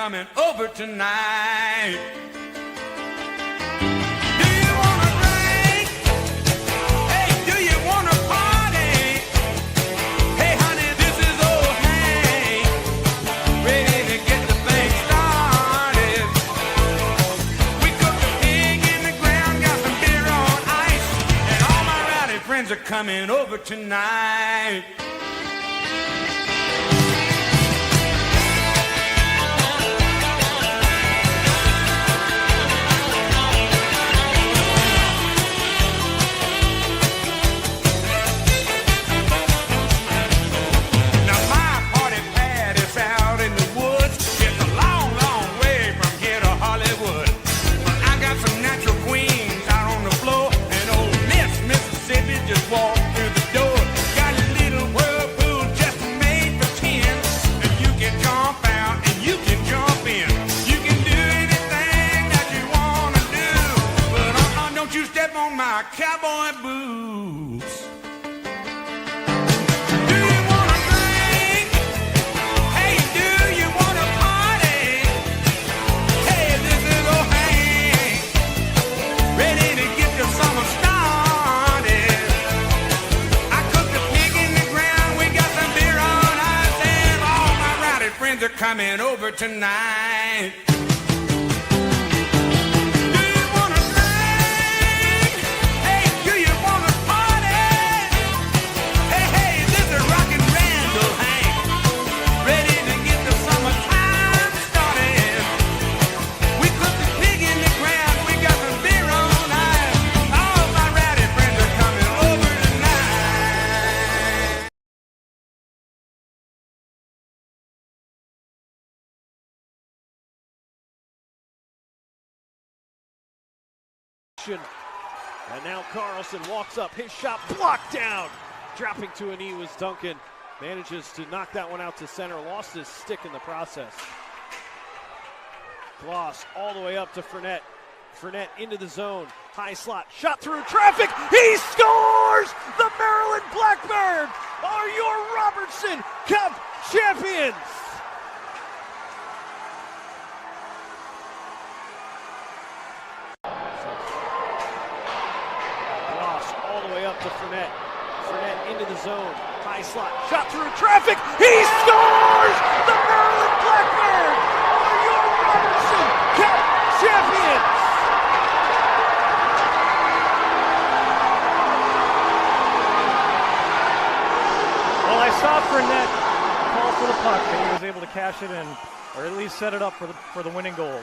coming over tonight. Do you wanna drink? Hey, do you wanna party? Hey, honey, this is old Hank, ready to get the thing started. We cooked a pig in the ground, got some beer on ice, and all my rowdy friends are coming over tonight. Cowboy boots. Do you wanna drink? Hey, do you wanna party? Hey, this is old Hank, ready to get the summer started. I cooked a pig in the ground, we got some beer on ice, and all my rowdy friends are coming over tonight. And now Carlson walks up, his shot blocked down. Dropping to a knee was Duncan. Manages to knock that one out to center, lost his stick in the process. Gloss all the way up to Fournette. Fournette into the zone, high slot, shot through traffic, he scores! The Maryland Blackbirds are your Robertson Cup champions! Up to Fournette. Fournette into the zone. High slot. Shot through traffic. He scores! The Maryland Blackbirds are your Robertson Cup champions! Well, I saw Fournette call for the puck, and he was able to cash it in, or at least set it up for the winning goal.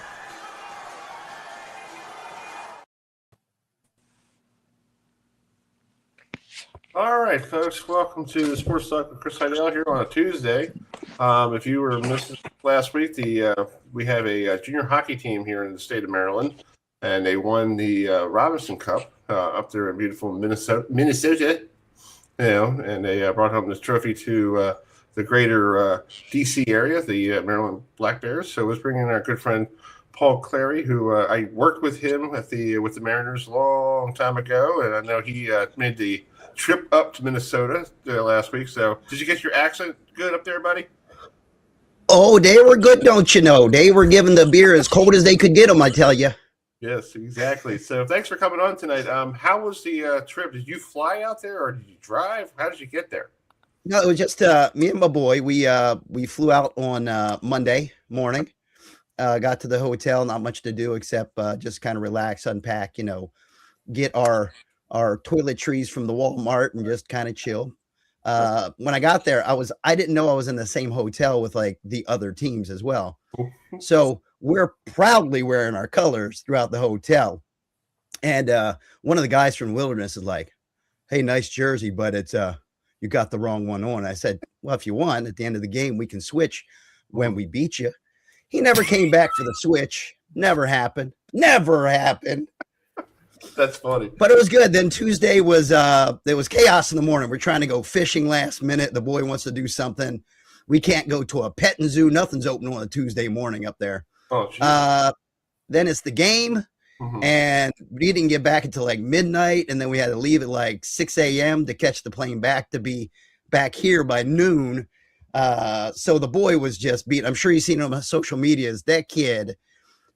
All right, folks, welcome to the Sports Talk with Chris Heidel here on a Tuesday. If you were missing last week, we have a junior hockey team here in the state of Maryland, and they won the Robinson Cup up there in beautiful Minnesota. And they brought home this trophy to the greater D.C. area, the Maryland Black Bears. So let's bring in our good friend Paul Clary, who I worked with him with the Mariners a long time ago, and I know he made the trip up to Minnesota last week. So did you get your accent good up there, buddy? Oh, they were good, don't you know? They were giving the beer as cold as they could get them, I tell you. Yes, exactly. So thanks for coming on tonight. How was the trip? Did you fly out there or did you drive? How did you get there? No, it was just me and my boy. We flew out on Monday morning. Got to the hotel, not much to do except just kind of relax, unpack, get our toiletries from the Walmart and just kind of chill. When I got there, I didn't know I was in the same hotel with like the other teams as well. So we're proudly wearing our colors throughout the hotel. And one of the guys from Wilderness is like, "Hey, nice jersey, but it's you got the wrong one on." I said, "Well, if you want, at the end of the game, we can switch when we beat you." He never came back for the switch. Never happened. Never happened. That's funny. But it was good. Then Tuesday was there was chaos in the morning. We're trying to go fishing last minute. The boy wants to do something. We can't go to a petting zoo. Nothing's open on a Tuesday morning up there. Oh, geez. Then it's the game. And we didn't get back until like midnight. And then we had to leave at like 6 a.m. to catch the plane back to be back here by noon. So the boy was just beat. I'm sure you've seen him on social medias. That kid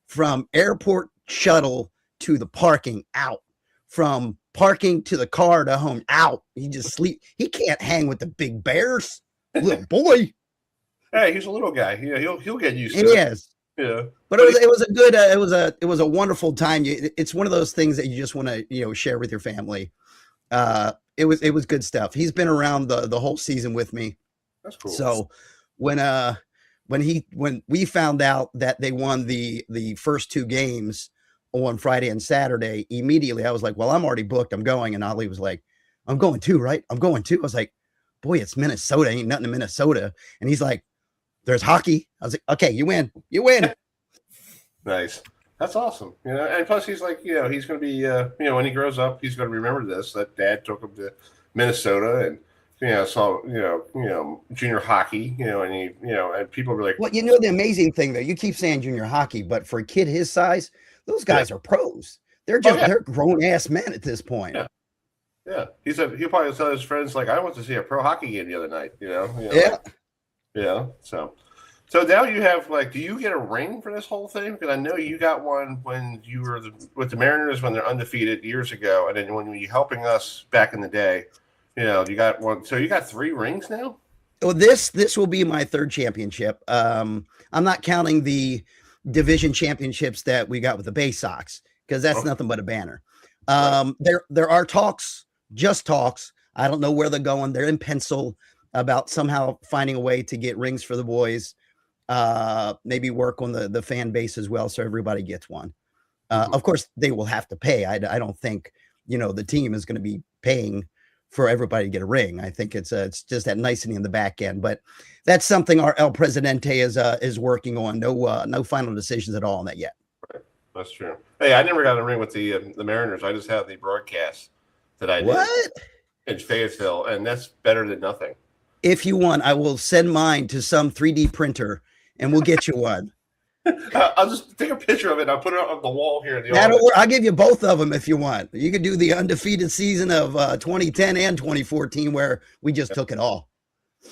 from airport shuttle to the parking out, from parking to the car to home out. He just sleep. He can't hang with the big bears. Little boy. Hey, he's a little guy. Yeah, he'll get used He to it. is. Yeah, But it was a good it was a wonderful time. It's one of those things that you just want to share with your family. It was good stuff. He's been around the whole season with me. That's cool. So when we found out that they won the first 2 games on Friday and Saturday, immediately I was like, well, I'm already booked. I'm going. And Ali was like, I'm going too, right? I'm going too. I was like, boy, it's Minnesota. Ain't nothing in Minnesota. And he's like, there's hockey. I was like, okay, you win. Nice. That's awesome. And plus he's like, he's going to be, when he grows up, he's going to remember this, that dad took him to Minnesota and, saw, junior hockey, and he, and people were like, well, the amazing thing though, you keep saying junior hockey, but for a kid his size, those guys are pros. They're just, they're grown ass men at this point. Yeah. Yeah. He said, he'll probably tell his friends, like, I went to see a pro hockey game the other night, Yeah. So now you have, like, do you get a ring for this whole thing? Because I know you got one when you were with the Mariners when they're undefeated years ago, and then when you were helping us back in the day, you got one. So you got 3 rings now? Well, this will be my 3rd championship. I'm not counting the division championships that we got with the Bay Sox because that's nothing but a banner. There are talks, just talks. I don't know where they're going. They're in pencil about somehow finding a way to get rings for the boys. Maybe work on the fan base as well, so everybody gets one. Of course, they will have to pay. I don't think the team is going to be paying for everybody to get a ring. I think it's just that nicety in the back end, but that's something our El Presidente is working on. No final decisions at all on that yet. Right. That's true. Hey, I never got a ring with the Mariners. I just have the broadcast that I did in Fayetteville, and that's better than nothing. If you want, I will send mine to some 3D printer and we'll get you one. I'll just take a picture of it and I'll put it on the wall here. In the That'll work. I'll give you both of them if you want. You could do the undefeated season of 2010 and 2014 where we just took it all.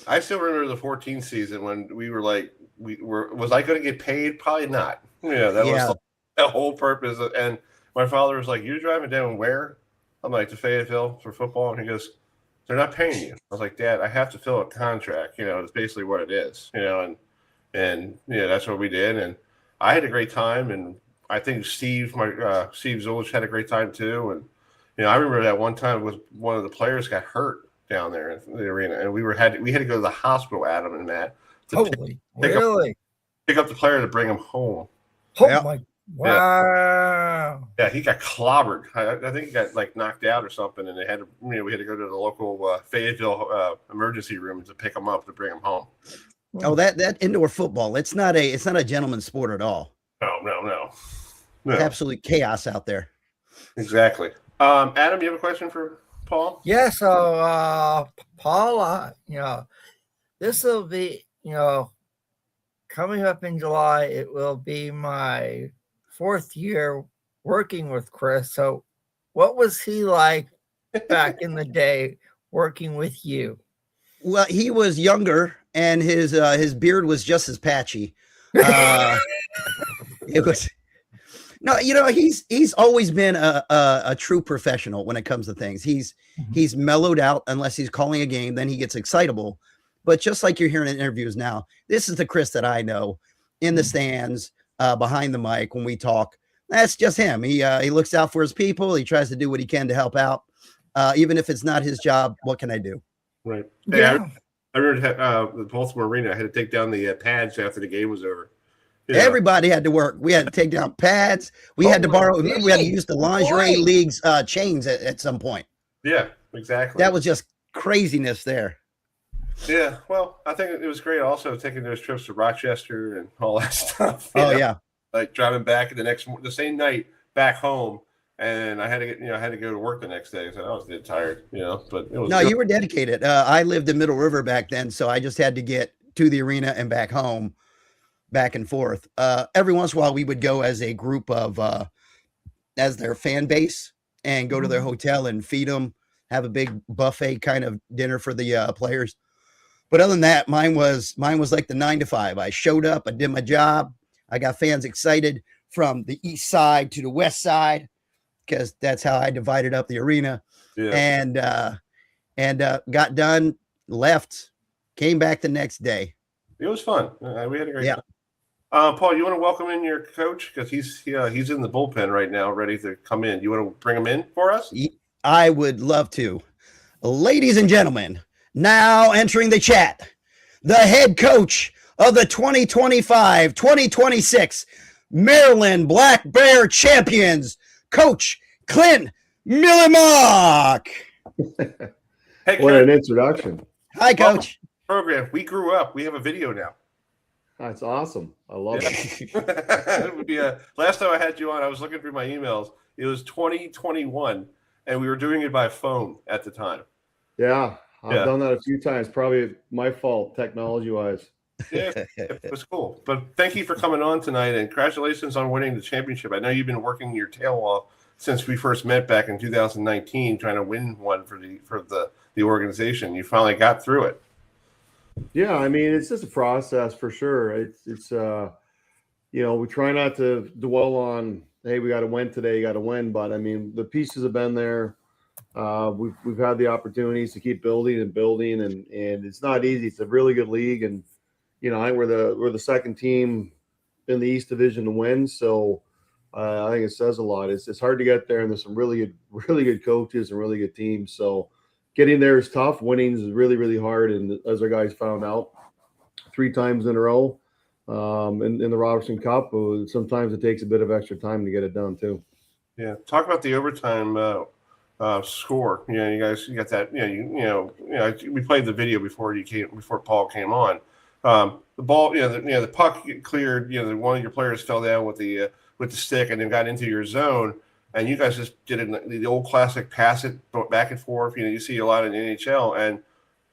I still remember the 14 season when we were like, was I going to get paid? Probably not. That was the whole purpose. And my father was like, you're driving down where? I'm like, to Fayetteville for football. And he goes, they're not paying you. I was like, Dad, I have to fill a contract. It's basically what it is, and that's what we did. And I had a great time. And I think Steve Zulich had a great time too. And, I remember that one time was one of the players got hurt down there in the arena. And we had to go to the hospital, Adam and Matt, to pick up the player to bring him home. Oh my wow. Yeah, he got clobbered. I think he got like knocked out or something, and they had to, we had to go to the local Fayetteville emergency room to pick him up to bring him home. Oh, that indoor football, it's not a gentleman's sport at all. No. Absolute chaos out there. Exactly. Adam, you have a question for Paul? Yeah, so Paul, this will be, coming up in July, it will be my 4th year working with Chris. So what was he like back in the day working with you? Well, he was younger and his beard was just as patchy. It was he's always been a true professional when it comes to things. He's mellowed out unless he's calling a game, then he gets excitable. But just like you're hearing in interviews now, this is the Chris that I know in the stands, behind the mic when we talk. That's just him. He looks out for his people. He tries to do what he can to help out. Even if it's not his job, what can I do? Right. Hey, I remember the Baltimore Arena. I had to take down the pads after the game was over. Everybody had to work. We had to take down pads. We had to borrow. We had to use the lingerie league's chains at some point. Yeah, exactly. That was just craziness there. Yeah, well, I think it was great also taking those trips to Rochester and all that stuff. Yeah. Like driving back the same night back home, and I had to go to work the next day, so I was dead tired, but it was good. You were dedicated. I lived in Middle River back then, so I just had to get to the arena and back home, back and forth. Every once in a while we would go as a group of as their fan base and go to their hotel and feed them, have a big buffet kind of dinner for the players. But other than that, mine was like the 9 to 5. I showed up, I did my job. I got fans excited from the east side to the west side because that's how I divided up the arena. Yeah. And got done, left, came back the next day. It was fun. We had a great time. Paul, you want to welcome in your coach because he's in the bullpen right now, ready to come in. You want to bring him in for us? I would love to. Ladies and gentlemen, now entering the chat, the head coach of the 2025-2026 Maryland Black Bear Champions, Coach CLINT MYLYMOK. Hey, what an introduction. Hi, Coach. Program. We grew up. We have a video now. That's awesome. I love it. It would be last time I had you on, I was looking through my emails. It was 2021, and we were doing it by phone at the time. Yeah, I've done that a few times. Probably my fault, technology-wise. Yeah, it was cool. But thank you for coming on tonight, and congratulations on winning the championship. I know you've been working your tail off since we first met back in 2019, trying to win one for the organization. You finally got through it. Yeah, I mean, it's just a process for sure. It's we try not to dwell on, hey, we got to win today, you got to win. But I mean, the pieces have been there. We've had the opportunities to keep building, and it's not easy. It's a really good league, and I think we're the second team in the East Division to win. So I think it says a lot. It's hard to get there, and there's some really good coaches and really good teams. So getting there is tough. Winning is really, really hard. And as our guys found out 3 times in a row in the Robertson Cup, sometimes it takes a bit of extra time to get it done too. Yeah. Talk about the overtime score. You guys, you got that. We played the video before Paul came on. The ball, the puck cleared. One of your players fell down with the stick and then got into your zone. And you guys just did the old classic pass it back and forth. You see a lot in the NHL. And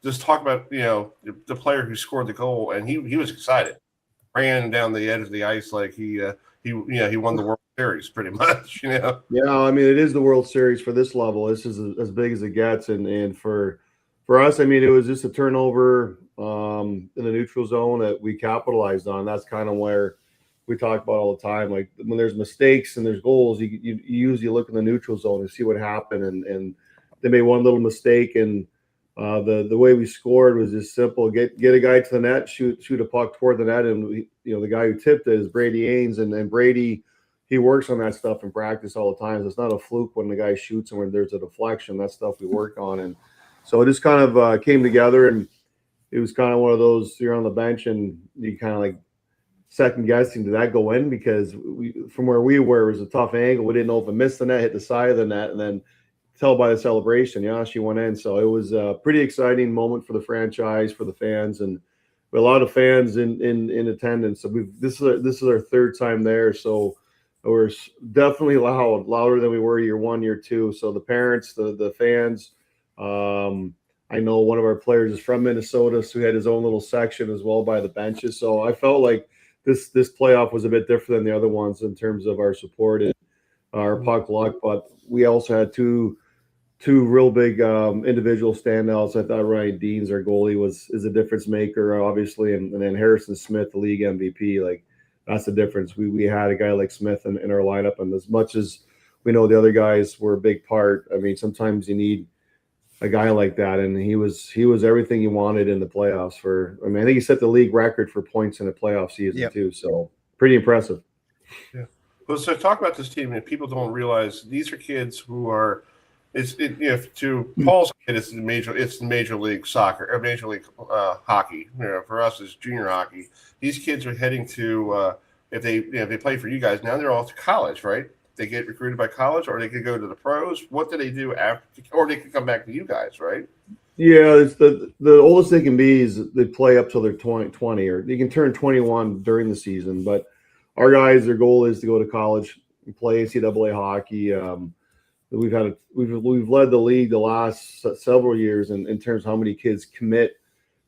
just talk about the player who scored the goal, and he was excited, ran down the edge of the ice like he won the World Series pretty much. Yeah, I mean, it is the World Series for this level. This is as big as it gets, and for us, I mean, it was just a turnover in the neutral zone that we capitalized on. That's kind of where we talk about all the time. Like when there's mistakes and there's goals, you usually look in the neutral zone and see what happened. And they made one little mistake, and the way we scored was just simple: get a guy to the net, shoot a puck toward the net, and the guy who tipped it is Brady Ains, and Brady, he works on that stuff in practice all the time. So it's not a fluke when the guy shoots and when there's a deflection. That's stuff we work on, and so it just kind of came together, and it was kind of one of those, you're on the bench and you kind of like second guessing, did that go in? Because from where we were, it was a tough angle. We didn't know if it missed the net, hit the side of the net, and then tell by the celebration, she went in. So it was a pretty exciting moment for the franchise, for the fans, and a lot of fans in attendance. So this is our 3rd time there. So we're definitely louder than we were year 1, year 2. So the parents, the fans, I know one of our players is from Minnesota, so he had his own little section as well by the benches. So I felt like this playoff was a bit different than the other ones in terms of our support and our puck luck, but we also had two real big individual standouts. I thought Ryan Deans, our goalie, is a difference maker, obviously, and then Harrison Smith, the league MVP. Like, that's the difference. We had a guy like Smith in our lineup, and as much as we know the other guys were a big part, I mean, sometimes you need a guy like that, and he was everything you wanted in the playoffs. I think he set the league record for points in a playoff season too. So pretty impressive. Yeah. Well, so talk about this team, and people don't realize these are kids who are. To Paul's kid, it's major league soccer or major league hockey. For us, it's junior hockey. These kids are heading to if they play for you guys now, they're all to college, right? They get recruited by college, or they could go to the pros. What do they do after, or they could come back to you guys, right? Yeah, it's the oldest they can be is they play up till they're 20, or they can turn 21 during the season. But our guys, their goal is to go to college and play NCAA hockey. We've led the league the last several years in terms of how many kids commit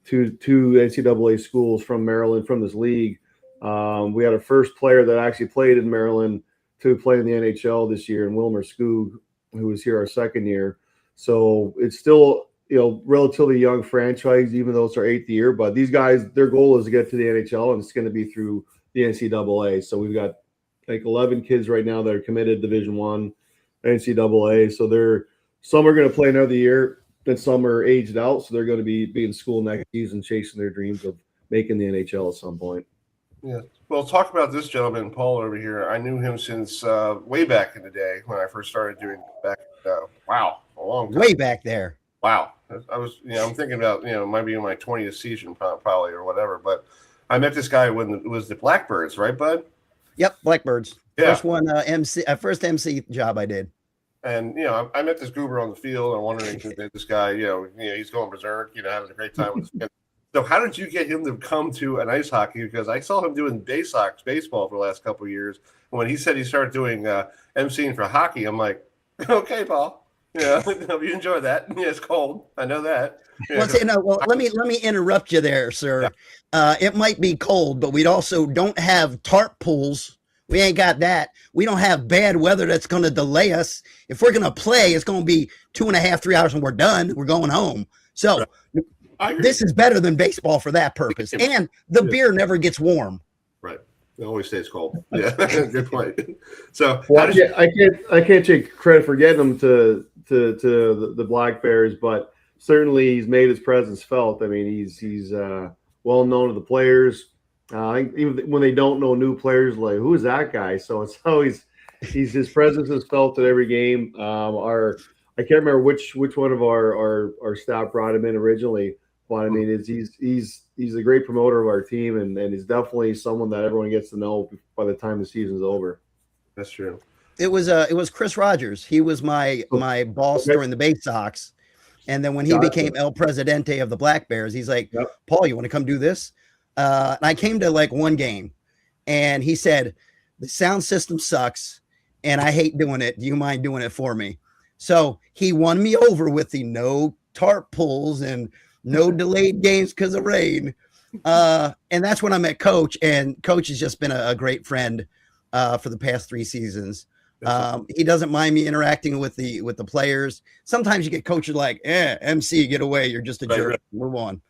to NCAA schools from Maryland, from this league. We had our first player that actually played in Maryland to play in the NHL this year, in Wilmer Skoog, who was here our second year. So it's still, relatively young franchise, even though it's our 8th year. But these guys, their goal is to get to the NHL, and it's going to be through the NCAA. So we've got like 11 kids right now that are committed Division I, NCAA. So some are going to play another year, and some are aged out. So they're going to be in school next season, chasing their dreams of making the NHL at some point. Yeah. Well, talk about this gentleman, Paul, over here. I knew him since way back in the day when I first started doing back. Wow, a long time. Way back there. Wow. I was, I'm thinking about, might be in my 20th season probably or whatever. But I met this guy when it was the Blackbirds, right, bud? Yep, Blackbirds. Yeah. First one, first MC job I did. And I met this goober on the field. I'm wondering if this guy, he's going berserk, having a great time with his kids. So how did you get him to come to an ice hockey? Because I saw him doing baseball for the last couple of years. And when he said he started doing emceeing for hockey, I'm like, okay, Paul. Hope you enjoy that. Yeah, it's cold. I know that. Let me interrupt you there, sir. Yeah. It might be cold, but we also don't have tarp pools. We ain't got that. We don't have bad weather that's going to delay us. If we're going to play, it's going to be 2.5, 3 hours and we're done. We're going home. So this is better than baseball for that purpose. And the beer never gets warm. Right. It always stays cold. Yeah. Good point. So I can't take credit for getting him to the Black Bears, but certainly he's made his presence felt. I mean, he's well known to the players. Even when they don't know new players, like who is that guy? So it's always his presence is felt at every game. I can't remember which one of our staff brought him in originally, but I mean, he's a great promoter of our team, and he's definitely someone that everyone gets to know by the time the season's over. That's true. It was Chris Rogers. He was my boss during the Bay Sox, and then when he became El Presidente of the Black Bears, he's like, yep. Paul, you want to come do this? And I came to like one game, and he said, the sound system sucks, and I hate doing it. Do you mind doing it for me? So he won me over with the no tarp pulls and no delayed games because of rain. And that's when I met Coach, and Coach has just been a great friend for the past 3 seasons. He doesn't mind me interacting with the players. Sometimes you get coaches like, MC, get away. You're just a jerk. Move on.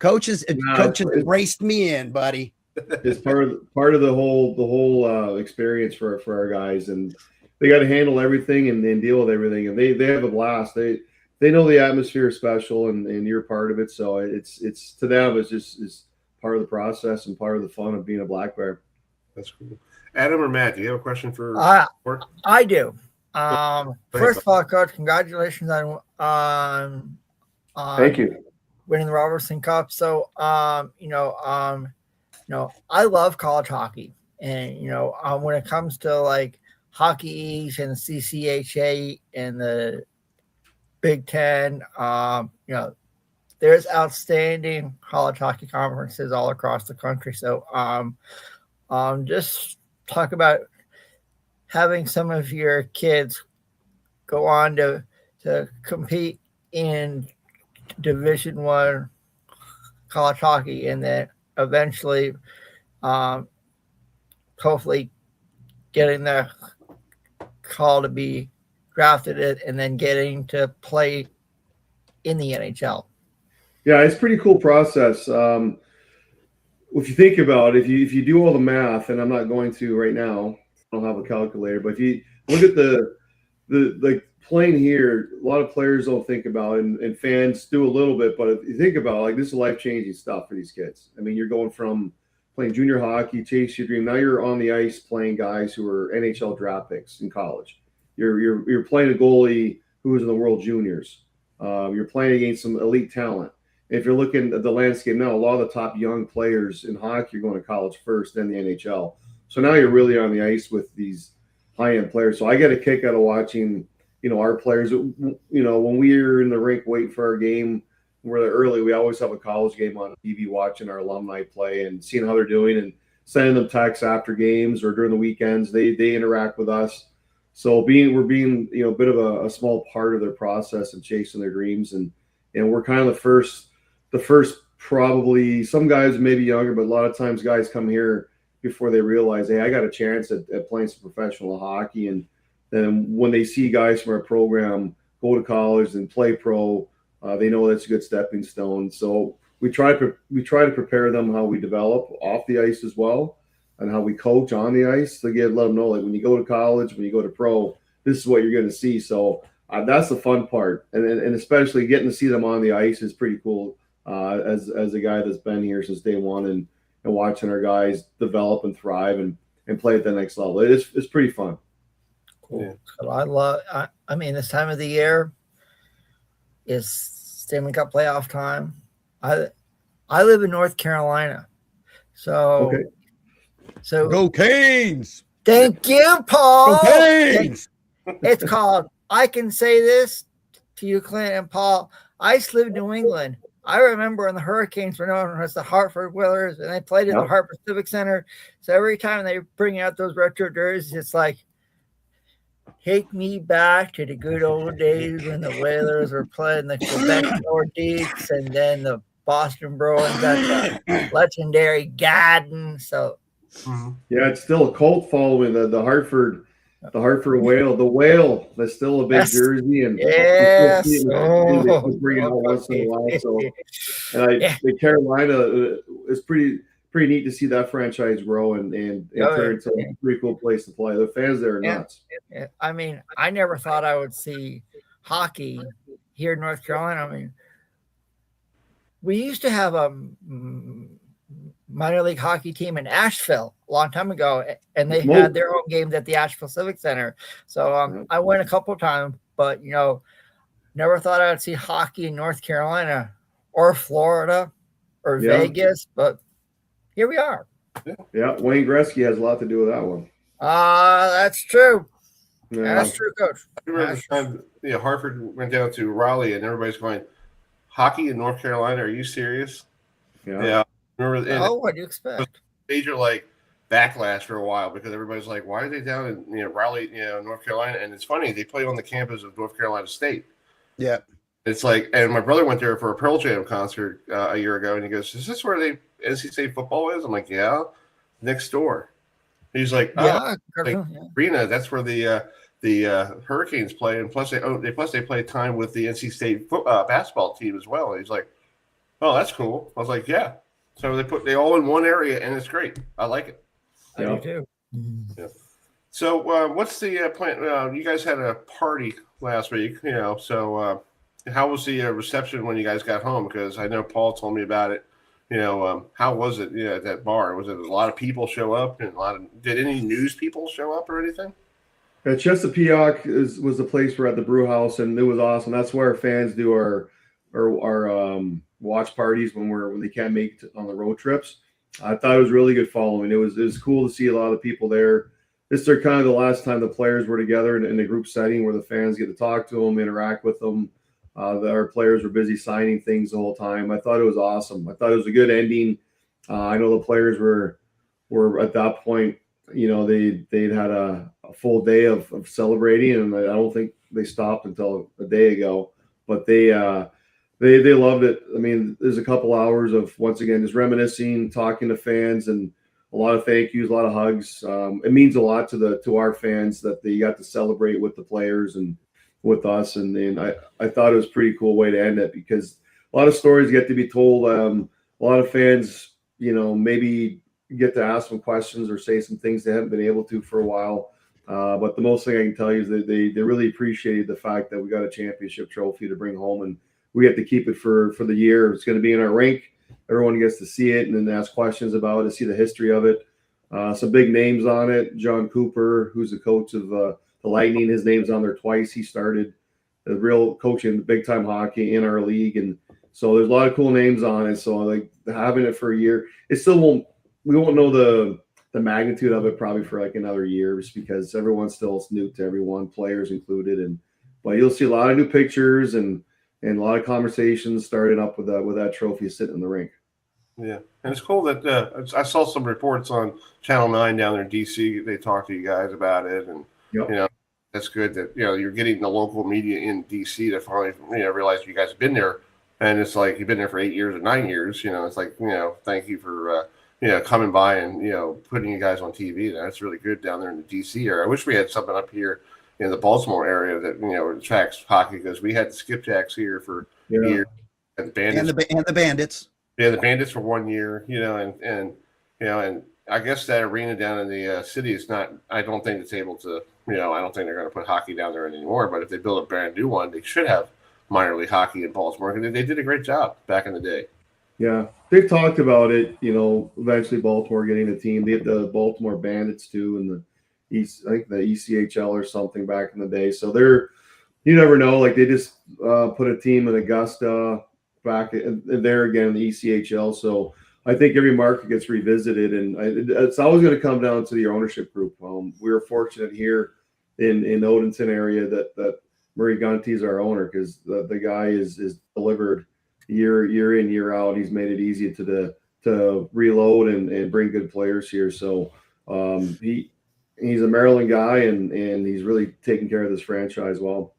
Coach has embraced me in, buddy. It's part of the whole experience for our guys, and they got to handle everything and deal with everything, and they have a blast. They know the atmosphere is special, and you're part of it. So it's to them it's part of the process and part of the fun of being a Black Bear. That's cool. Adam or Matt, do you have a question for? I do. First of all, Coach, congratulations on thank you. Winning the Robertson Cup. So, I love college hockey, and when it comes to like Hockey East and the CCHA and the Big Ten, there's outstanding college hockey conferences all across the country. So, just talk about having some of your kids go on to compete in Division I college hockey, and then eventually hopefully getting the call to be drafted and then getting to play in the NHL. Yeah, it's a pretty cool process. If you think about it, if you do all the math, and I'm not going to right now, I don't have a calculator, but if you look at the playing here, a lot of players don't think about it, and fans do a little bit, but if you think about it, like, this is life-changing stuff for these kids. I mean, you're going from playing junior hockey, chase your dream. Now you're on the ice playing guys who are NHL draft picks in college. You're playing a goalie who was in the World Juniors. You're playing against some elite talent. If you're looking at the landscape now, a lot of the top young players in hockey are going to college first, then the NHL. So now you're really on the ice with these high-end players. So I get a kick out of watching, our players. When we're in the rink waiting for our game, we're there early, we always have a college game on TV, watching our alumni play and seeing how they're doing and sending them texts after games or during the weekends. They interact with us. So we're being a bit of a small part of their process and chasing their dreams. And we're kind of the first probably, some guys maybe younger, but a lot of times guys come here before they realize, hey, I got a chance at playing some professional hockey. And then when they see guys from our program go to college and play pro, They know that's a good stepping stone. So we try to prepare them how we develop off the ice as well, and how we coach on the ice to let them know, like, when you go to college, when you go to pro, this is what you're going to see. So that's the fun part, and especially getting to see them on the ice is pretty cool. As a guy that's been here since day one, and watching our guys develop and thrive and play at the next level, it's pretty fun. Cool. Yeah. So I mean, this time of the year is Stanley Cup playoff time. I live in North Carolina, so Okay. so Go Canes! thank you, Paul. Go Canes! It's called I Can Say This to you, Clint and Paul. I used to live in New England. I remember when the Hurricanes were known as the Hartford Whalers, and they played at the Hartford Civic Center. So every time they bring out those retro jerseys, it's like, take me back to the good old days when the Whalers were playing the Quebec Nordiques, and then the Boston Bruins at the legendary Garden. So yeah, it's still a cult following the Hartford Whale. The Whale, that's still a big jersey, and yes, they bring it out once in a while. So, and the Carolina is pretty neat to see that franchise grow and turn into a pretty cool place to play. The fans there are nuts. Yeah. I mean, I never thought I would see hockey here in North Carolina. I mean, we used to have a minor league hockey team in Asheville a long time ago, and they had their own games at the Asheville Civic Center. So I went a couple of times, but never thought I'd see hockey in North Carolina or Florida or Vegas, but here we are. Yeah, Wayne Gretzky has a lot to do with that one. That's true. Yeah. That's true, Coach. I remember the time Hartford went down to Raleigh, and everybody's going, hockey in North Carolina? Are you serious? Yeah. Remember, what do you expect? Major backlash for a while, because everybody's like, why are they down in Raleigh, North Carolina? And it's funny, they play on the campus of North Carolina State. Yeah. It's like, and my brother went there for a Pearl Jam concert a year ago, and he goes, is this where NC State football is? I'm like, yeah, next door. He's like, arena, that's where the Hurricanes play, and plus they play time with the NC State basketball team as well. And he's like, oh, that's cool. I was like, yeah. So they all in one area, and it's great. I like it. I do too. Yeah. So what's the plan? You guys had a party last week, so how was the reception when you guys got home? Because I know Paul told me about it. How was it at that bar? Was it a lot of people show up, and did any news people show up or anything? Chesapeake was the place we're at, the brew house, and it was awesome. That's where our fans do our watch parties when they can't make it on the road trips. I thought it was really good following. It was cool to see a lot of people there. This is kind of the last time the players were together in a group setting where the fans get to talk to them, interact with them. Our players were busy signing things the whole time. I thought it was awesome. I thought it was a good ending. I know the players were at that point, they'd had a full day of celebrating, and I don't think they stopped until a day ago. But they loved it. I mean, there's a couple hours of, once again, just reminiscing, talking to fans, and a lot of thank yous, a lot of hugs. It means a lot to our fans that they got to celebrate with the players and with us. And I thought it was a pretty cool way to end it, because a lot of stories get to be told. A lot of fans, maybe get to ask some questions or say some things they haven't been able to for a while. But the most thing I can tell you is that they really appreciated the fact that we got a championship trophy to bring home, and we have to keep it for the year. It's going to be in our rink. Everyone gets to see it and then ask questions about it, see the history of it. Some big names on it. John Cooper, who's the coach of the Lightning, his name's on there twice. He started the real coaching big time hockey in our league, and so there's a lot of cool names on it. So having it for a year, we won't know the magnitude of it probably for another year, just because everyone's still new to everyone, players included. But you'll see a lot of new pictures and a lot of conversations started up with that trophy sitting in the rink. Yeah, and it's cool that I saw some reports on Channel 9 down there in DC. They talked to you guys about it, and that's good that you're getting the local media in DC to finally realize you guys have been there, and it's like you've been there for 8 years or 9 years. It's like thank you for coming by and putting you guys on TV. That's really good down there in the DC area. I wish we had something up here in the Baltimore area that attracts hockey, because we had the Skipjacks here for years, and the Bandits, and the Bandits. Yeah, the Bandits for 1 year, and I guess that arena down in the city is not. I don't think it's able to. I don't think they're going to put hockey down there anymore. But if they build a brand new one, they should have minor league hockey in Baltimore, because they did a great job back in the day. Yeah, they've talked about it. Eventually Baltimore getting a team. They had the Baltimore Bandits too, and I think the ECHL or something back in the day. So you never know. Like they just put a team in Augusta back there again in the ECHL. So I think every market gets revisited, and it's always going to come down to your ownership group. We were fortunate here in Odenton area that Murray Gunty is our owner, because the guy is delivered year in, year out. He's made it easy to reload and bring good players here. So he's a Maryland guy, and he's really taking care of this franchise well.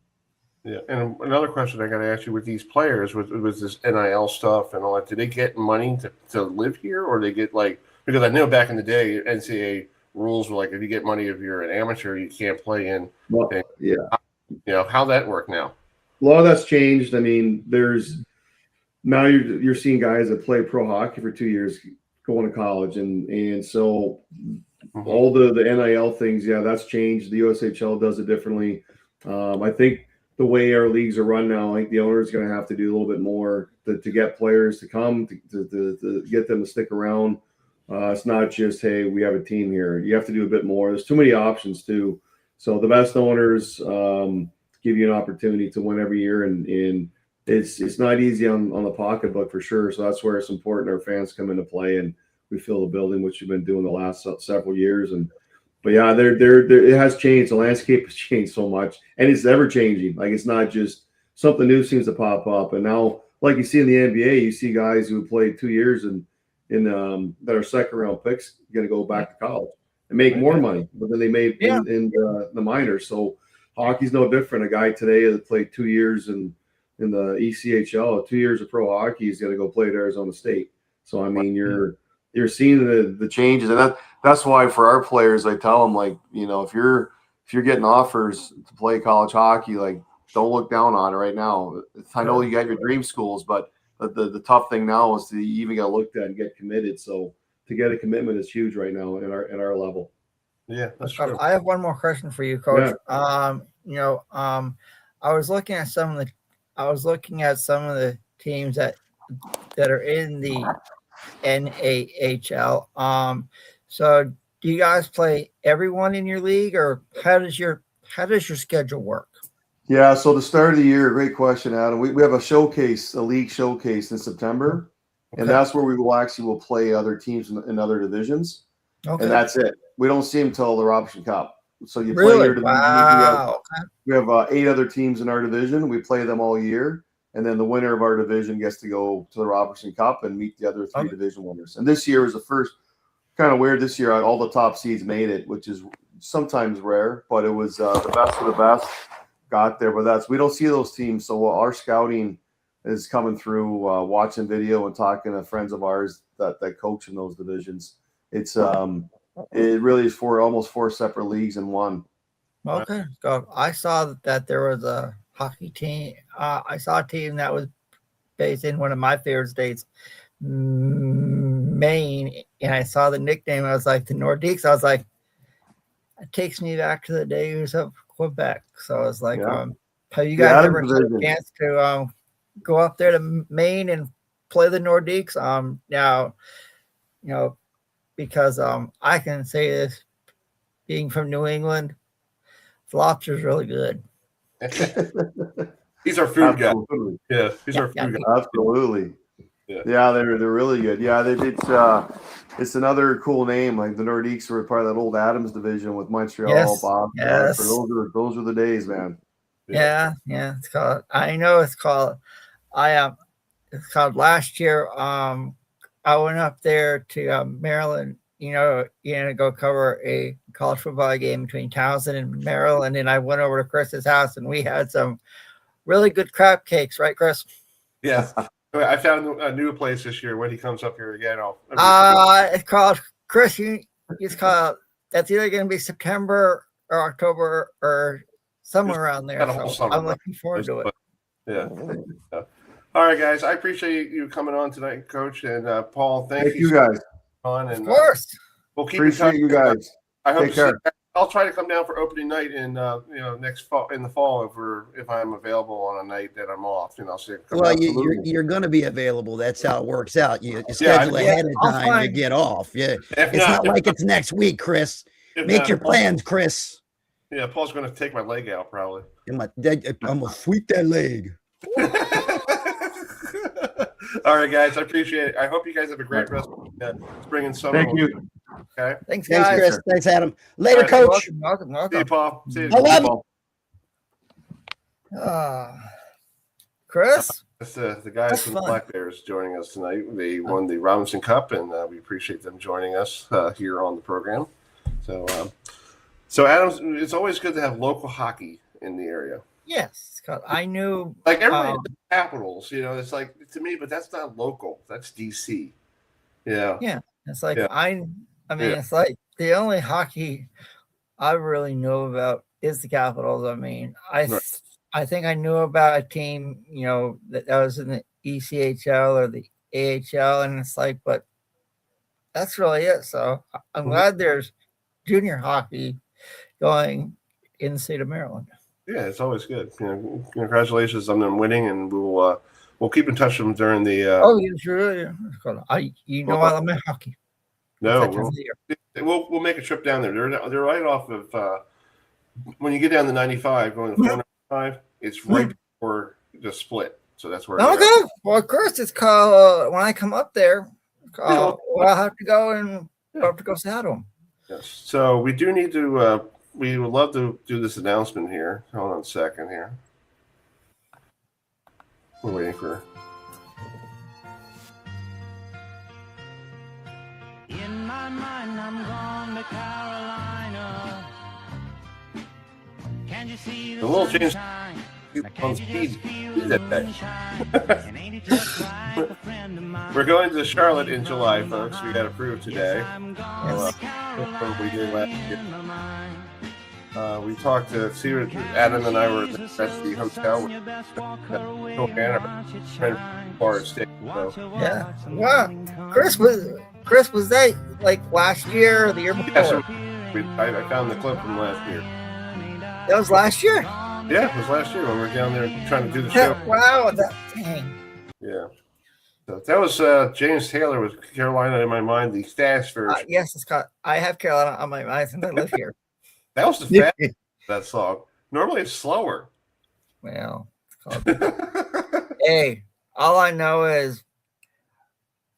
Yeah, and another question I got to ask you with these players was this NIL stuff and all that. Do they get money to live here, or they get because I know back in the day NCAA rules were if you get money if you're an amateur, you can't play in. Well, how that work now? A lot of that's changed. I mean, now you're seeing guys that play pro hockey for 2 years going to college, and so all the NIL things, that's changed. The USHL does it differently. I think the way our leagues are run now, I think the owner is going to have to do a little bit more to get players to come, to get them to stick around. It's not just, hey, we have a team here. You have to do a bit more. There's too many options too. So the best owners give you an opportunity to win every year, and it's not easy on the pocketbook for sure. So that's where it's important our fans come into play, and we fill the building, which we've been doing the last several years. But yeah, it has changed. The landscape has changed so much, and it's ever changing. It's not just something new seems to pop up. And now, like you see in the NBA, you see guys who played 2 years and that are second round picks going to go back to college and make more money than they made in the minors. So hockey's no different. A guy today that played 2 years in the ECHL, 2 years of pro hockey, is going to go play at Arizona State. So I mean, you're seeing the changes, and that's why for our players, I tell them if you're getting offers to play college hockey, don't look down on it right now. I know you got your dream schools, but the tough thing now is to even get looked at and get committed. So to get a commitment is huge right now in our level. Yeah, that's true. I have one more question for you, Coach. Yeah. I was looking at some of the teams that are in the NAHL. So do you guys play everyone in your league, or how does your schedule work? Yeah, so the start of the year, great question, Adam. We have a league showcase in September, and that's where we will play other teams in other divisions, and that's it. We don't see them till the Robertson Cup. So you play your division. Wow. We have 8 other teams in our division. We play them all year, and then the winner of our division gets to go to the Robertson Cup and meet the other 3 division winners. And this year was the first, kind of weird. This year, all the top seeds made it, which is sometimes rare, but it was the best of the best got there. But we don't see those teams, so our scouting is coming through, watching video and talking to friends of ours that coach in those divisions. It really is almost 4 separate leagues in one. Okay. So I saw that there was a hockey team. I saw a team that was based in one of my favorite states, Maine, and I saw the nickname. I was like, the Nordiques. I was like, it takes me back to the days of Quebec. So I was like, have you guys ever had a chance to go up there to Maine and play the Nordiques? Now, because I can say this, being from New England, the lobster's really good. He's our food guy. Yeah, he's our food guy. Absolutely. Yeah, they're really good. Yeah, it's another cool name. Like the Nordiques were part of that old Adams division with Montreal, Bob. Yes. Those are the days, man. Yeah. It's called. I know it's called. It's called last year. I went up there to Maryland, go cover a college football game between Towson and Maryland. And I went over to Chris's house and we had some really good crab cakes, right, Chris? Yeah. I found a new place this year when he comes up here again. It's called Chris. It's called, that's either going to be September or October or somewhere around there. Got a whole So summer, I'm looking forward to it. Yeah. All right, guys. I appreciate you coming on tonight, Coach. And Paul, thank you guys. on, Of and course. we'll keep in touch. Appreciate you guys. I hope Take to see care. I'll try to come down for opening night in next fall, in the fall, if I'm available on a night that I'm off. I'll see. Well, you're going to be available. That's how it works out. You schedule yeah, ahead of I'll time to find- get off. Yeah, If it's not like it's next week, Chris. if Make not, your plans, Chris. Yeah, Paul's going to take my leg out probably. I'm gonna sweep that leg. All right, guys. I appreciate it. I hope you guys have a great rest of spring and summer. Thank you. Okay. Thanks, Thanks, guys. Chris. Thanks, Adam. Later, All right, Coach. Welcome. See you, Paul. See you. I love you. Chris? That's the guys That's from fun. the Black Bears joining us tonight. They won the Robinson Cup, and we appreciate them joining us here on the program. So Adam, it's always good to have local hockey in the area. Yes. I knew. Like everybody, the Capitals, it's like to me, but that's not local. That's DC. Yeah. Yeah. It's like, Yeah. I mean, Yeah. it's like the only hockey I really know about is the Capitals. I mean, I think I knew about a team, that was in the ECHL or the AHL, and it's like, but that's really it. So I'm glad there's junior hockey going in the state of Maryland. Yeah, it's always good. Congratulations on them winning, and we'll keep in touch with them during the. Oh, you sure? I love my hockey. No, we'll make a trip down there. They're right off of when you get down the 95, going to 495. It's right before the split, so that's where. Okay. Well, of course, it's called when I come up there. I'll have to go and have to go say hi to them. Yes. So we do need to. We would love to do this announcement here. Hold on a second here. We're waiting for. In my mind, I'm gone to Carolina. Can you see The little change sunshine? on speed. And ain't it just like a friend of mine? We're going to Charlotte in July, folks. We got approved today. I'm gone to What we did last year. in my mind. We talked to Adam and I were at the hotel with Florida State. So Yeah. Wow. Chris was that like last year or the year before? yeah, so I found the clip from last year. That was last year. Yeah, it was last year when we were down there trying to do the show. Wow. Dang. Yeah. So that was James Taylor with Carolina in my mind, the stats version. Yes, it's called. I have Carolina on my mind since I live here. That was the fast that song. Normally it's slower. Well, it's called. Hey, all I know is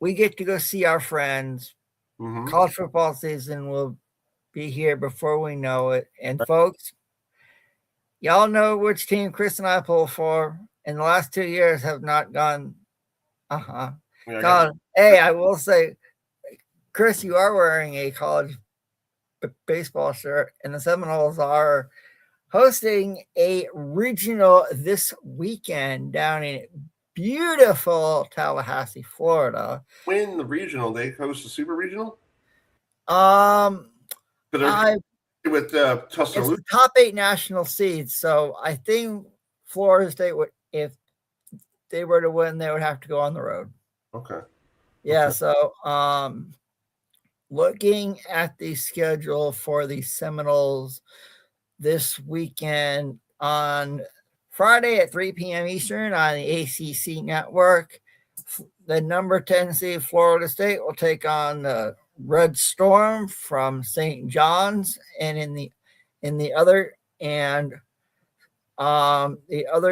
we get to go see our friends. Mhm. College football season will be here before we know it. And folks, y'all know which team Chris and I pull for. In the last 2 years have not gone. Yeah, I got God, hey, I will say, Chris, you are wearing a college baseball shirt, and the Seminoles are hosting a regional this weekend down in beautiful Tallahassee, Florida. win the regional. They host the super regional. I With it's the Tuscaloosa. top 8 national seeds, so I think Florida State would, if they were to win, they would have to go on the road. Okay. Yeah, Okay. so looking at the schedule for the Seminoles this weekend on Friday at 3 p.m. Eastern on the ACC network, the number 10 seed Florida State will take on the Red Storm from St. John's, and the other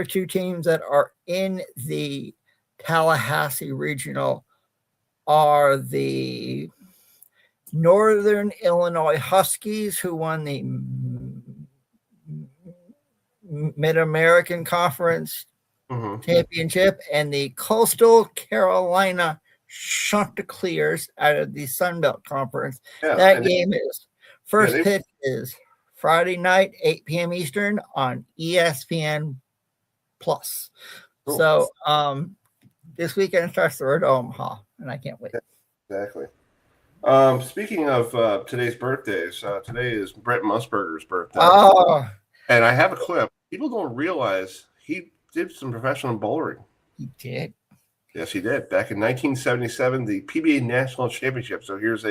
two teams that are in the Tallahassee regional are the Northern Illinois Huskies, who won the Mid-American Conference Mhm. Championship, and the Coastal Carolina Chanticleers out of the Sun Belt Conference. Yeah, That and game is first they- pitch is Friday night, 8 p.m. Eastern on ESPN Plus. Cool. So this weekend starts the road to Omaha, and I can't wait. Exactly. Speaking of today's birthdays, today is Brett Musburger's birthday. Oh, And I have a clip. People don't realize he did some professional bowling. He did. Yes, he did. Back in 1977, the PBA National Championship. So here's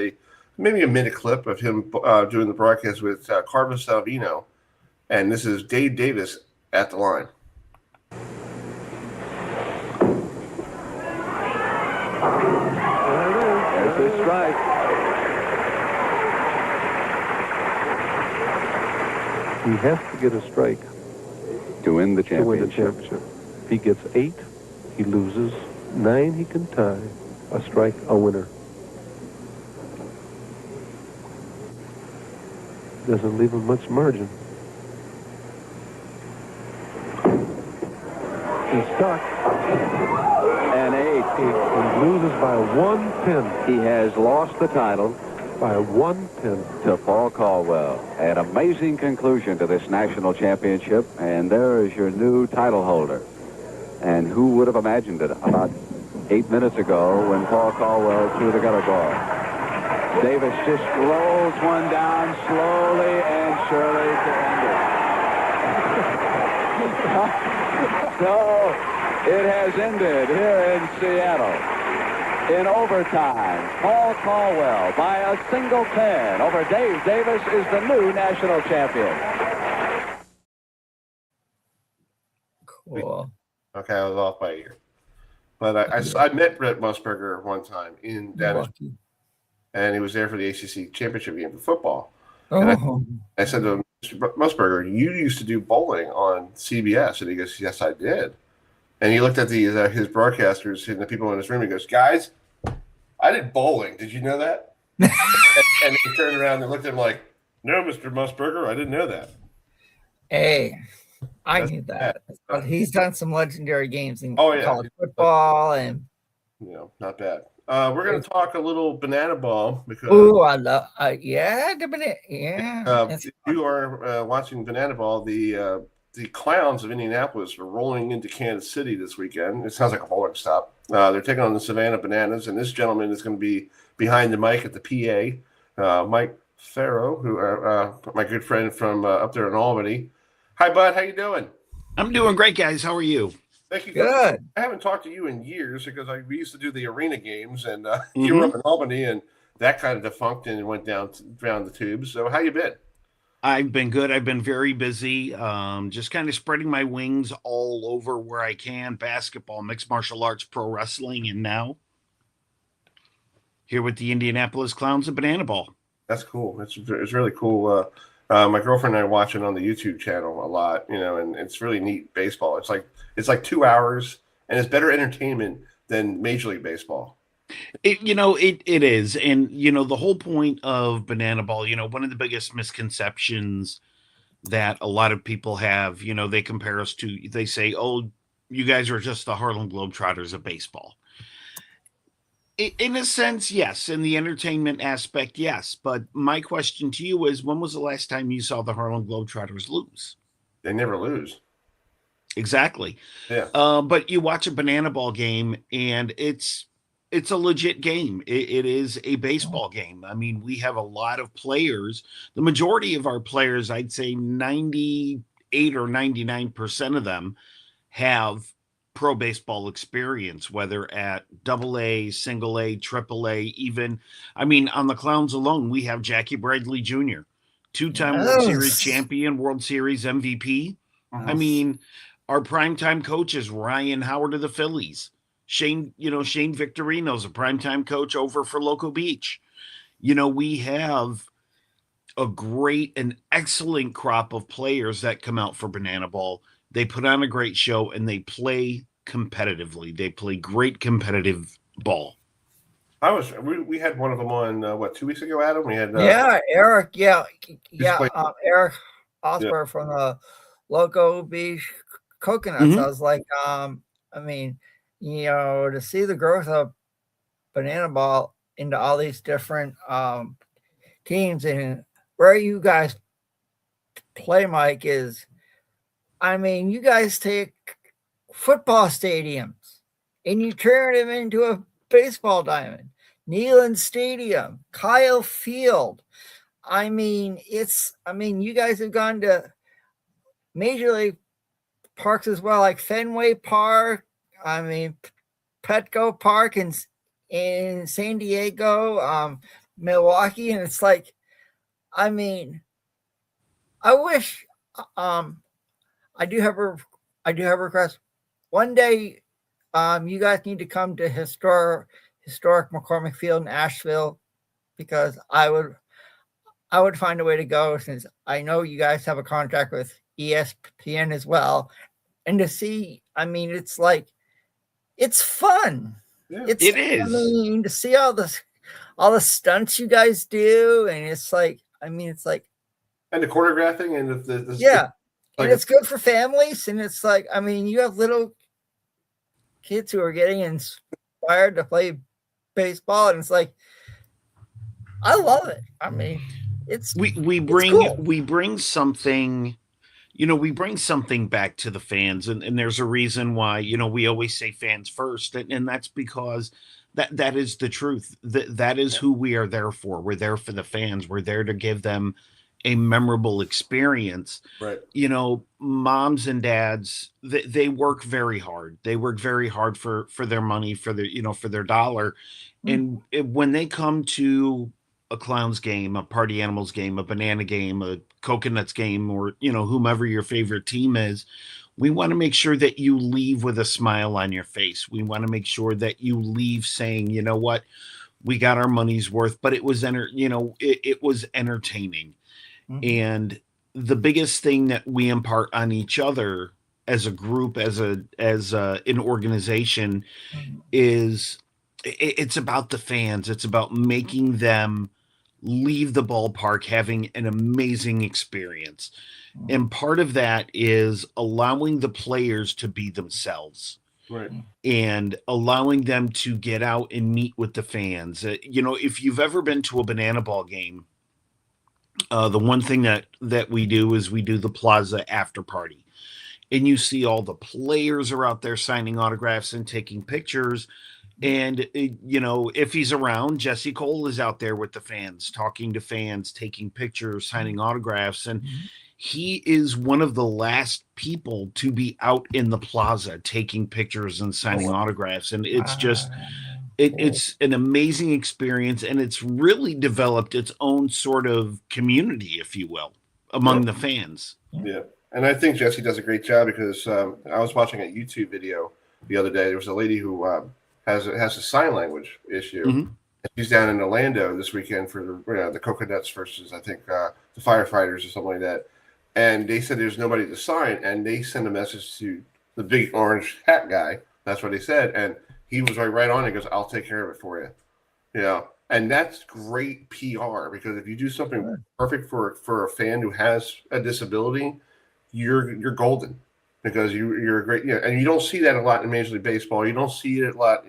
maybe a minute clip of him doing the broadcast with Carlos Salvino. And this is Dave Davis at the line. There's the strike. He has to get a strike To win the to win the championship. championship. If he gets 8, he loses. 9, he can tie. A strike, a winner. Doesn't leave him much margin. He's stuck. An 8. He loses by 1 pin. He has lost the title By 1 pin. to Paul Caldwell. An amazing conclusion to this national championship, and there is your new title holder. And who would have imagined it about 8 minutes ago when Paul Caldwell threw the gutter ball? Davis just rolls one down slowly and surely to end it. So it has ended here in Seattle. In overtime, Paul Caldwell by a single pin over Dave Davis is the new national champion. Cool. Okay, I was off by a year. But I met Brett Musburger one time in Dallas, Lucky. and he was there for the ACC championship game for football. Oh, I said to him, Mr. Musburger, you used to do bowling on CBS. And he goes, yes, I did. And he looked at his broadcasters and the people in his room. He goes, guys, I did bowling. Did you know that? and they turned around and looked at him like, no, Mr. Musburger, I didn't know that. hey, I That's knew that. But he's done some legendary games in Oh, yeah. college football and Not bad. We're going to talk a little banana ball because I love yeah, if you are watching banana ball, the Clowns of Indianapolis are rolling into Kansas City this weekend. It sounds like a bowling stop. They're taking on the Savannah Bananas, and this gentleman is going to be behind the mic at the PA, Mike Farrow, who my good friend from up there in Albany. Hi, bud. How you doing? I'm doing great, guys. How are you? Thank you. good. I haven't talked to you in years because we used to do the arena games, and you were up in Albany, and that kind of defunct and went down the tubes. So how you been? I've been good. I've been very busy. Just kind of spreading my wings all over where I can. Basketball, mixed martial arts, pro wrestling, and now here with the Indianapolis Clowns of Banana Ball. That's cool. It's really cool. My girlfriend and I watch it on the YouTube channel a lot, and it's really neat baseball. It's like 2 hours, and it's better entertainment than Major League Baseball. It is. And, the whole point of Banana Ball, one of the biggest misconceptions that a lot of people have, they compare us to, they say, oh, you guys are just the Harlem Globetrotters of baseball. In a sense, yes. In the entertainment aspect, yes. But my question to you is, when was the last time you saw the Harlem Globetrotters lose? They never lose. Exactly. Yeah. But you watch a Banana Ball game, and it's a legit game. It is a baseball game. I mean, we have a lot of players. The majority of our players, I'd say 98 or 99% of them have pro baseball experience, whether at AA, single A, triple A, even. I mean, on the Clowns alone, we have Jackie Bradley Jr., two-time World Series champion, World Series MVP. I mean, our primetime coach is Ryan Howard of the Phillies. Shane Victorino's a primetime coach over for Loco Beach. We have a great and excellent crop of players that come out for Banana Ball. They put on a great show, and they play competitively. They play great competitive ball. We had one of them on 2 weeks ago, Adam. We had Eric, played- Eric Osborne from the Loco Beach Coconuts. Mhm. I was like, I mean, to see the growth of Banana Ball into all these different teams and where you guys play, Mike, is, I mean, you guys take football stadiums and you turn them into a baseball diamond. Neyland Stadium, Kyle Field. I mean, you guys have gone to major league parks as well, like Fenway Park. I mean, Petco Park in San Diego, Milwaukee, and it's like, I mean, I wish. I do have a request. One day, you guys need to come to historic McCormick Field in Asheville, because I would find a way to go, since I know you guys have a contract with ESPN as well, and to see. I mean, it's like, it's fun. Yeah. It is. I mean, to see all the stunts you guys do, and it's like, I mean, it's like, And the choreographing and the yeah, like, and it's good for families, and it's like, I mean, you have little kids who are getting inspired to play baseball, and it's like, I love it. I mean, we bring something, we bring something back to the fans, and there's a reason why, we always say fans first, and that's because that is the truth. That is who we are there for. We're there for the fans. We're there to give them a memorable experience. Right. Moms and dads, they work very hard. They work very hard for their money, for their dollar. And when they come to a Clowns game, a Party Animals game, a Banana game, a Coconuts game, or, whomever your favorite team is, we want to make sure that you leave with a smile on your face. We want to make sure that you leave saying, you know what, we got our money's worth, but it was it was entertaining. And the biggest thing that we impart on each other as a group, as an organization, is it's about the fans. It's about making them leave the ballpark having an amazing experience. And part of that is allowing the players to be themselves. Right. And allowing them to get out and meet with the fans. If you've ever been to a banana ball game, the one thing that we do is we do the plaza after party, and you see all the players are out there signing autographs and taking pictures. And, if he's around, Jesse Cole is out there with the fans, talking to fans, taking pictures, signing autographs. And he is one of the last people to be out in the plaza taking pictures and signing autographs. And it's just, it's an amazing experience. And it's really developed its own sort of community, if you will, among the fans. Yeah. And I think Jesse does a great job, because I was watching a YouTube video the other day. There was a lady who has a sign language issue. She's down in Orlando this weekend for the Coconuts versus, I think, the Firefighters or something like that. And they said there's nobody to sign, and they sent a message to the big orange hat guy. That's what they said, and he was right on it. He goes, "I'll take care of it for you." And that's great PR, because if you do something perfect for a fan who has a disability, you're golden, because you're a great. And you don't see that a lot in Major League Baseball. You don't see it a lot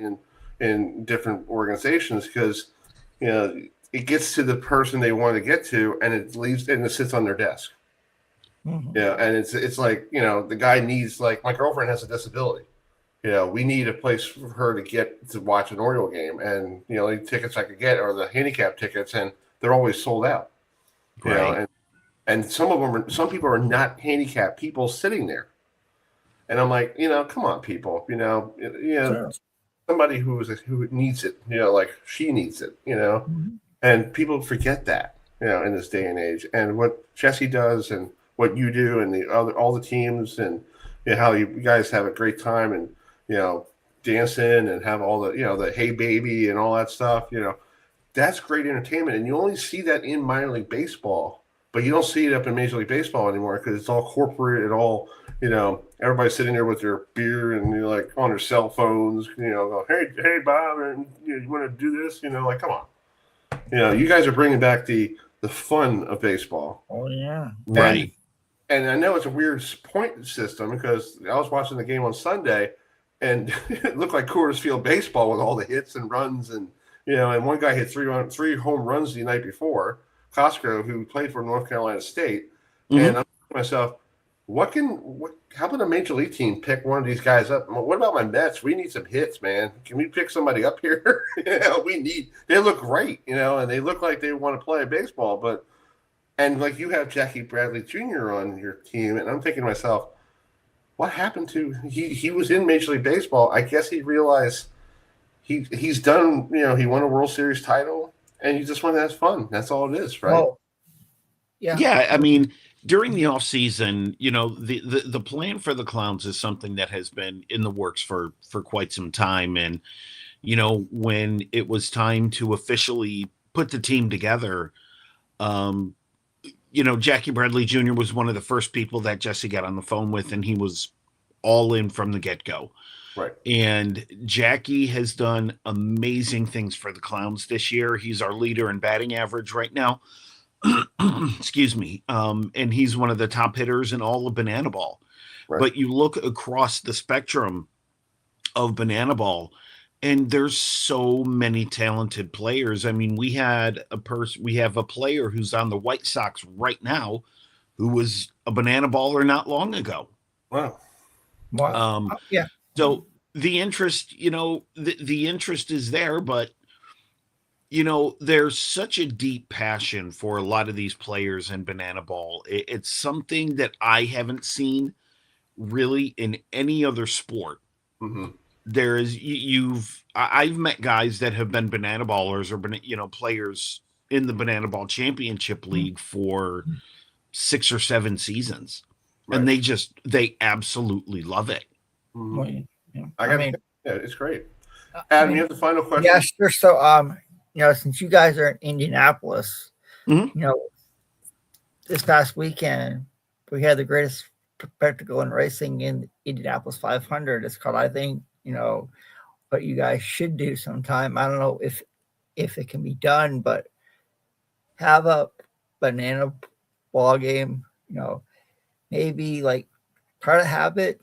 in different organizations, because it gets to the person they want to get to, and it leaves and it sits on their desk. Yeah, and it's like, the guy needs, like, my girlfriend has a disability. We need a place for her to get to watch an Oriole game, and the only tickets I could get are the handicap tickets, and they're always sold out. And some people are not handicapped people sitting there, and I'm like, come on, people, Sure. somebody who needs it, like she needs it, and people forget that, in this day and age. And what Jesse does, and what you do, and all the teams, and how you guys have a great time, and dancing, and have all the the Hey Baby and all that stuff. That's great entertainment, and you only see that in minor league baseball, but you don't see it up in Major League Baseball anymore, because it's all corporate and all everybody's sitting there with their beer and like on their cell phones, go, hey Bob, and you want to do this, like, come on, you guys are bringing back the fun of baseball. Oh yeah, right. And I know it's a weird point system, because I was watching the game on Sunday, and it looked like Coors Field baseball with all the hits and runs, and and one guy hit three home runs the night before, Costco, who played for North Carolina State. And I'm thinking to myself, how about a major league team pick one of these guys up? What about my Mets? We need some hits, man. Can we pick somebody up here? They look great, and they look like they want to play baseball, but And like you have Jackie Bradley Jr. on your team, and I'm thinking to myself, what happened to he was in Major League Baseball. I guess he realized he's done, he won a World Series title and he just wants to have fun. That's all it is, right? Well, yeah. Yeah, I mean, during the off season, the plan for the Clowns is something that has been in the works for quite some time. And, when it was time to officially put the team together, Jackie Bradley Jr. was one of the first people that Jesse got on the phone with, and he was all in from the get-go. Right. And Jackie has done amazing things for the Clowns this year. He's our leader in batting average right now. Excuse me. And he's one of the top hitters in all of Banana Ball. Right. But you look across the spectrum of Banana Ball, and there's so many talented players. I mean, we have a player who's on the White Sox right now who was a Banana Baller not long ago. Wow. Yeah. So the interest, the interest is there, but there's such a deep passion for a lot of these players in Banana Ball. It's something that I haven't seen really in any other sport. Mm-hmm. There is I've met guys that have been Banana Ballers or players in the Banana Ball Championship League for 6 or 7 seasons, right. and they absolutely love it. Mm-hmm. Well, yeah. It's great. Adam, you have the final question? Yeah, sure. So, since you guys are in Indianapolis, Mhm. This past weekend we had the greatest spectacle in racing in Indianapolis 500. It's called, I think, what you guys should do sometime. I don't know if it can be done, but have a banana ball game, maybe like try to have it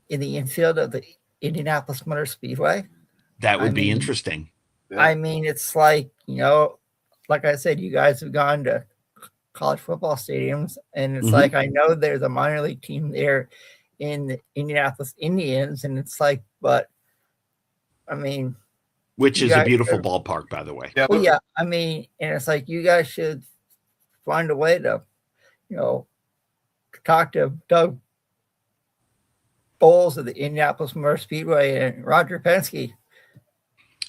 in the infield of the Indianapolis Motor Speedway. That would be interesting. Yeah. I mean, it's like, like I said, you guys have gone to college football stadiums, and it's like, I know there's a minor league team there in the Indianapolis Indians, and it's like, but I mean, which is a beautiful ballpark, by the way. Yeah. Well, yeah, I mean, and it's like, you guys should find a way to, talk to Doug Bowles of the Indianapolis Motor Speedway and Roger Penske.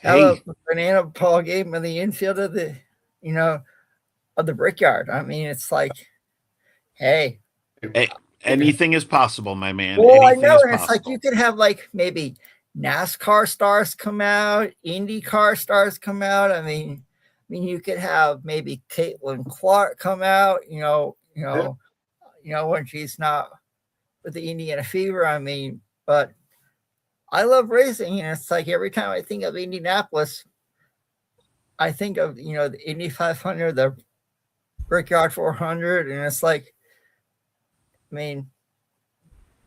Have a banana ball game in the infield of the, of the Brickyard. I mean, it's like, hey, anything is possible, my man. Well, anything I know, and possible. it's like you could have like maybe NASCAR stars come out, IndyCar stars come out. I mean, you could have maybe Caitlin Clark come out. When she's not with the Indiana Fever. I mean, but I love racing, and it's like every time I think of Indianapolis, I think of the Indy 500, the Brickyard 400, and it's like, I mean,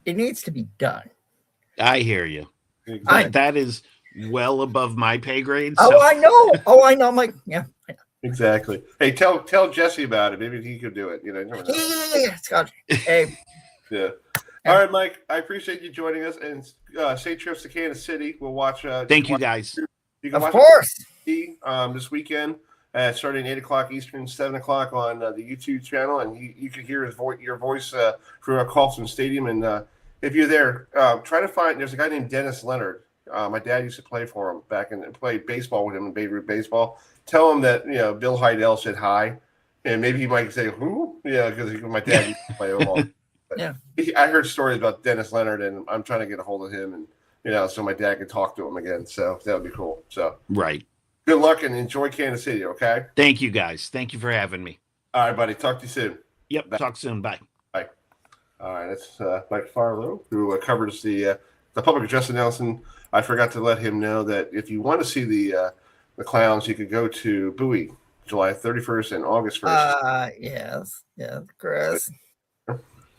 it needs to be done. I hear you. Exactly. That is well above my pay grade. Oh, so- I know. I'm like, yeah. Exactly. Hey, tell Jesse about it. Maybe he could do it. You never know. Yeah. It's got, hey. Yeah. All right, Mike. I appreciate you joining us, and safe trips to Kansas City. We'll watch. Thank you, guys. You can Of watch course. this weekend, starting 8:00 Eastern, 7:00 on the YouTube channel, and you can hear your voice through Carlson Stadium. And if you're there, try to find. There's a guy named Dennis Leonard. My dad used to play for him back and played baseball with him in Babe Ruth baseball. Tell him that Bill Heidel said hi, and maybe he might say who? Yeah, because my dad used to play ball. Yeah. I heard stories about Dennis Leonard, and I'm trying to get a hold of him, and so my dad can talk to him again. So that would be cool. So Right. good luck and enjoy Kansas City. Okay. Thank you, guys. Thank you for having me. All right, buddy. Talk to you soon. Yep. Talk soon. Bye. Bye. All right. That's Mike Falvo, who covers the public address announcement. I forgot to let him know that if you want to see the Clowns, you could go to Bowie, July 31st and August 1st. Yes, Chris.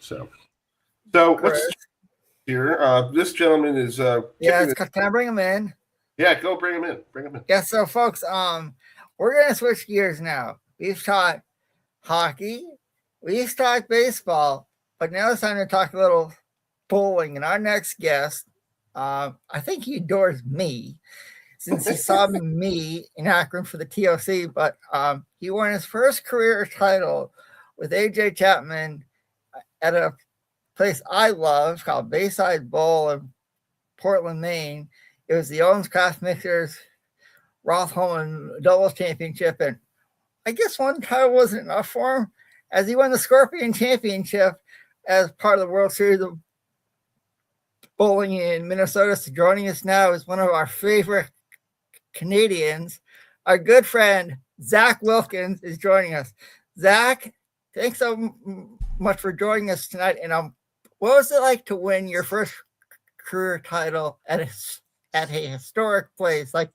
So what's here? This gentleman is. Can I bring him in? Yeah, go bring him in. Bring him in. Yeah. So, folks, we're gonna switch gears now. We've taught hockey, we've taught baseball, but now it's time to talk a little bowling. And our next guest, I think he adores me. since he saw me in Akron for the TOC, but he won his first career title with AJ Chapman at a place I love called Bayside Bowl in Portland, Maine. It was the Owens Craft Mixers Roth Holman doubles championship, and I guess one title wasn't enough for him, as he won the Scorpion Championship as part of the World Series of Bowling in Minnesota. So joining us now is one of our favorite Canadians. Our good friend Zach Wilkins is joining us. Zach, thanks so much for joining us tonight. And what was it like to win your first career title at a historic place like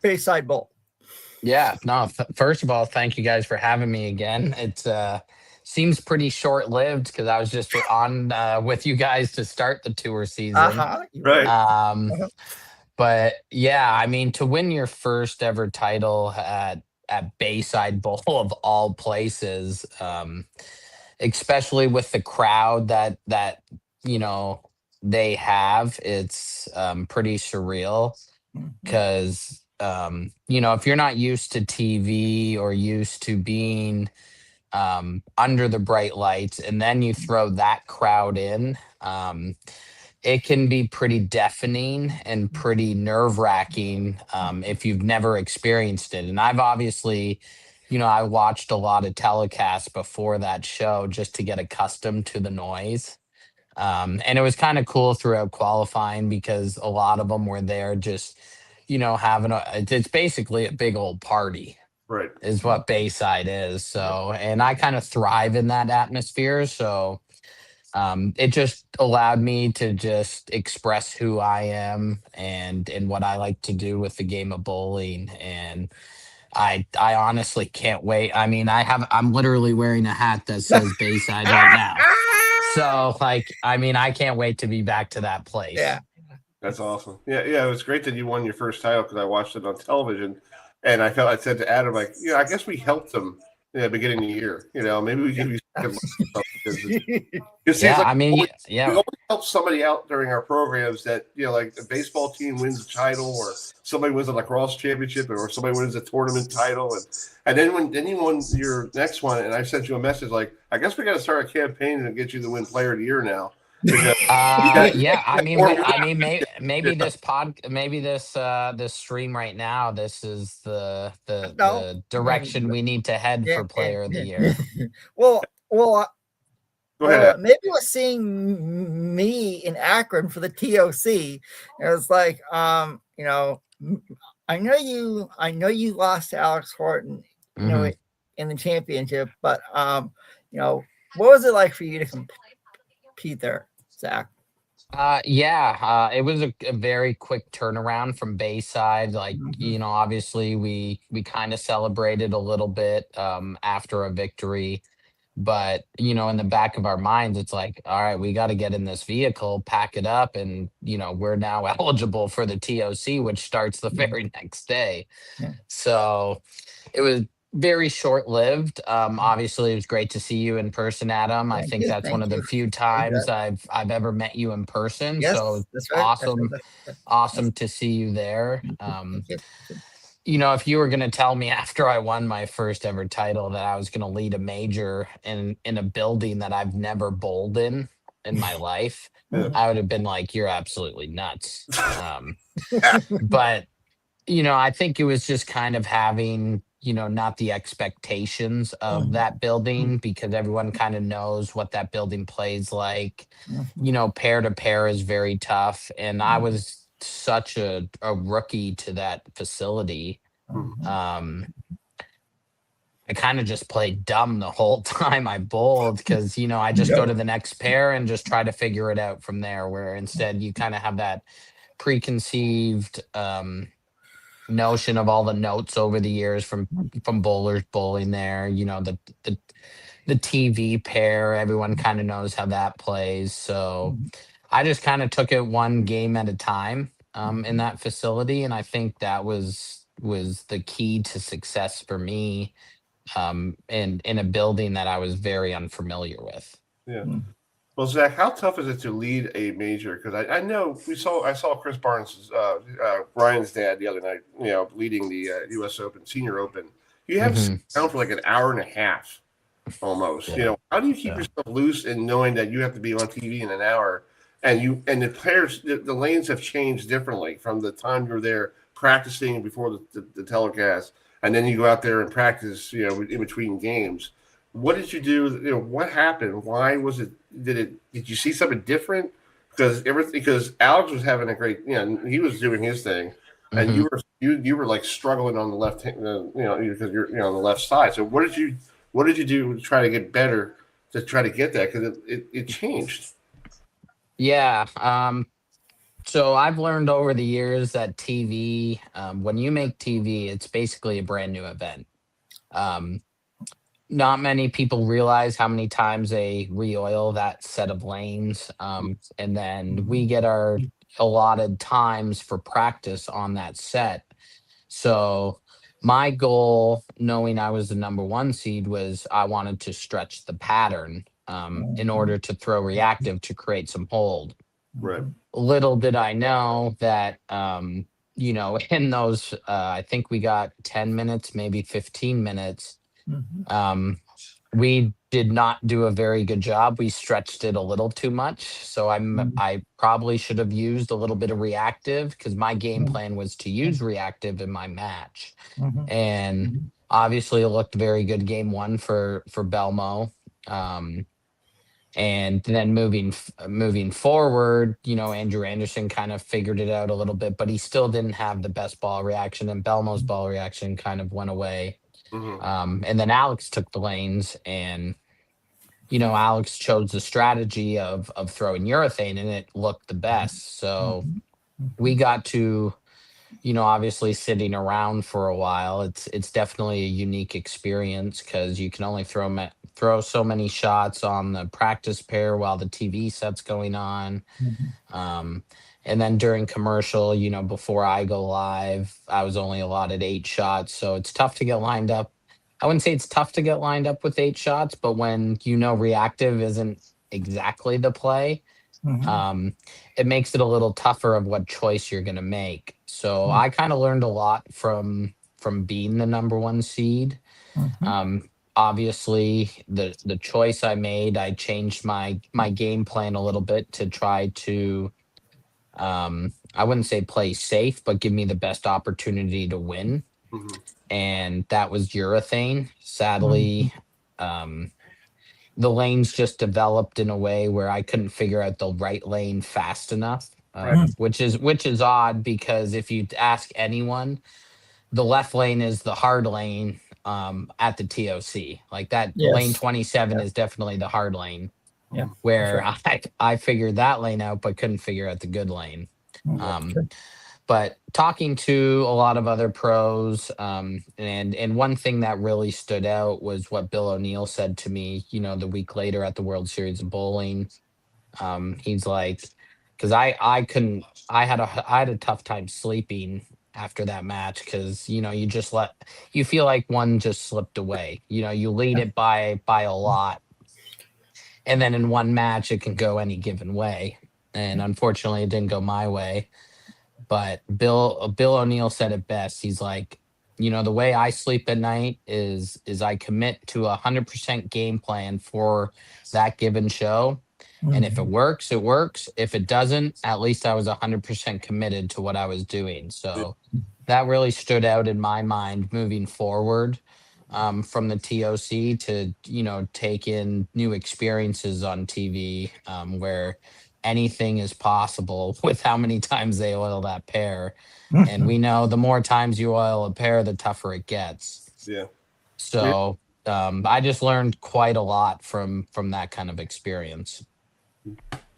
Bayside Bowl? Yeah, no, first of all, thank you guys for having me again. It seems pretty short-lived because I was just on with you guys to start the tour season. Right. But yeah, I mean, to win your first ever title at Bayside Bowl of all places, especially with the crowd that they have, it's pretty surreal because if you're not used to TV or used to being under the bright lights and then you throw that crowd in, it can be pretty deafening and pretty nerve-wracking if you've never experienced it. And I've obviously, I watched a lot of telecasts before that show just to get accustomed to the noise. And it was kind of cool throughout qualifying because a lot of them were there just, having it's basically a big old party. Right. Is what Bayside is. So, and I kind of thrive in that atmosphere. So it just allowed me to just express who I am and what I like to do with the game of bowling. And I honestly can't wait. I mean, I'm literally wearing a hat that says Bayside right now. So I can't wait to be back to that place. Yeah. That's awesome. Yeah. It was great that you won your first title because I watched it on television. And I said to Adam, I guess we helped him in the beginning of the year. Maybe we give you we always help somebody out during our programs that, like the baseball team wins a title or somebody wins a lacrosse championship or somebody wins a tournament title. And then when you won your next one, and I sent you a message like, I guess we got to start a campaign and get you the win player of the year now. Maybe this stream right now, this is the direction we need to head for player of the year. Well, Go ahead. maybe it was seeing me in Akron for the TOC. It was like, I know you lost to Alex Horton, in the championship, but what was it like for you to compete there, Zach? It was a very quick turnaround from Bayside. Obviously we kind of celebrated a little bit after a victory, but in the back of our minds, it's like, all right, we got to get in this vehicle, pack it up, and we're now eligible for the TOC, which starts the very next day. Yeah. So it was very short-lived. Obviously, it was great to see you in person, Adam. I think that's one of the few times I've ever met you in person. Yes, so that's right. awesome, awesome to see you there. If you were going to tell me after I won my first ever title that I was going to lead a major in a building that I've never bowled in my life, I would have been like, you're absolutely nuts. But I think it was just kind of having not the expectations of that building because everyone kind of knows what that building plays like. Pair to pair is very tough. And I was such a rookie to that facility. I kind of just played dumb the whole time I bowled because, I just go to the next pair and just try to figure it out from there, where instead you kind of have that preconceived notion of all the notes over the years from bowlers bowling there. The TV pair, everyone kind of knows how that plays. So I just kind of took it one game at a time in that facility, and I think that was the key to success for me in a building that I was very unfamiliar with. Yeah. Well, Zach, how tough is it to lead a major? Because I know I saw Chris Barnes, Ryan's dad, the other night, leading the U.S. Open, Senior Open. You have to sit down for like an hour and a half almost. Yeah. How do you keep yourself loose and knowing that you have to be on TV in an hour? And the players, the lanes have changed differently from the time you're there practicing before the telecast, and then you go out there and practice, in between games. What did you do? What happened? Why was it? Did you see something different? Because Alex was having a great, he was doing his thing, and you were like struggling on the left hand, because you're on the left side. So what did you do to try to get better to try to get that? Because it changed. Yeah. So I've learned over the years that TV, when you make TV, it's basically a brand new event. Not many people realize how many times they re-oil that set of lanes. And then we get our allotted times for practice on that set. So my goal, knowing I was the number 1 seed, was I wanted to stretch the pattern in order to throw reactive to create some hold. Right. Little did I know that, in those, I think we got 10 minutes, maybe 15 minutes. We did not do a very good job. We stretched it a little too much. So I probably should have used a little bit of reactive, because my game plan was to use reactive in my match. And obviously it looked very good game 1 for Belmo. And then moving forward, Andrew Anderson kind of figured it out a little bit, but he still didn't have the best ball reaction, and Belmo's ball reaction kind of went away. And then Alex took the lanes, and Alex chose the strategy of throwing urethane, and it looked the best. So we got to, obviously sitting around for a while. It's definitely a unique experience, because you can only throw so many shots on the practice pair while the TV set's going on. And then during commercial, before I go live, I was only allotted 8 shots. So it's tough to get lined up. I wouldn't say it's tough to get lined up with 8 shots, but when reactive isn't exactly the play, it makes it a little tougher of what choice you're going to make. So I kind of learned a lot from being the number 1 seed. Obviously, the choice I made, I changed my game plan a little bit to try to, I wouldn't say play safe, but give me the best opportunity to win. And that was urethane. Sadly, the lanes just developed in a way where I couldn't figure out the right lane fast enough, which is odd, because if you ask anyone, the left lane is the hard lane at the TOC. Like that, lane 27 is definitely the hard lane. Where I figured that lane out, but couldn't figure out the good lane. But talking to a lot of other pros, and one thing that really stood out was what Bill O'Neill said to me, the week later at the World Series of Bowling. He's like, because I had a tough time sleeping after that match, because you feel like one just slipped away. You lead it by a lot, and then in one match it can go any given way. And unfortunately, it didn't go my way. But Bill O'Neill said it best. He's like, the way I sleep at night is I commit to 100% game plan for that given show. And if it works, it works. If it doesn't, at least I was 100% committed to what I was doing. So that really stood out in my mind moving forward, from the TOC to, take in new experiences on TV, where anything is possible with how many times they oil that pair. And we know the more times you oil a pair, the tougher it gets. So I just learned quite a lot from that kind of experience.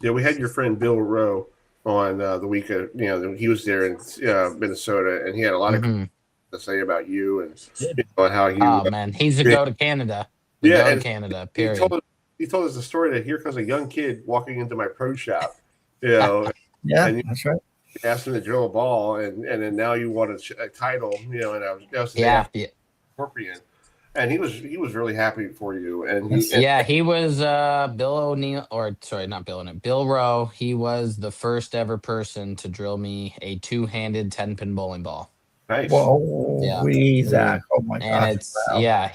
We had your friend Bill Rowe on the weekend. He was there in Minnesota, and he had a lot of to say about you and how you. Oh man, he's a go to Canada. Go to Canada. Period. He told us the story that here comes a young kid walking into my pro shop. and that's right. Asked him to drill a ball, and then now you want a title. And I was scorpion. and he was really happy for you. And Yeah, he was Bill O'Neill, or sorry, not Bill O'Neill, Bill Rowe. He was the first ever person to drill me a two-handed 10-pin bowling ball. nice. Whoa, Zach. Oh my And gosh. it's Wow.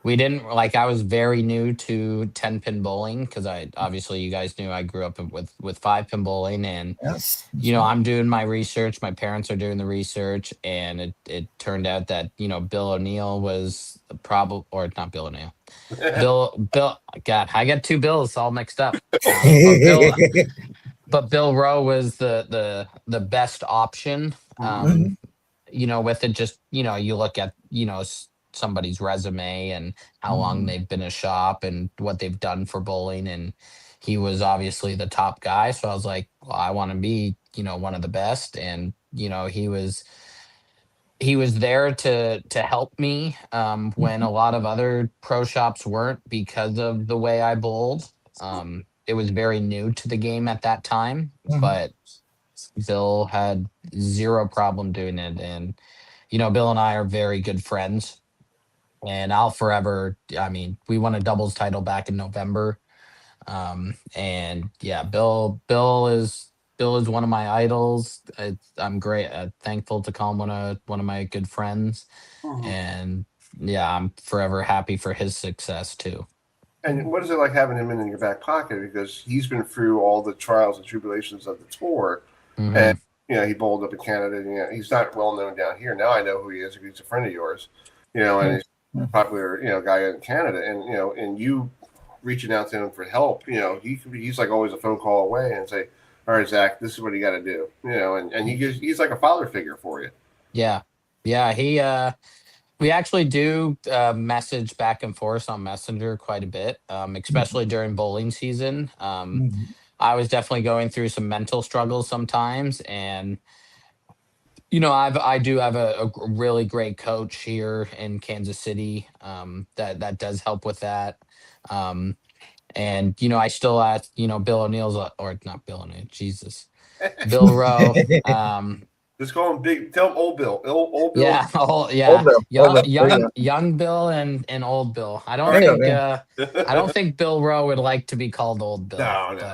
we didn't like, I was very new to 10-pin bowling because obviously you guys knew I grew up with 5-pin bowling, and Yes. I'm doing my research, my parents are doing the research, and it turned out that Bill O'Neill was probably, or not Bill O'Neill, Bill, God, I got two Bills all mixed up. But Bill Rowe was the best option. With it, just you look at somebody's resume and how long they've been a shop and what they've done for bowling, and he was obviously the top guy. So I was like, well, I want to be one of the best, and he was there to help me when a lot of other pro shops weren't, because of the way I bowled. It was very new to the game at that time, but Bill had zero problem doing it. And, Bill and I are very good friends, and I'll forever, I mean, we won a doubles title back in November. And yeah, Bill is one of my idols. I'm great, thankful to call him one of my good friends. And yeah, I'm forever happy for his success too. And what is it like having him in your back pocket? Because he's been through all the trials and tribulations of the tour, and he bowled up in Canada. And, he's not well known down here. Now I know who he is. He's a friend of yours, and he's a popular guy in Canada. And and you reaching out to him for help. He's like always a phone call away and say, "All right, Zach, this is what you got to do." And he's like a father figure for you. Yeah, he we actually do message back and forth on Messenger quite a bit, especially during bowling season. I was definitely going through some mental struggles sometimes, and I do have a really great coach here in Kansas City that does help with that. And I still ask, Bill O'Neill's or not Bill O'Neill, Jesus, Bill Rowe. Just call him Big. Tell him Old Bill. Old Bill. Yeah, Old Bill. Young Bill and Old Bill. I don't think Bill Rowe would like to be called Old Bill.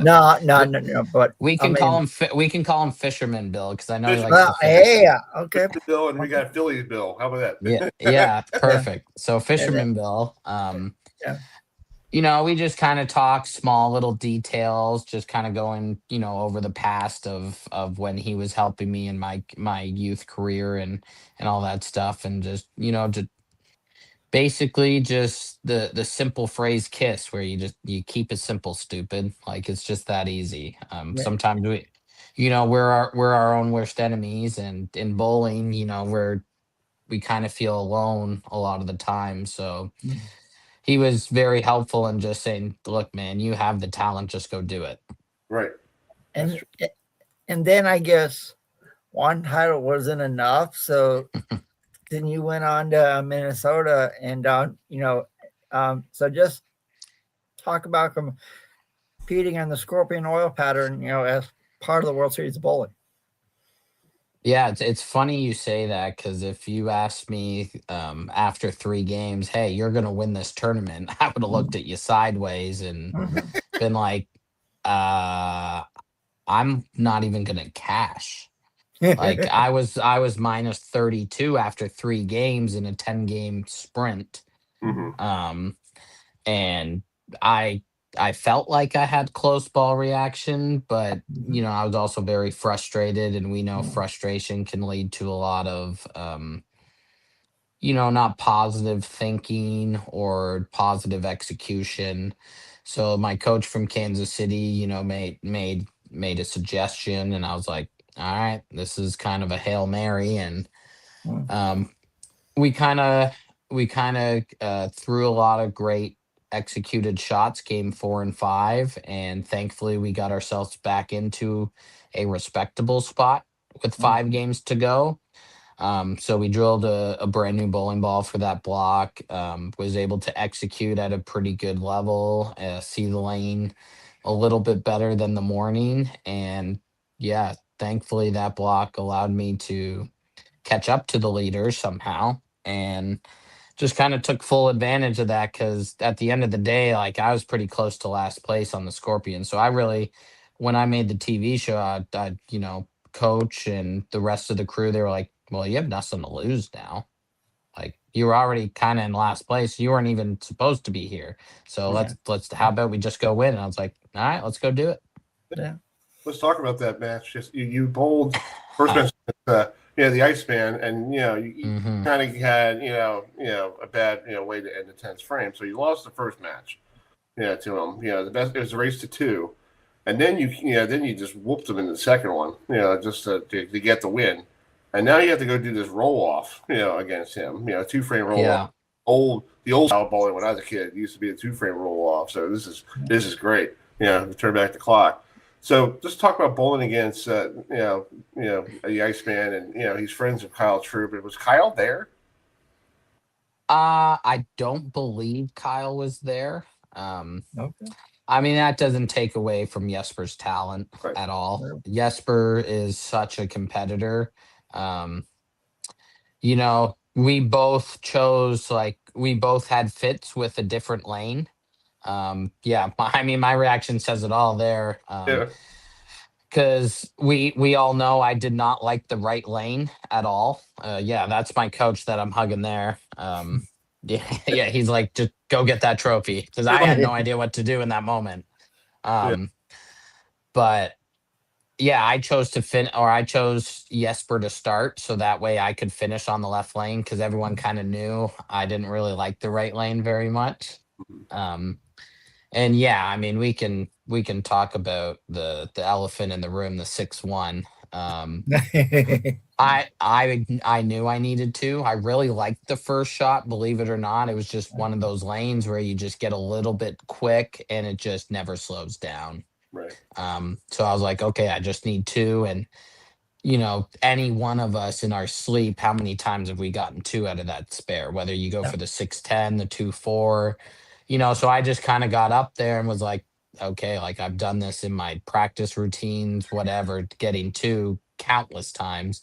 No. But we can call him Fisherman Bill, because I know he likes to fish. Yeah, okay. Bill, and we got Philly Bill. How about that? Yeah, perfect. So Fisherman Bill. We just kind of talk small little details, just kind of going, over the past of when he was helping me in my youth career and all that stuff. And just, just basically just the simple phrase KISS, where you keep it simple, stupid. Like, it's just that easy. Sometimes we're our own worst enemies, and in bowling, we kind of feel alone a lot of the time. So he was very helpful in just saying, look, man, you have the talent, just go do it. Right. And then I guess one title wasn't enough. So then you went on to Minnesota, and, so just talk about competing on the Scorpion Oil Pattern, as part of the World Series of Bowling. Yeah, it's funny you say that, because if you asked me after 3 games, hey, you're going to win this tournament, I would have looked at you sideways and been like, I'm not even going to cash. Like, I was minus 32 after 3 games in a 10-game sprint. And I felt like I had close ball reaction, but I was also very frustrated, and we know frustration can lead to a lot of not positive thinking or positive execution. So my coach from Kansas City, made a suggestion, and I was like, all right, this is kind of a Hail Mary. And we kind of threw a lot of great executed shots game 4 and 5, and thankfully we got ourselves back into a respectable spot with 5 games to go. So we drilled a brand new bowling ball for that block, was able to execute at a pretty good level, see the lane a little bit better than the morning. And yeah, thankfully that block allowed me to catch up to the leaders somehow. And just kind of took full advantage of that because at the end of the day, like I was pretty close to last place on the Scorpion. So I really, when I made the TV show, coach and the rest of the crew, they were like, well, you have nothing to lose now. Like you were already kind of in last place. You weren't even supposed to be here. So how about we just go win? And I was like, all right, let's go do it. Yeah. Let's talk about that match. Just you bowled first match, the Iceman, and you kind of had a bad way to end the 10th frame. So you lost the first match, to him. The best it was a race to 2, and then you just whooped him in the second one, just to get the win. And now you have to go do this roll off, against him, 2-frame roll off. The old style bowling when I was a kid, it used to be a 2-frame roll off. So this is great. Turn back the clock. So just talk about bowling against, the Iceman, and he's friends with Kyle Troop. Was Kyle there? I don't believe Kyle was there. Okay. I mean, that doesn't take away from Jesper's talent at all. Right. Jesper is such a competitor. We both chose, we both had fits with a different lane. My reaction says it all there. Because we all know I did not like the right lane at all. That's my coach that I'm hugging there. He's like, just go get that trophy, because I had no idea what to do in that moment. But I chose I chose Jesper to start, so that way I could finish on the left lane, because everyone kind of knew I didn't really like the right lane very much. We can talk about the elephant in the room, the 6-1. I knew I needed to. I really liked the first shot, believe it or not. It was just one of those lanes where you just get a little bit quick and it just never slows down. Right. So I was like, okay, I just need 2. And, any one of us in our sleep, how many times have we gotten 2 out of that spare, whether you go for the 6-10, the 2-4, so I just kind of got up there and was like, okay, I've done this in my practice routines, whatever, getting 2 countless times.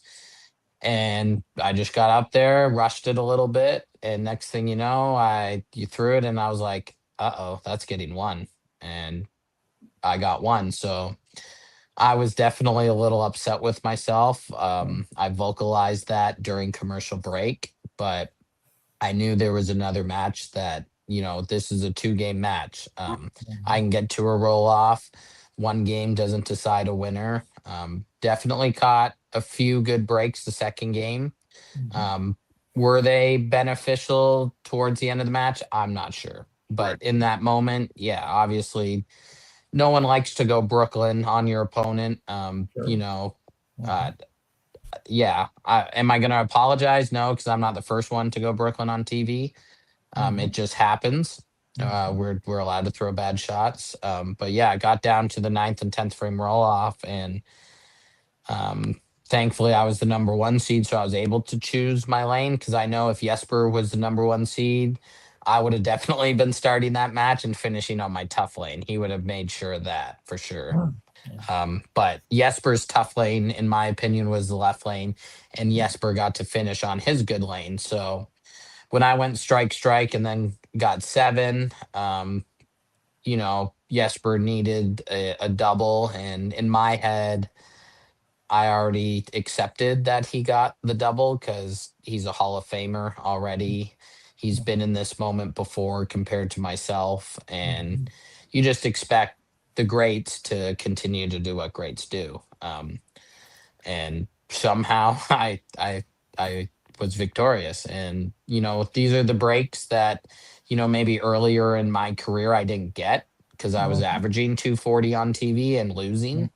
And I just got up there, rushed it a little bit. And next thing you know, you threw it and I was like, uh-oh, that's getting 1. And I got 1. So I was definitely a little upset with myself. I vocalized that during commercial break, but I knew there was another match that, this is a 2-game match. I can get to a roll off. 1 game doesn't decide a winner. Definitely caught a few good breaks the second game. Were they beneficial towards the end of the match? I'm not sure. But in that moment, obviously, no one likes to go Brooklyn on your opponent. Am I going to apologize? No, because I'm not the first one to go Brooklyn on TV. It just happens. We're allowed to throw bad shots. I got down to the 9th and 10th frame roll off, and thankfully I was the number 1 seed, so I was able to choose my lane, because I know if Jesper was the number 1 seed, I would have definitely been starting that match and finishing on my tough lane. He would have made sure of that for sure. But Jesper's tough lane, in my opinion, was the left lane, and Jesper got to finish on his good lane. So when I went strike, and then got 7, Jesper needed a double. And in my head, I already accepted that he got the double because he's a Hall of Famer already. He's been in this moment before compared to myself. And you just expect the greats to continue to do what greats do. And somehow I was victorious. And, these are the breaks that, maybe earlier in my career I didn't get because I was averaging 240 on TV and losing.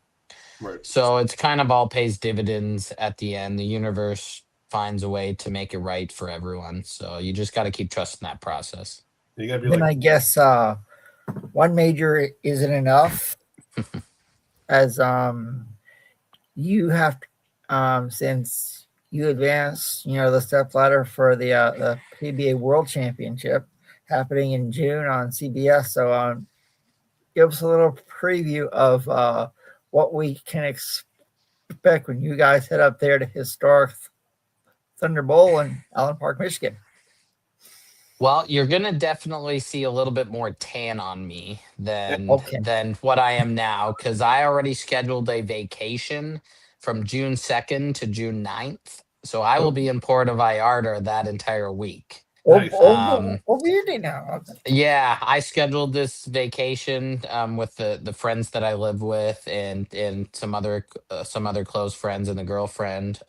Right. So it's kind of all pays dividends at the end. The universe finds a way to make it right for everyone. So you just got to keep trusting that process. You got to be Then I guess 1 major isn't enough, as you have since you advanced, the step ladder for the PBA World Championship happening in June on CBS. So give us a little preview of what we can expect when you guys head up there to historic Thunder Bowl in Allen Park, Michigan. Well, you're gonna definitely see a little bit more tan on me Okay. than what I am now, because I already scheduled a vacation from June 2nd to June 9th. So I will be in Puerto Vallarta that entire week. Nice. Really now. Okay. Yeah, I scheduled this vacation with the friends that I live with, and some other close friends and the girlfriend.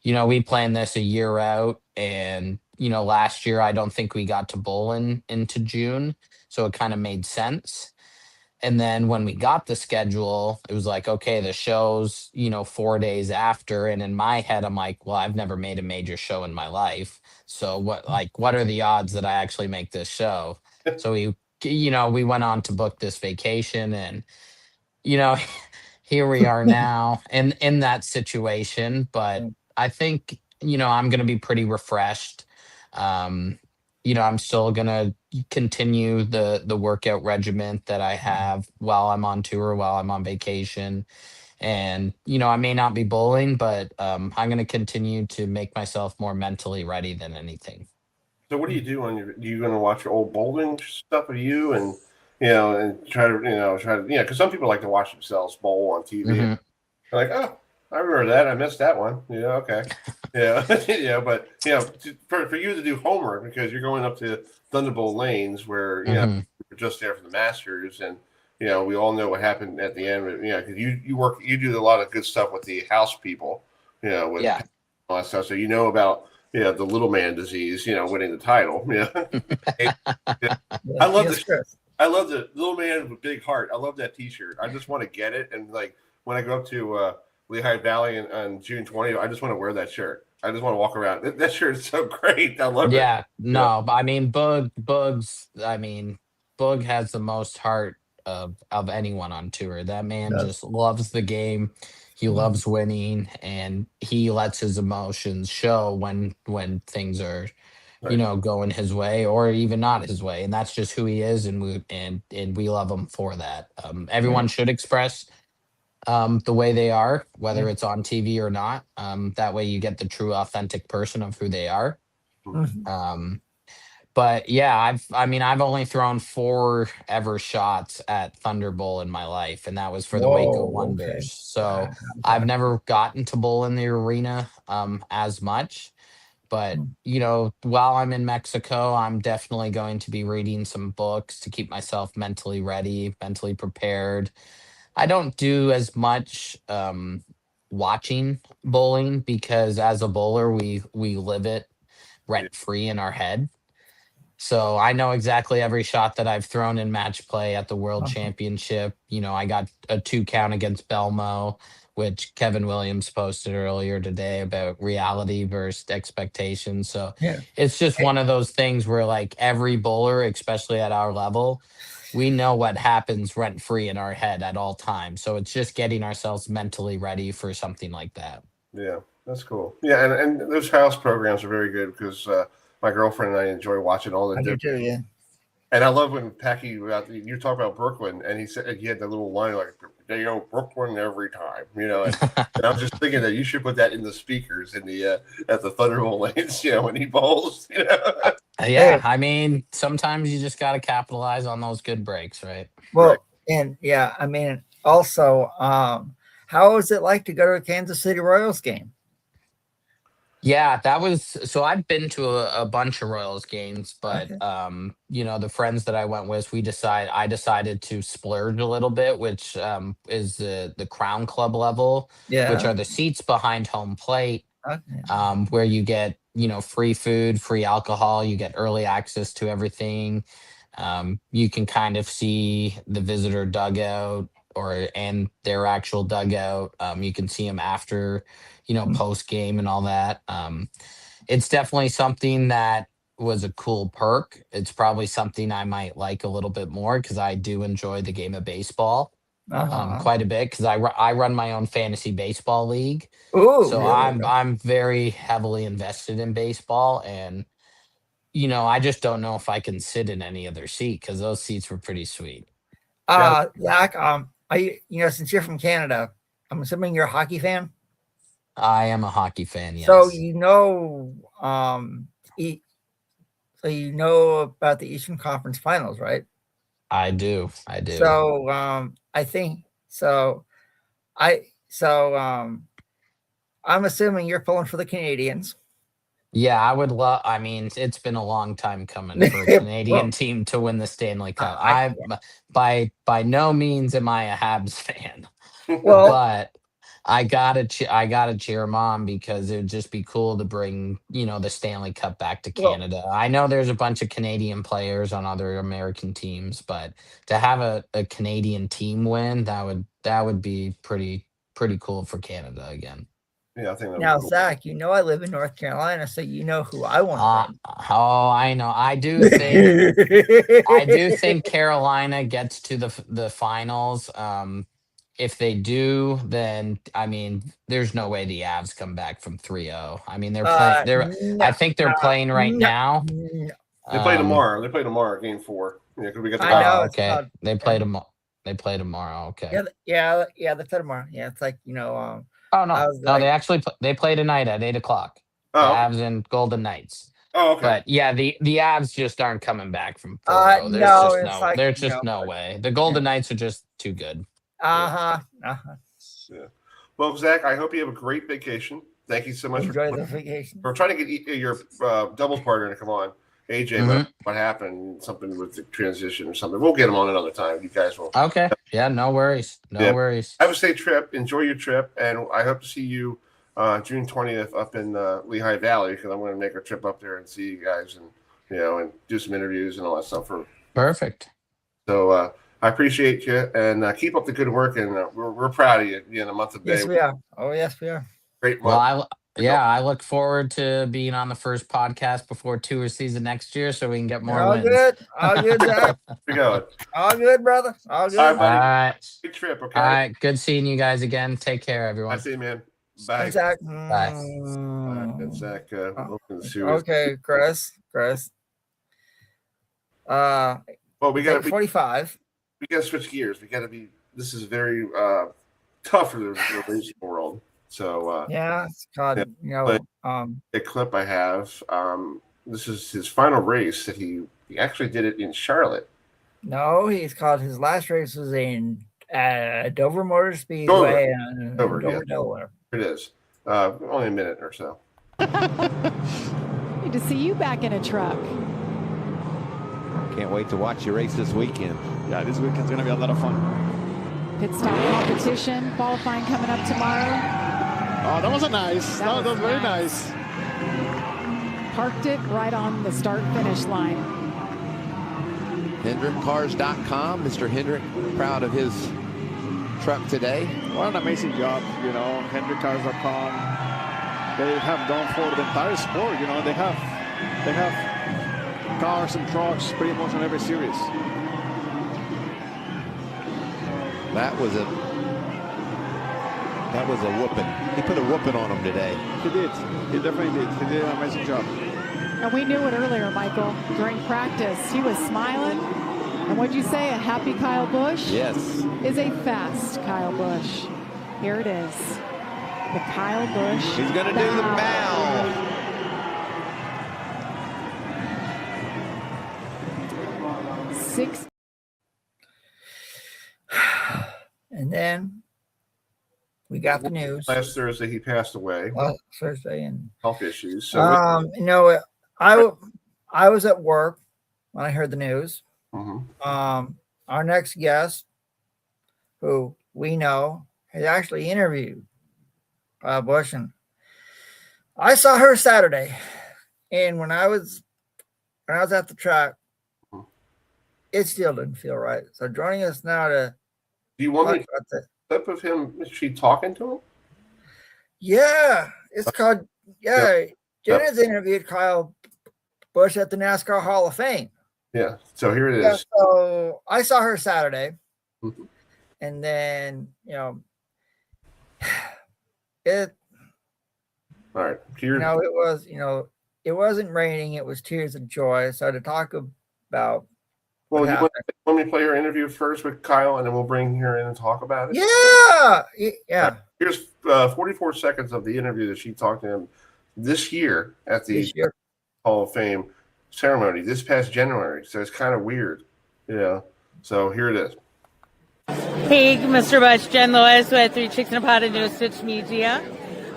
We planned this a year out, and last year I don't think we got to bowling into June, so it kind of made sense. And then when we got the schedule, it was like, okay, the show's 4 days after, and in my head I'm like, well, I've never made a major show in my life, so what are the odds that I actually make this show? So we went on to book this vacation, and you know here we are now in that situation. But I think I'm going to be pretty refreshed. um I'm still going to continue the workout regimen that I have while I'm on tour, while I'm on vacation. And I may not be bowling, but I'm going to continue to make myself more mentally ready than anything. So what do you do on your? You going to watch your old bowling stuff of you and and try to because some people like to watch themselves bowl on TV. Mhm. They're like, oh, I remember that. I missed that one. Okay. Yeah, but for you to do homework because you're going up to Thunderbolt Lanes where Mhm. we're just there for the Masters, and we all know what happened at the end. Because you do a lot of good stuff with the house people, with Yeah. all that stuff. So about the little man disease, winning the title. I love I love the little man with a big heart. I love that T-shirt. I just want to get it, and like when I go up to Lehigh Valley on June 20th, I just want to wear that shirt. I just want to walk around. That shirt is so great. I love it. Yeah, no, but I mean, Boog has the most heart of anyone on tour. That man just loves the game. He loves winning, and he lets his emotions show when things are, going his way or even not his way. And that's just who he is, and we love him for that. Everyone should express the way they are, whether it's on TV or not. That way you get the true authentic person of who they are. Um, but yeah, I've only thrown 4 ever shots at Thunderbolt in my life, and that was for the Waco Wonders. So I've never gotten to bowl in the arena as much. But while I'm in Mexico, I'm definitely going to be reading some books to keep myself mentally ready, mentally prepared. I don't do as much watching bowling, because as a bowler, we live it rent free in our head. So I know exactly every shot that I've thrown in match play at the World Championship. I got a 2 count against Belmo, which Kevin Williams posted earlier today about reality versus expectations. So it's just one of those things where, like, every bowler, especially at our level, we know what happens rent free in our head at all times. So it's just getting ourselves mentally ready for something like that. Yeah, that's cool. Yeah, and those house programs are very good because my girlfriend and I enjoy watching all the. I do too, yeah. And I love when Packy, you talk about Brooklyn, and he said he had that little line like, "They go Brooklyn every time," And I was just thinking that you should put that in the speakers in the at the Thunderbolt Lanes, when he bowls. Yeah, I mean, sometimes you just got to capitalize on those good breaks, right? Well, and yeah, I mean, also, how is it like to go to a Kansas City Royals game? Yeah, so I've been to a bunch of Royals games, but the friends that I went with, I decided to splurge a little bit, which is the Crown Club level, which are the seats behind home plate, where you get free food, free alcohol, you get early access to everything. You can kind of see the visitor dugout and their actual dugout. You can see them after, post game and all that. It's definitely something that was a cool perk. It's probably something I might like a little bit more, because I do enjoy the game of baseball quite a bit, because I run my own fantasy baseball league. So really? I'm very heavily invested in baseball, and I just don't know if I can sit in any other seat, because those seats were pretty sweet. Zach, since you're from Canada, I'm assuming you're a hockey fan. I am a hockey fan, yes. So So you know about the Eastern Conference Finals, right? I do. So I think so. I'm assuming you're pulling for the Canadians. Yeah, I would love. I mean, it's been a long time coming for a Canadian team to win the Stanley Cup. By no means am I a Habs fan, Well, but I gotta cheer them on because it would just be cool to bring the Stanley Cup back to Canada. I know there's a bunch of Canadian players on other American teams, but to have a Canadian team win, that would be pretty cool for Canada again. Yeah, I think that now, was cool. Zach, you know I live in North Carolina, so you know who I want to win. Oh, I know. I do think Carolina gets to the finals. If they do, then I mean, there's no way the Avs come back from 3-0. I mean, they're playing. I think they're playing right now. They play tomorrow. They play tomorrow, Game 4. Yeah, because we got the. Okay. They play tomorrow. They play tomorrow. Okay. Yeah. They play tomorrow. Yeah, it's like Oh no, they actually they play tonight at 8:00. The Avs and Golden Knights. Oh, okay. But yeah, the Avs just aren't coming back from 4-0. There's just no way. The Golden Knights are just too good. Yeah. Well, Zach, I hope you have a great vacation. Thank you so much Enjoy the vacation. We're trying to get your doubles partner to come on. AJ, what happened? Something with the transition or something. We'll get him on another time. You guys will. Okay. Yeah, no worries. No worries. Have a safe trip. Enjoy your trip. And I hope to see you June 20th up in Lehigh Valley, because I'm going to make a trip up there and see you guys and and do some interviews and all that stuff. Perfect. So I appreciate you and keep up the good work. And we're proud of you in the month of May. Yes, we are. Oh, yes, we are. Great month. Well, I look forward to being on the first podcast before tour season next year, so we can get more wins. All good, Zach. We go. All good, brother. All good. All right, buddy. All right. Good trip, okay? All right. Good seeing you guys again. Take care, everyone. I see you, man. Bye. Zach. Bye. That's Zach. Okay, Chris. Well, we got 45. We got to switch gears. We got to be. This is very tough for the racing world. So it's called a clip I have. This is his final race that he actually did it in Charlotte. No, he's called his last race was in Dover Motor Speedway in Dover, Delaware. It is only a minute or so. Good to see you back in a truck. Can't wait to watch your race this weekend. Yeah, this weekend's going to be a lot of fun. Pit stop competition, qualifying coming up tomorrow. Oh, that was that was very nice. Parked it right on the start-finish line. HendrickCars.com. Mr. Hendrick, proud of his truck today. What an amazing job, HendrickCars.com. They have done for the entire sport, They have cars and trucks pretty much on every series. That was a whooping. He put a whooping on him today. He did. He definitely did. He did an amazing job. And we knew it earlier, Michael. During practice, he was smiling. And what'd you say? A happy Kyle Busch? Yes. Is a fast Kyle Busch. Here it is. The Kyle Busch. He's going to do the bow. And then we got the news. Last Thursday, he passed away. Last Thursday, and health issues. So I was at work when I heard the news. Mm-hmm. Our next guest, who we know, has actually interviewed Busch, and I saw her Saturday. And when I was at the track, it still didn't feel right. So joining us now to do you want me to clip of him? Is she talking to him? Yeah, it's called. Jenna's interviewed Kyle Busch at the NASCAR Hall of Fame. Yeah, so here it is. So I saw her Saturday, and then it. All right, it was it wasn't raining; it was tears of joy. So to talk about. Well, you want me to play her interview first with Kyle, and then we'll bring her in and talk about it? Yeah. Here's 44 seconds of the interview that she talked to him this year at the Hall of Fame. ceremony this past January. So it's kind of weird, So here it is. Hey, Mr. Bush, Jen Lewis with 3 Chicks in a Pot and No Stitch Media.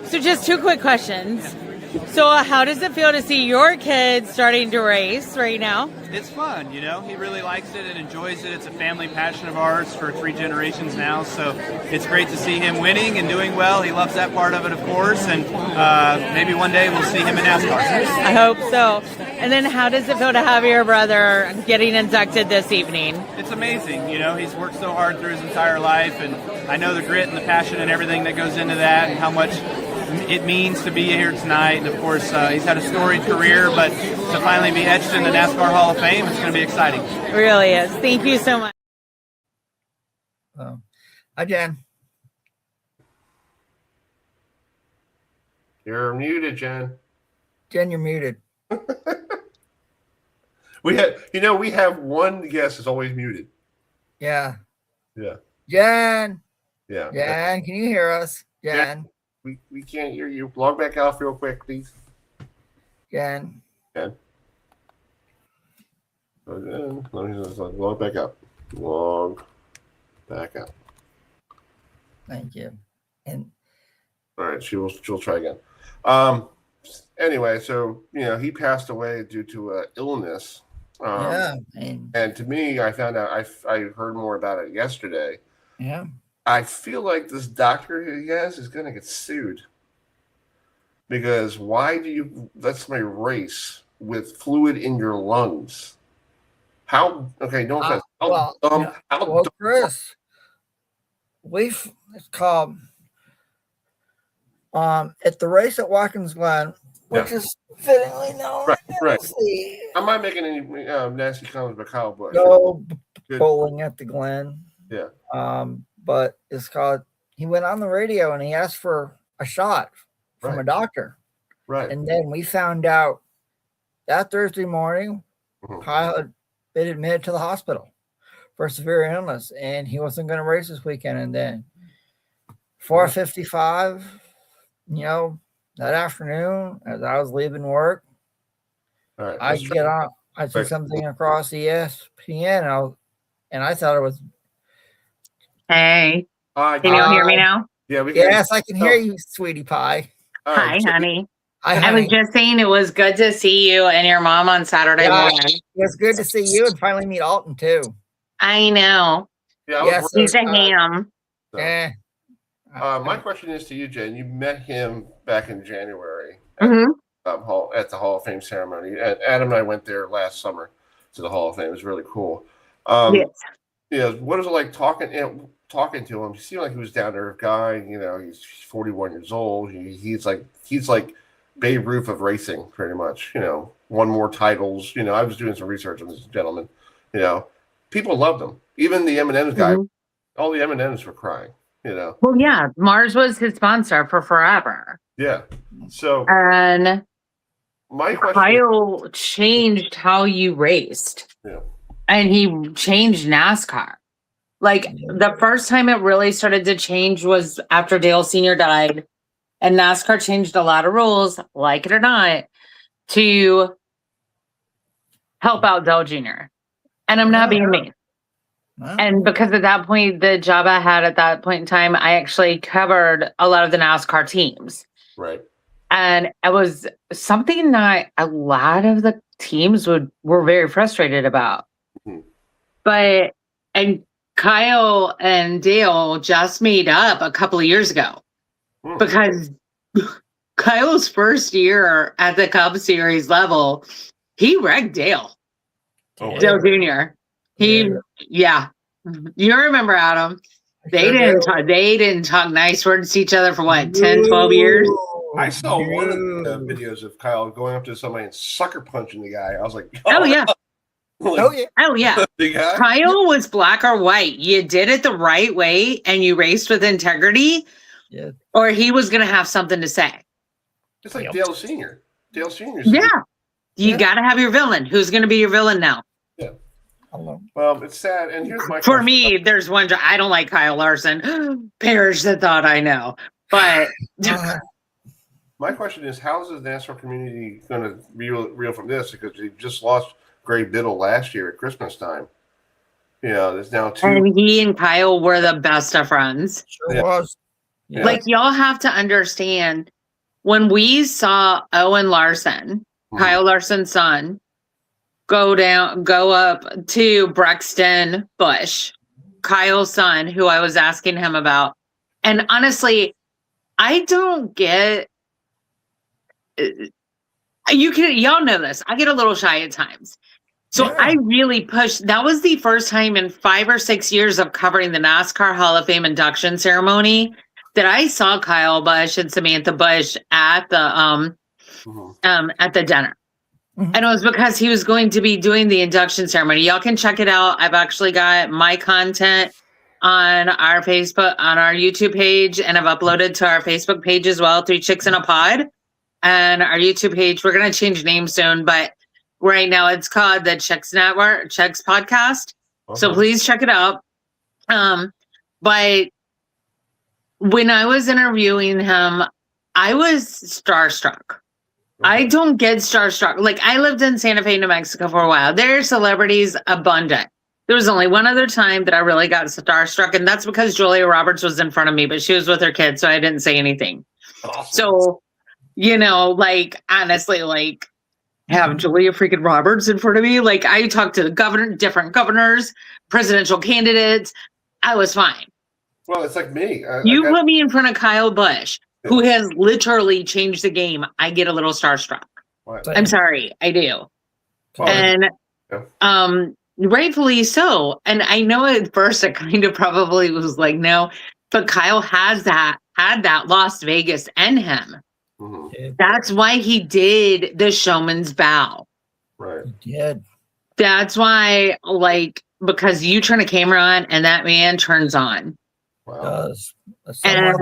So just 2 quick questions. So how does it feel to see your kids starting to race right now? It's fun, He really likes it and enjoys it. It's a family passion of ours for 3 generations now. So it's great to see him winning and doing well. He loves that part of it, of course. And maybe one day we'll see him in NASCAR. I hope so. And then how does it feel to have your brother getting inducted this evening? It's amazing. He's worked so hard through his entire life. And I know the grit and the passion and everything that goes into that and how much it means to be here tonight. And of course, he's had a storied career, but to finally be etched in the NASCAR Hall of Fame, it's going to be exciting. It really is. Thank you so much. Hi, Jen. You're muted, Jen. Jen, you're muted. We have one guest that's always muted. Yeah. Yeah. Jen. Yeah. Jen, can you hear us? Jen. We can't hear you. Log back off real quick, please. Jen. Jen. Let me just log back up. Log back up. Thank you. And all right, she'll try again. Anyway, so he passed away due to illness. And to me, I found out I heard more about it yesterday. Yeah. I feel like this doctor he has is going to get sued because why do you let somebody race with fluid in your lungs? How? Okay, no offense. How dumb? Chris, it's called at the race at Watkins Glen, which is fittingly known. Right. I'm not making any nasty comments about Kyle Busch. No bowling at the Glen. Yeah. But it's called. He went on the radio and he asked for a shot from a doctor. Right. And then we found out that Thursday morning, Kyle had been admitted to the hospital for severe illness, and he wasn't going to race this weekend. And then 4:55, that afternoon, as I was leaving work, all right, I get on. I see something across ESPN, and I thought it was. Hey, can you hear me now? Yeah, yes, I can hear you, sweetie pie. Hi, honey. Hi, I was just saying it was good to see you and your mom on Saturday morning. It's good to see you and finally meet Alton too. I know. Yeah, yes, he's a ham. My question is to you, Jen. You met him back in January at the Hall of Fame ceremony. And Adam and I went there last summer to the Hall of Fame. It was really cool. Yes. What is it like talking to him? He seemed like he was down to earth guy. He's 41 years old. He's like Babe Ruth of racing, pretty much. Won more titles. I was doing some research on this gentleman. People loved him. Even the M&M's guy, all the M&M's were crying. Well, yeah, Mars was his sponsor for forever. Yeah. So, and my question Kyle changed how you raced. Yeah. And he changed NASCAR. Like the first time it really started to change was after Dale Sr. died. And NASCAR changed a lot of rules, like it or not, to help out Dale Jr. And I'm not being mean. And because at that point, the job I had at that point in time, I actually covered a lot of the NASCAR teams. Right. And it was something that a lot of the teams were very frustrated about. And Kyle and Dale just made up a couple of years ago because Kyle's first year at the Cup Series level, he wrecked Dale. Dale Jr. You remember Adam. They didn't talk nice words to each other for what, 10, 12 years? I saw one of the videos of Kyle going up to somebody and sucker punching the guy. I was like, oh yeah. Oh yeah. Kyle was black or white. You did it the right way and you raced with integrity, or he was going to have something to say. It's like Dale Sr. Dale Sr. You got to have your villain. Who's going to be your villain now? Yeah. Well, it's sad. And here's my For me, there's one. I don't like Kyle Larson. Perish the thought I know. But My question is, how is the NASCAR community going to reel from this? Because they just lost Greg Biddle last year at Christmas time. There's now 2. And he and Kyle were the best of friends. Sure was. Yeah. Like, y'all have to understand, when we saw Owen Larson, Kyle Larson's son, go up to Brexton Bush, Kyle's son, who I was asking him about. And honestly, I don't get, y'all know this. I get a little shy at times. So I really pushed. That was the first time in 5 or 6 years of covering the NASCAR Hall of Fame induction ceremony that I saw Kyle Busch and Samantha Busch at the dinner. And it was because he was going to be doing the induction ceremony. Y'all can check it out. I've actually got my content on our Facebook, on our YouTube page, and I've uploaded to our Facebook page as well, 3 Chicks in a Pod. And our YouTube page, we're going to change names soon, but right now it's called the Chicks Network, Chicks Podcast. So please check it out. But when I was interviewing him, I was starstruck. I don't get starstruck. Like, I lived in Santa Fe, New Mexico for a while. There are celebrities abundant. There was only one other time that I really got starstruck, and that's because Julia Roberts was in front of me, but she was with her kids, so I didn't say anything. Awesome. So, like, honestly, like, have Julia freaking Roberts in front of me. Like, I talked to the different governors, presidential candidates. I was fine. Well, it's like me. You put me in front of Kyle Busch, who has literally changed the game. I get a little starstruck. Right. I'm sorry, I do. And rightfully so. And I know at first it kind of probably was like, no, but Kyle had that Las Vegas in him. That's why he did the showman's bow. Right. He did. That's why, like, because you turn a camera on and that man turns on. Wow. And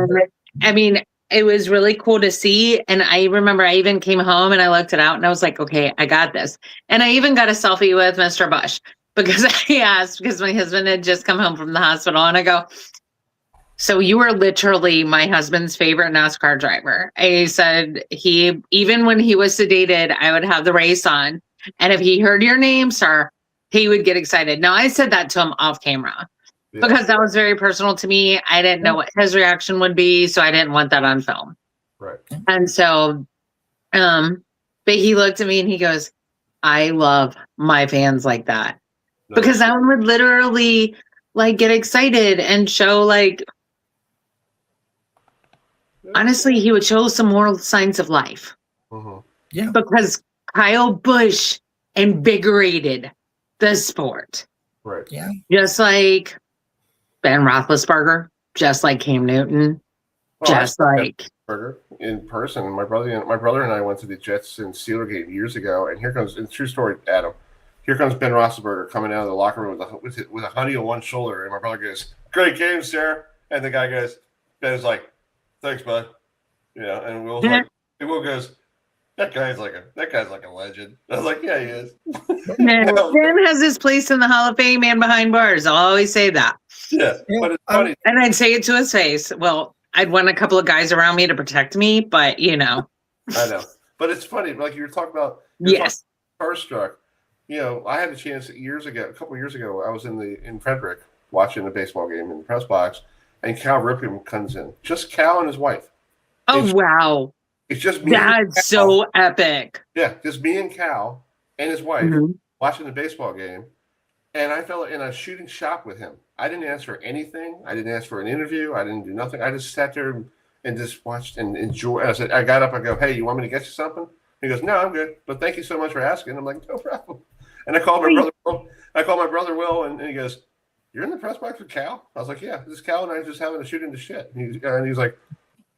I mean, it was really cool to see. And I remember I even came home and I looked it out and I was like, okay, I got this. And I even got a selfie with Mr. Busch because I asked, because my husband had just come home from the hospital, and I go, so you were literally my husband's favorite NASCAR driver. I said, even when he was sedated, I would have the race on. And if he heard your name, sir, he would get excited. Now, I said that to him off camera because that was very personal to me. I didn't know what his reaction would be, so I didn't want that on film. Right. And so, but he looked at me and he goes, I love my fans like that. Because I would literally, like, get excited and show, like, honestly, he would show some moral signs of life. Yeah. Because Kyle Busch invigorated the sport. Right. Yeah. Just like Ben Roethlisberger, just like Cam Newton, just like in person. My brother and I went to the Jets and Steelers game years ago, and here comes, true story, Adam. Here comes Ben Roethlisberger coming out of the locker room with a hoodie on one shoulder, and my brother goes, "Great game, sir." And the guy goes, Ben is like, "Thanks, bud." And Will goes, that guy's like a legend. I was like, yeah, he is. Ben has his place in the Hall of Fame and behind bars. I'll always say that. Yeah, but it's funny. And I'd say it to his face. Well, I'd want a couple of guys around me to protect me, but I know. But it's funny, like you were talking about. Yes. Starstruck. I had a chance a couple of years ago, I was in Frederick watching a baseball game in the press box, and Cal Ripken comes in. Just Cal and his wife. Oh, wow. It's just me. That's so epic. Yeah, just me and Cal and his wife watching the baseball game. And I fell in a shooting shop with him. I didn't ask for anything. I didn't ask for an interview. I didn't do nothing. I just sat there and just watched and enjoyed. I said, I got up and go, "Hey, you want me to get you something?" He goes, "No, I'm good. But thank you so much for asking." I'm like, "No problem." And I called my brother Will, and he goes, "You're in the press box with Cal?" I was like, "Yeah, this is Cal and I just having a shooting the shit." And he's like,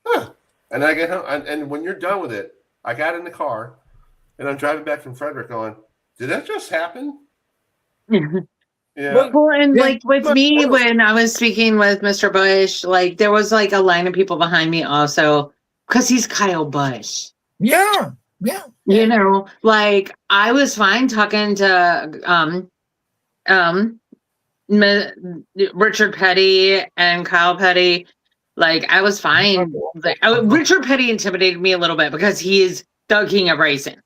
"Huh." And I get home, and when you're done with it, I got in the car, and I'm driving back from Frederick going, "Did that just happen?" Yeah. Well, and like with me, when I was speaking with Mr. Busch, like there was like a line of people behind me also, because he's Kyle Busch. Yeah. Yeah. Like I was fine talking to Richard Petty and Kyle Petty Like I was fine. Like Richard Petty intimidated me a little bit because he is the king of racing.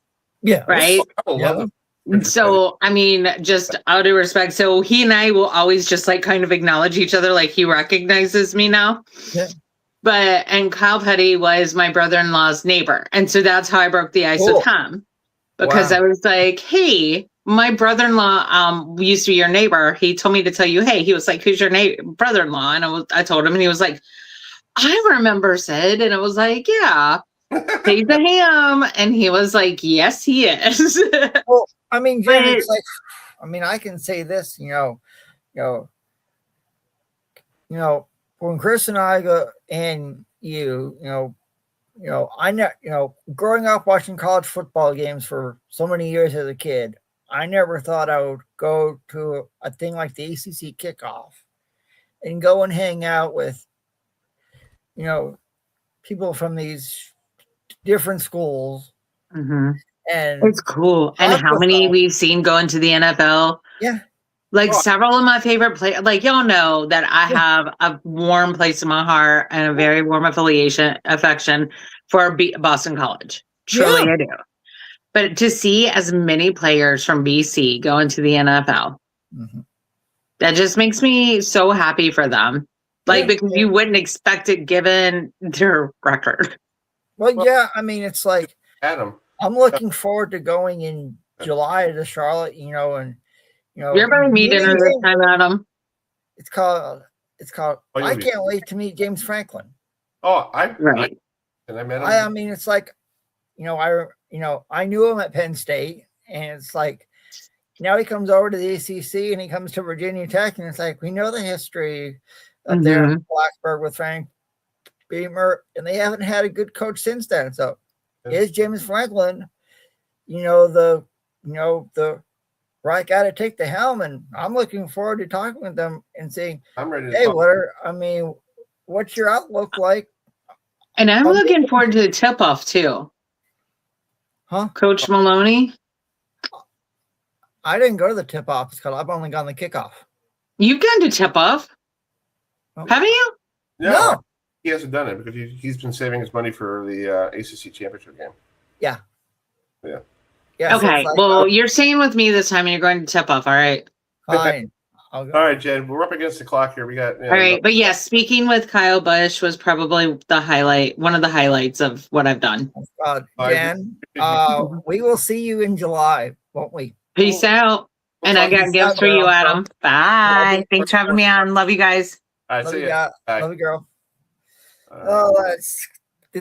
Yeah. Right. I love him. So I mean, just out of respect. So he and I will always just like kind of acknowledge each other, like he recognizes me now. Yeah. And Kyle Petty was my brother-in-law's neighbor. And so that's how I broke the ice with him. Because I was like, hey, my brother-in-law used to be your neighbor. He told me to tell you, hey, he was like, who's your brother-in-law? And I told him, and he was like, I remember Sid. And I was like, yeah, he's a ham. And he was like, yes, he is. Well, I mean, Jim, it's like, I mean, I can say this, when Chris and I go and I know, growing up watching college football games for so many years as a kid, I never thought I would go to a thing like the ACC kickoff and go and hang out with, people from these different schools. Mm-hmm. And it's cool. And how many we've seen go into the NFL. Yeah. Like several of my favorite players, like y'all know that I have a warm place in my heart and a very warm affection for Boston College. Truly, I do. But to see as many players from BC go into the NFL, that just makes me so happy for them. Like, because you wouldn't expect it given their record. Well, yeah, I mean, it's like, Adam, I'm looking forward to going in July to Charlotte, and you're going to meet dinner this time, Adam. It's called. I can't wait to meet James Franklin. Oh, right. And I met him. I mean, it's like, I knew him at Penn State, and it's like, now he comes over to the ACC and he comes to Virginia Tech, and it's like, we know the history up there in Blacksburg with Frank Beamer, and they haven't had a good coach since then. So, is James Franklin, the right guy to take the helm? And I'm looking forward to talking with them and seeing, I'm ready to hey, what's your outlook like? And I'm looking forward to the tip-off too. Huh? Coach Maloney? I didn't go to the tip-off because I've only gone to the kickoff. You've gone to tip-off? Oh. Haven't you? No. He hasn't done it because he's been saving his money for the ACC championship game. Yeah. Yeah. Yeah. Okay. So well, you're staying with me this time and you're going to tip-off. All right. Fine. All right, Jen, we're up against the clock here. We got. All right. But yes, speaking with Kyle Busch was probably one of the highlights of what I've done. Jen, we will see you in July, won't we? Peace out. And I got gifts for you, Adam. Bye. Thanks for having me on. Love you guys. All right, Love see you, ya. Love you, girl.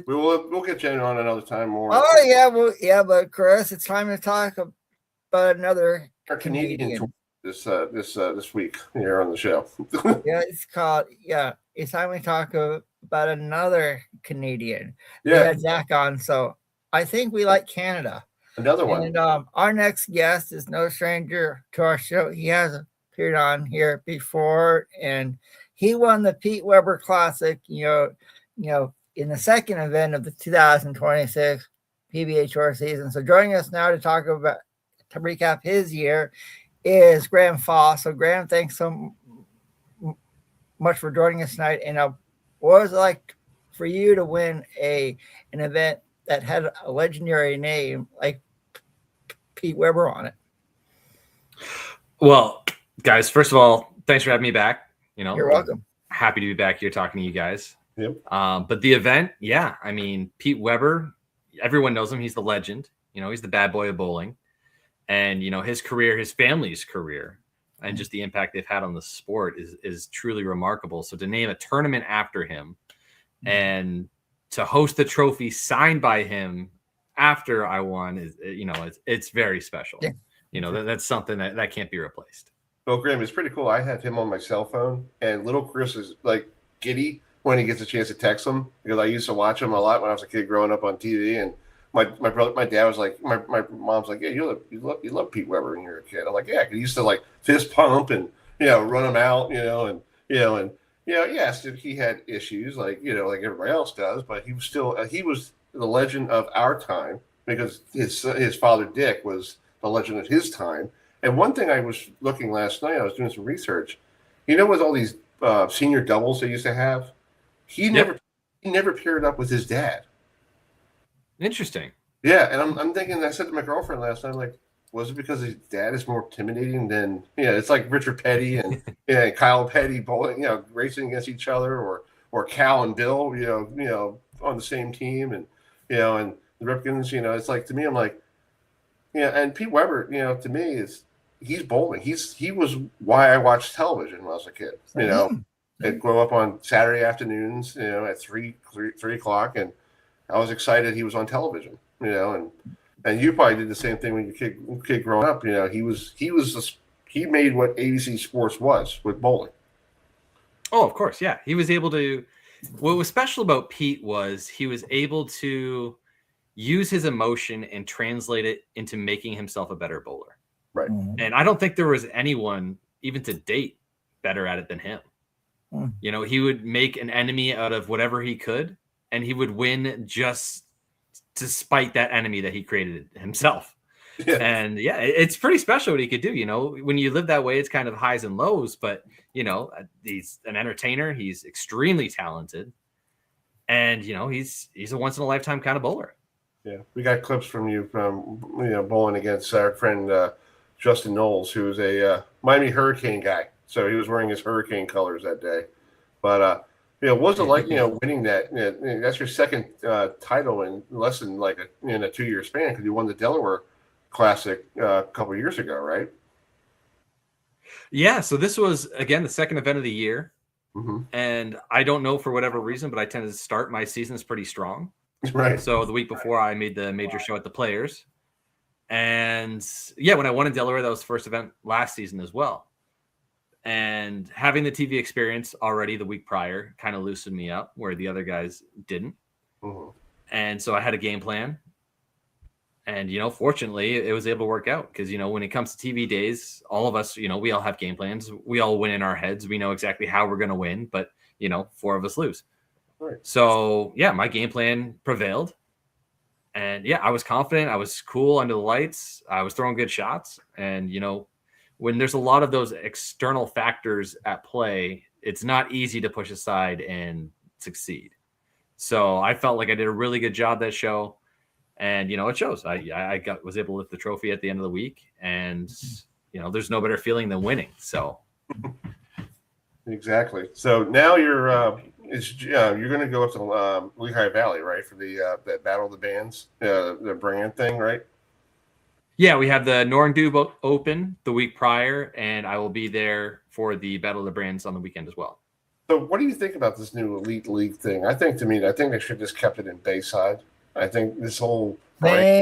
We'll get Jen on another time more. Oh yeah, but Chris, it's time to talk about another Canadian tour this week here on the show. It's time to talk about another Canadian. Yeah, we had Zach on, so I think we like Canada. Another one. And our next guest is no stranger to our show. He has appeared on here before, and he won the Pete Weber Classic, in the second event of the 2026 PBA Tour season. So joining us now to recap his year is Graham Foss. So Graham, thanks so much for joining us tonight. And what was it like for you to win an event that had a legendary name like Pete Weber on it? Well, guys, first of all, thanks for having me back. You're welcome. Happy to be back here talking to you guys. Yep. But the event, I mean, Pete Weber, everyone knows him. He's the legend. He's the bad boy of bowling. And, his career, his family's career, and just the impact they've had on the sport is truly remarkable. So to name a tournament after him and to host the trophy signed by him after I won is, it's very special. Yeah. That's something that can't be replaced. Well, Graham, it's pretty cool. I have him on my cell phone, and little Chris is like giddy when he gets a chance to text him, because I used to watch him a lot when I was a kid growing up on TV. And my dad was like, my mom's like, yeah, you love Pete Weber when you were a kid. I'm like, yeah, 'cause he used to like fist pump and run him out, yes, he had issues like everybody else does, but he was still he was the legend of our time, because his father Dick was the legend of his time. And one thing I was looking last night, I was doing some research, with all these senior doubles they used to have, he never paired up with his dad. Interesting. Yeah, and I'm thinking. I said to my girlfriend last night, like, was it because his dad is more intimidating than it's like Richard Petty and Kyle Petty bowling, racing against each other, or Cal and Bill, on the same team, and and the Ripkins, it's like, to me, I'm like, and Pete Weber, to me he's bowling. He was why I watched television when I was a kid. I'd grow up on Saturday afternoons, at 3 o'clock, and I was excited he was on television, and you probably did the same thing when your kid growing up. He made what ABC Sports was with bowling. Oh, of course, yeah. He was able to. What was special about Pete was he was able to use his emotion and translate it into making himself a better bowler. Right. And I don't think there was anyone, even to date, better at it than him. He would make an enemy out of whatever he could, and he would win just to spite that enemy that he created himself. Yeah. And it's pretty special what he could do. When you live that way, it's kind of highs and lows, but he's an entertainer. He's extremely talented, and he's a once in a lifetime kind of bowler. Yeah, we got clips from you from bowling against our friend Justin Knowles, who was a Miami Hurricane guy. So he was wearing his Hurricane colors that day. But what was it like winning that? That's your second title in less than like a 2-year span, because you won the Delaware Classic a couple of years ago, right? Yeah. So this was again the second event of the year, mm-hmm. and I don't know for whatever reason, but I tended to start my seasons pretty strong. Right. So the week before, I made the major show at the Players, and when I won in Delaware, that was the first event last season as well. And having the TV experience already the week prior kind of loosened me up where the other guys didn't. Mm-hmm. And so I had a game plan. And, fortunately, it was able to work out because, when it comes to TV days, all of us, we all have game plans. We all win in our heads. We know exactly how we're going to win, but, 4 of us lose. Right. So, my game plan prevailed. And, I was confident. I was cool under the lights. I was throwing good shots. And, when there's a lot of those external factors at play, it's not easy to push aside and succeed. So I felt like I did a really good job that show. And, it shows. I was able to lift the trophy at the end of the week. And, there's no better feeling than winning. So. Exactly. So now you're going to go up to Lehigh Valley, right, for the that Battle of the Bands, the brand thing, right? Yeah, we have the Norndube Open the week prior, and I will be there for the Battle of the Brands on the weekend as well. So what do you think about this new Elite League thing? I think they should have just kept it in Bayside. I think this whole whole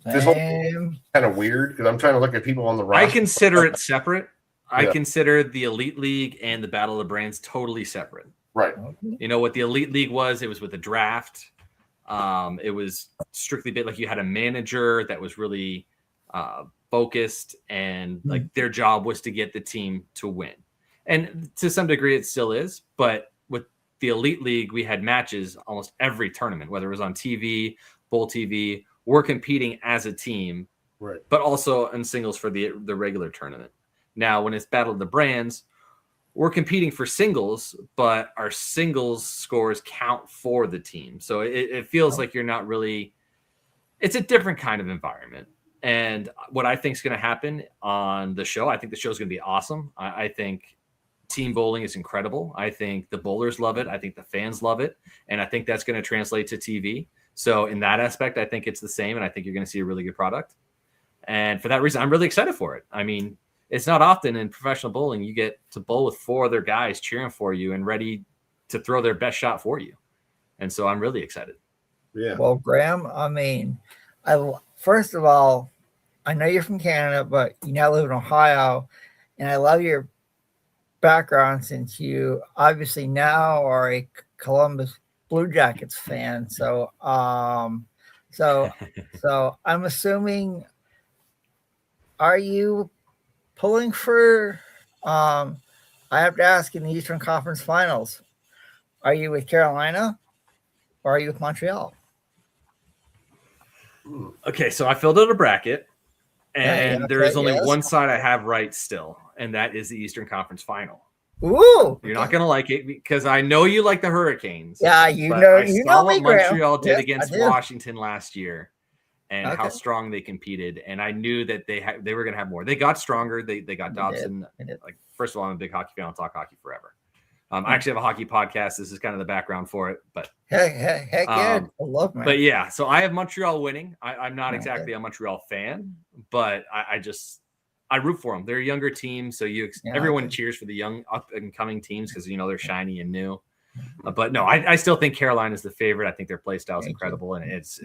kind of weird because I'm trying to look at people on the roster. I consider it separate. I consider the Elite League and the Battle of the Brands totally separate. Right. What the Elite League was, it was with the draft. It was strictly like you had a manager that was really focused, and like their job was to get the team to win. And to some degree it still is, but with the Elite League, we had matches almost every tournament, whether it was on TV, Bowl TV, we're competing as a team, right? But also in singles for the regular tournament. Now, when it's Battle of the Brands, we're competing for singles, but our singles scores count for the team. So it feels like you're not really, it's a different kind of environment. And what I think is going to happen on the show, I think the show is going to be awesome. I think team bowling is incredible. I think the bowlers love it. I think the fans love it. And I think that's going to translate to TV. So in that aspect, I think it's the same. And I think you're going to see a really good product. And for that reason, I'm really excited for it. I mean, it's not often in professional bowling you get to bowl with 4 other guys cheering for you and ready to throw their best shot for you. And so I'm really excited. Yeah. Well, Graham, I mean, first of all, I know you're from Canada, but you now live in Ohio, and I love your background since you obviously now are a Columbus Blue Jackets fan. So I'm assuming, are you pulling for, I have to ask, in the Eastern Conference Finals, are you with Carolina or are you with Montreal? Okay, so I filled out a bracket, and there is only yes. one side I have right still, and that is the Eastern Conference Final. Ooh, You're not gonna like it because I know you like the Hurricanes. Yeah, but I saw what me, Graham. Montreal did Yes, against I do. Washington last year, and how Okay. strong they competed. And I knew that they were gonna have more. They got stronger. They got Dobson. Like, first of all, I'm a big hockey fan. I'll talk hockey forever. I actually have a hockey podcast. This is kind of the background for it, but Heck yeah, I love man. But yeah, so I have Montreal winning. I'm not Okay. exactly a Montreal fan, but I root for them. They're a younger team, so everyone cheers for the young up and coming teams because they're shiny and new. But no, I still think Carolina is the favorite. I think their play style is incredible, and it's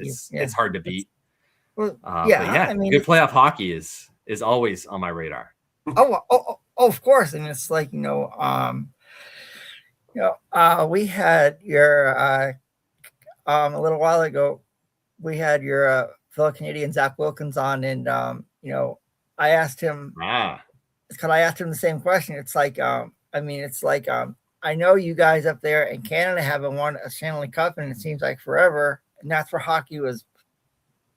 hard to beat. Well, But yeah, good playoff hockey is always on my radar. Of course. And it's like, we had your a little while ago, we had your fellow Canadian Zach Wilkins on, and I asked him because I asked him the same question. It's like I know you guys up there in Canada haven't won a Stanley Cup, and it seems like forever, and that's where hockey was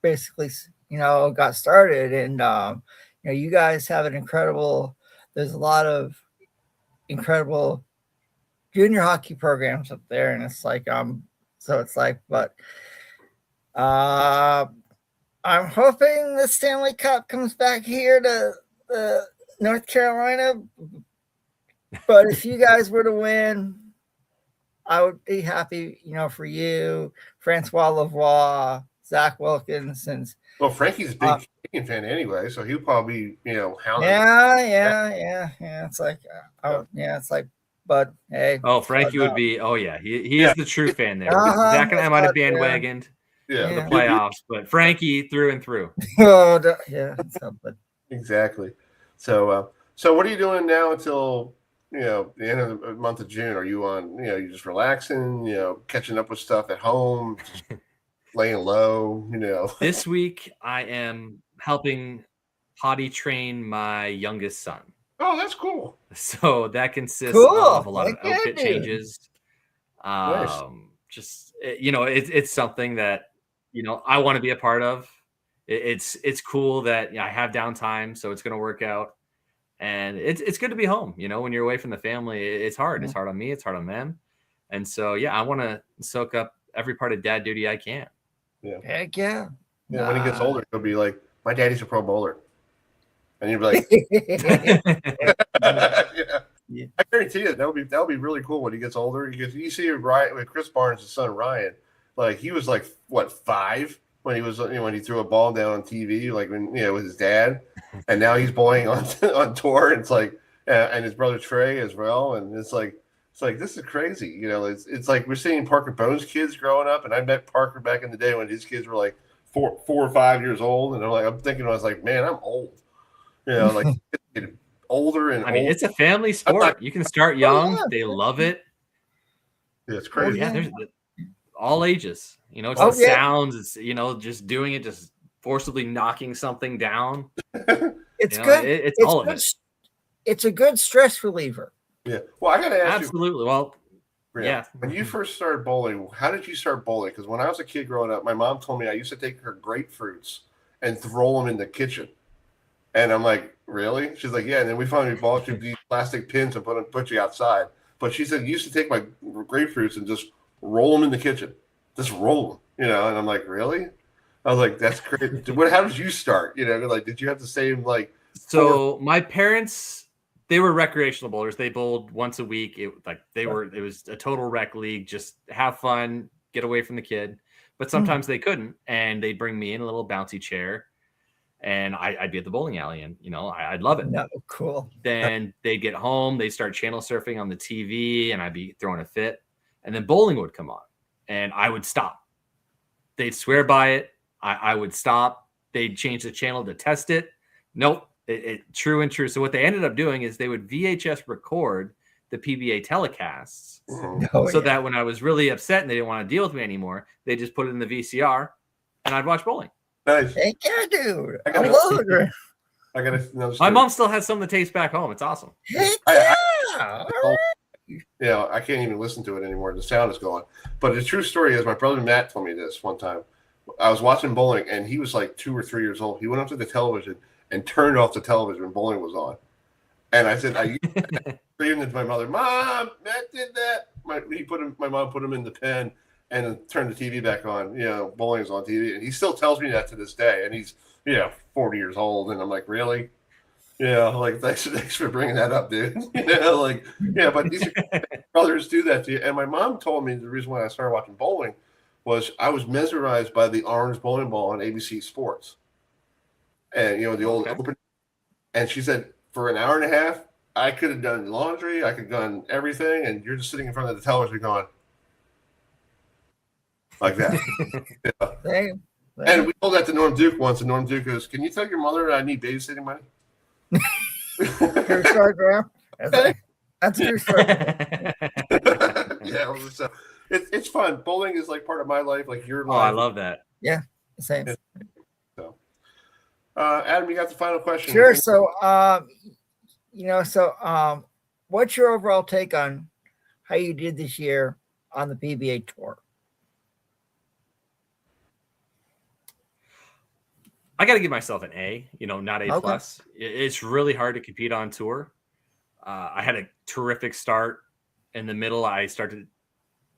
basically got started. And you guys have there's a lot of incredible junior hockey programs up there, and it's like but I'm hoping the Stanley Cup comes back here to North Carolina. But if you guys were to win, I would be happy, for you, Francois Lavoie, Zach Wilkins, and Frankie's a big Canadian fan anyway, so he'll probably hound. Yeah. It's like, but hey. Oh, Frankie would be. Oh yeah, he is the true fan there. Zach and I might have bandwagoned for the playoffs, but Frankie through and through. Exactly. So what are you doing now until the end of the month of June? Are you on? You just relaxing? Catching up with stuff at home, laying low. This week I am helping potty train my youngest son. Oh, that's cool. So that consists of a lot of outfit changes. Nice. Just it's something that I want to be a part of. It's cool that I have downtime, so it's going to work out, and it's good to be home. When you're away from the family, it's hard. It's hard on me. It's hard on them, and so I want to soak up every part of dad duty I can. Yeah. Heck yeah. Yeah. When he gets older, he'll be like, "My daddy's a pro bowler." And you'd be like, yeah. I guarantee you that'll be really cool when he gets older. Because you see Ryan with Chris Barnes' son Ryan, like he was like 5 when he was when he threw a ball down on TV, like when with his dad, and now he's bowling on tour. And it's like, and his brother Trey as well, and it's like this is crazy. It's like we're seeing Parker Bones' kids growing up, and I met Parker back in the day when his kids were like 4 or 5 years old, and I'm thinking I was like, man, I'm old. Like older and older. It's a family sport. You can start young. They love it. Yeah, it's crazy. There's all ages. It's the sounds. It's just doing it, just forcibly knocking something down. It's good. It's all of it. It's a good stress reliever. Yeah. Well, I got to ask you. Absolutely. Well, yeah. When you first started bowling, how did you start bowling? Because when I was a kid growing up, my mom told me I used to take her grapefruits and throw them in the kitchen. And I'm like, really? She's like, yeah. And then we finally bought you these plastic pins and put you outside. But she said, you used to take my grapefruits and just roll them in the kitchen. Just roll them, And I'm like, really? I was like, that's crazy. How did you start? Did you have the same, So my parents, they were recreational bowlers. They bowled once a week. It was a total rec league. Just have fun, get away from the kid. But sometimes they couldn't. And they'd bring me in a little bouncy chair. And I'd be at the bowling alley, and I'd love it. No, cool. Then they'd get home, they'd start channel surfing on the TV, and I'd be throwing a fit. And then bowling would come on, and I would stop. They'd swear by it. I would stop. They'd change the channel to test it. Nope, true and true. So what they ended up doing is they would VHS record the PBA telecasts, that when I was really upset and they didn't want to deal with me anymore, they just put it in the VCR, and I'd watch bowling. Nice. Heck yeah, dude. I love it. My mom still has some of the tapes back home. It's awesome. Heck yeah. I can't even listen to it anymore. The sound is gone. But the true story is my brother Matt told me this one time. I was watching bowling, and he was like 2 or 3 years old. He went up to the television and turned off the television when bowling was on. And I said, I screamed to my mother, Mom, Matt did that. My mom put him in the pen and then turned the TV back on. You know, bowling's on TV. And he still tells me that to this day. And he's, 40 years old. And I'm like, really? Like, thanks for bringing that up, dude. But these brothers do that to you. And my mom told me the reason why I started watching bowling was I was mesmerized by the orange bowling ball on ABC Sports. And, the old open. And she said, for an hour and a half, I could have done laundry, I could have done everything, and you're just sitting in front of the television going like that. Same. And we told that to Norm Duke once, and Norm Duke goes, "Can you tell your mother I need babysitting money?" True story, Graham. That's a true story. So it's fun. Bowling is like part of my life, like your life. I love that. Yeah, same. So, Adam, you got the final question. Sure. So, what's your overall take on how you did this year on the PBA tour? I got to give myself an A, not A plus. It's really hard to compete on tour. I had a terrific start. In the middle, I started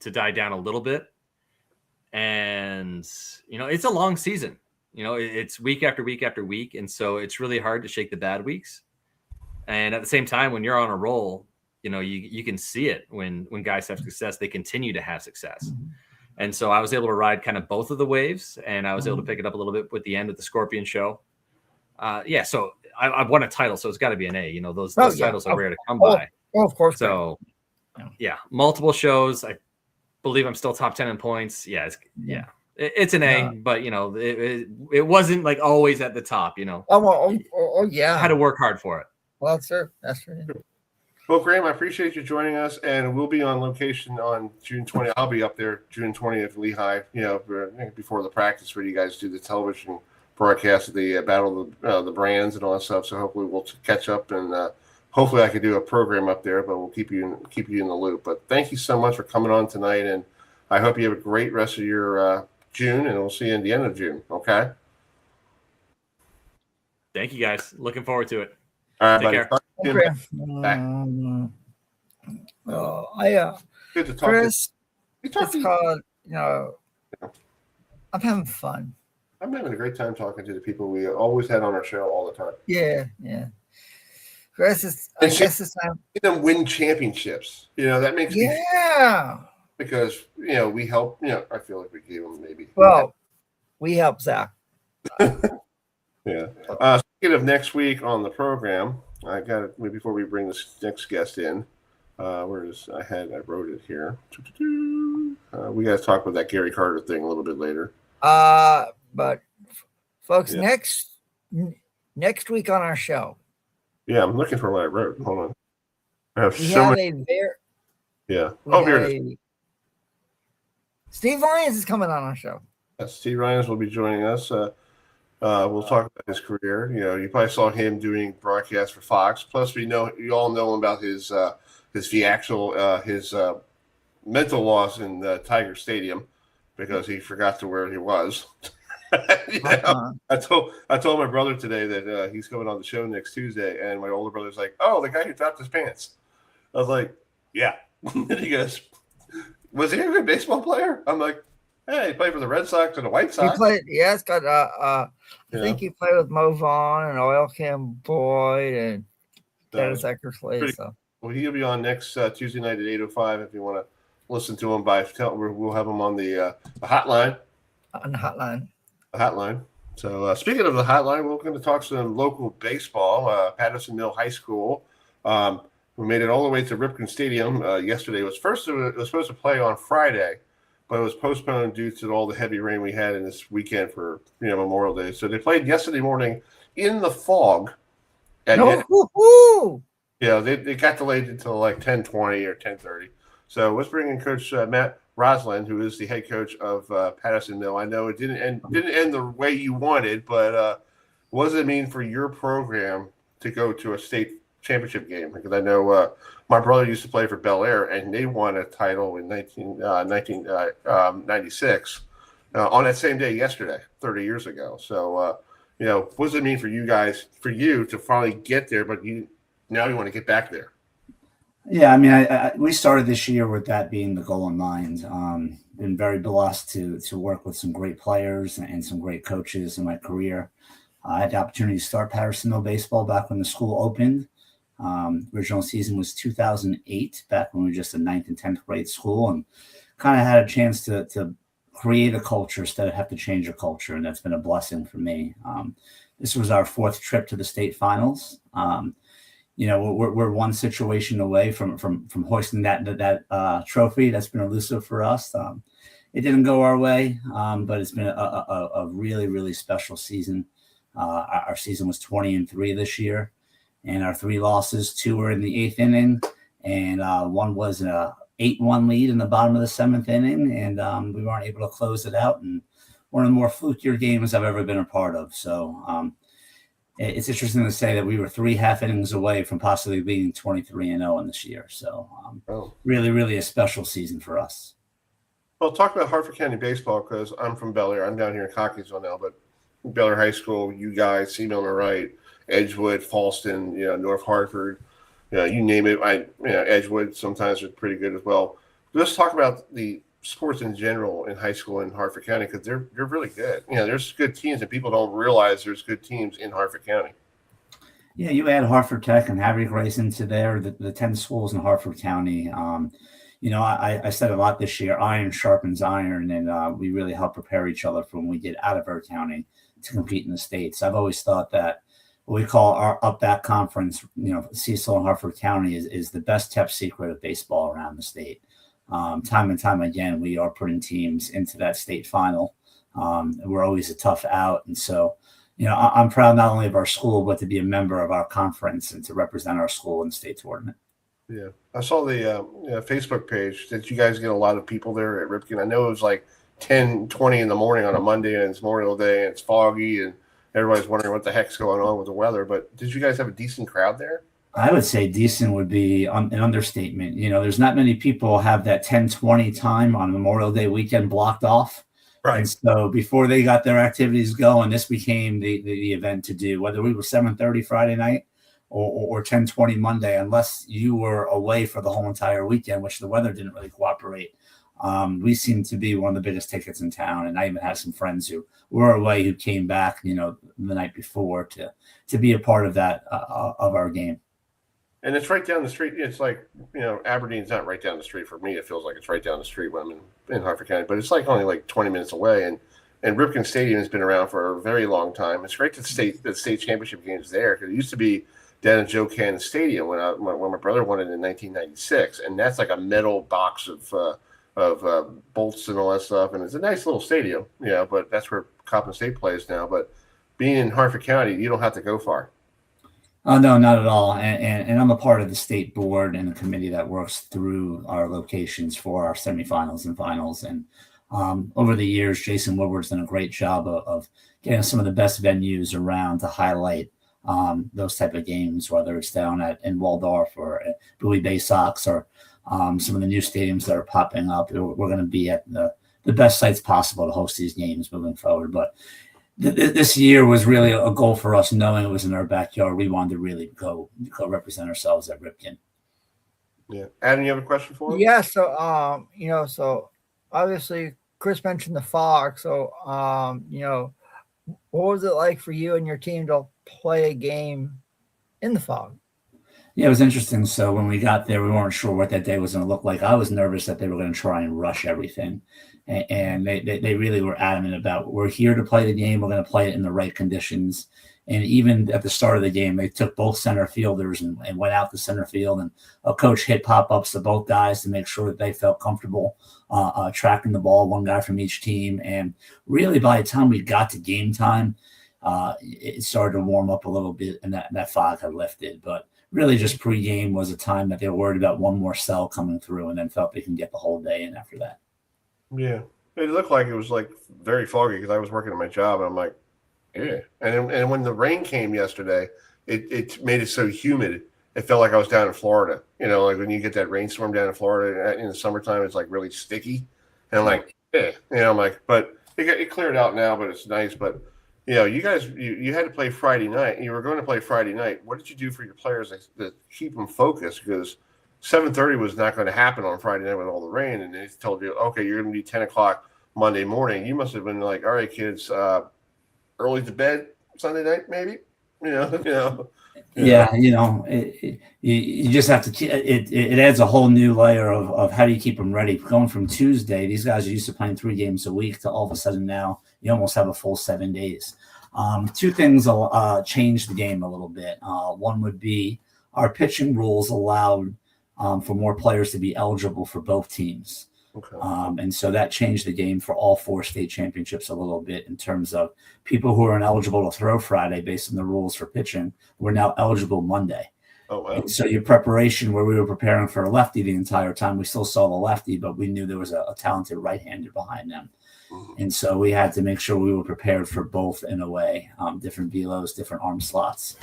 to die down a little bit. And, it's a long season. It's week after week after week. And so it's really hard to shake the bad weeks. And at the same time, when you're on a roll, you can see it when guys have success, they continue to have success. Mm-hmm. And so I was able to ride kind of both of the waves, and I was able to pick it up a little bit with the end of the Scorpion show. So I've won a title, so it's got to be an A. Those titles are rare to come by. Of course. So, multiple shows. I believe I'm still top 10 in points. It's an A, but it wasn't like always at the top. Oh yeah. I had to work hard for it. Well, that's true. That's true. Well, Graham, I appreciate you joining us, and we'll be on location on June 20th. I'll be up there June 20th, Lehigh, before the practice where you guys do the television broadcast of the Battle of the Brands and all that stuff. So hopefully we'll catch up, and hopefully I can do a program up there, but we'll keep you in the loop. But thank you so much for coming on tonight, and I hope you have a great rest of your June, and we'll see you in the end of June, okay? Thank you, guys. Looking forward to it. All right, Take buddy. Care. Good to talk Chris, to it's called, I'm having fun. I'm having a great time talking to the people we always had on our show all the time. Yeah. Chris, I guess it's time. Them win championships. That makes me because, we help, I feel like we gave them maybe. Well, we help Zach. Yeah. Speaking of next week on the program, I got it before we bring this next guest in. I wrote it here. We got to talk about that Gary Carter thing a little bit later. But folks, next week on our show. Yeah, I'm looking for what I wrote. Hold on. I have we so have many. Yeah. Here it is. Steve Lyons is coming on our show. Steve Lyons will be joining us. We'll talk about his career. You probably saw him doing broadcasts for Fox. Plus, you all know about his mental loss in Tiger Stadium because he forgot to where he was. I told my brother today that he's coming on the show next Tuesday, and my older brother's like, "Oh, the guy who dropped his pants." I was like, "Yeah." And he goes, "Was he a good baseball player?" I'm like, "Hey, he played for the Red Sox and the White Sox." He played. Yeah, it's got. I think he played with Mo Vaughn and Oil Cam Boyd and Dennis Eckersley. So. Well, he'll be on next Tuesday night at 8:05. If you want to listen to him, we'll have him on the hotline. On the hotline. So speaking of the hotline, we're going to talk some local baseball. Patterson Mill High School. We made it all the way to Ripken Stadium yesterday. It was supposed to play on Friday, but it was postponed due to all the heavy rain we had in this weekend for Memorial Day. So they played yesterday morning in the fog. They got delayed until like 10:20 or 10:30. So let's bring in Coach Matt Roseland, who is the head coach of Patterson Mill. I know it didn't end the way you wanted, but what does it mean for your program to go to a state championship game? Because I know my brother used to play for Bel Air, and they won a title in 1996 on that same day yesterday, 30 years ago. So, what does it mean for you guys, for you to finally get there, but you now you want to get back there. Yeah, I mean, we started this year with that being the goal in mind. Been very blessed to work with some great players and some great coaches in my career. I had the opportunity to start Patterson baseball back when the school opened. Original season was 2008, back when we were just a 9th and 10th grade school, and kind of had a chance to create a culture instead of have to change a culture, and that's been a blessing for me. This was our 4th trip to the state finals. We're one situation away from hoisting that trophy. That's been elusive for us. It didn't go our way, but it's been a really, really special season. Our season was 20-3 this year, and our 3 losses, 2 were in the 8th inning, and 1 was an 8-1 lead in the bottom of the 7th inning, and we weren't able to close it out. And one of the more flukier games I've ever been a part of. So it's interesting to say that we were 3 half innings away from possibly being 23-0 in this year. So really, really a special season for us. Well, talk about Hartford County baseball, because I'm from Bel Air. I'm down here in Cockeysville now, but Bel Air High School, you guys, Seaman on the right, Edgewood, Falston, North Hartford, you name it. Edgewood sometimes are pretty good as well. Let's talk about the sports in general in high school in Hartford County, because they're really good. There's good teams, and people don't realize there's good teams in Hartford County. Yeah, you add Hartford Tech and Harry Grace into there, the 10 schools in Hartford County. I said a lot this year, iron sharpens iron, and we really help prepare each other for when we get out of our county to compete in the States. I've always thought that what we call our up-back conference, Cecil and Hartford County is the best kept secret of baseball around the state. Time and time again, we are putting teams into that state final. We're always a tough out. And so, I'm proud not only of our school, but to be a member of our conference and to represent our school in the state tournament. Yeah. I saw the Facebook page that you guys get a lot of people there at Ripken. I know it was like 10-20 in the morning on a Monday, and it's Memorial Day, and it's foggy, and everybody's wondering what the heck's going on with the weather. But did you guys have a decent crowd there? I would say decent would be an understatement. There's not many people have that 10-20 time on Memorial Day weekend blocked off. Right. And so before they got their activities going, this became the event to do, whether we were 7:30 Friday night or 10-20 Monday, unless you were away for the whole entire weekend, which the weather didn't really cooperate. We seem to be one of the biggest tickets in town. And I even had some friends who were away who came back, the night before to be a part of that, of our game. And it's right down the street. It's like, Aberdeen's not right down the street for me. It feels like it's right down the street when I'm in Hartford County, but it's like only like 20 minutes away. And Ripken Stadium has been around for a very long time. It's great that the state championship games there, because it used to be down at Joe Cannon Stadium when my brother won it in 1996, and that's like a metal box of bolts and all that stuff, and it's a nice little stadium, but that's where Coppin State plays now. But being in Hartford County, you don't have to go far. Oh, no, not at all. And I'm a part of the state board and the committee that works through our locations for our semifinals and finals. And over the years, Jason Woodward's done a great job of getting some of the best venues around to highlight those type of games, whether it's down in Waldorf or at Bowie Bay Sox or some of the new stadiums that are popping up. We're going to be at the best sites possible to host these games moving forward. But this year was really a goal for us, knowing it was in our backyard. We wanted to really go represent ourselves at Ripken. Yeah. Adam, you have a question for him? Yeah. So, so obviously Chris mentioned the Fach. So, what was it like for you and your team to play a game in the Fach? Yeah, it was interesting. So when we got there, we weren't sure what that day was going to look like. I was nervous that they were going to try and rush everything. And they really were adamant about, we're here to play the game. We're going to play it in the right conditions. And even at the start of the game, they took both center fielders and went out to center field. And a coach hit pop-ups to both guys to make sure that they felt comfortable tracking the ball, one guy from each team. And really, by the time we got to game time, it started to warm up a little bit, and that fog had lifted. But really just pregame was a time that they were worried about one more cell coming through, and then felt they can get the whole day in after that. Yeah. It looked like it was like very foggy because I was working at my job, and I'm like, yeah. And when the rain came yesterday, it made it so humid. It felt like I was down in Florida. Like when you get that rainstorm down in Florida in the summertime, it's like really sticky. And I'm like, yeah. I'm like, but it cleared out now, but it's nice. But you guys, you had to play Friday night. You were going to play Friday night. What did you do for your players to keep them focused? Because 7:30 was not going to happen on Friday night with all the rain, and they told you, okay, you're going to be 10 o'clock Monday morning. You must have been like, all right, kids, early to bed Sunday night, maybe. Yeah, you just have to. It adds a whole new layer of how do you keep them ready. Going from Tuesday, these guys are used to playing 3 games a week, to all of a sudden now you almost have a full 7 days. 2 things will change the game a little bit. One would be our pitching rules allowed for more players to be eligible for both teams. Okay. And so that changed the game for all 4 state championships a little bit, in terms of people who are ineligible to throw Friday based on the rules for pitching were now eligible Monday. Oh, wow. And so your preparation, where we were preparing for a lefty the entire time, we still saw the lefty, but we knew there was a talented right-hander behind them. Mm-hmm. And so we had to make sure we were prepared for both in a way, different velos, different arm slots.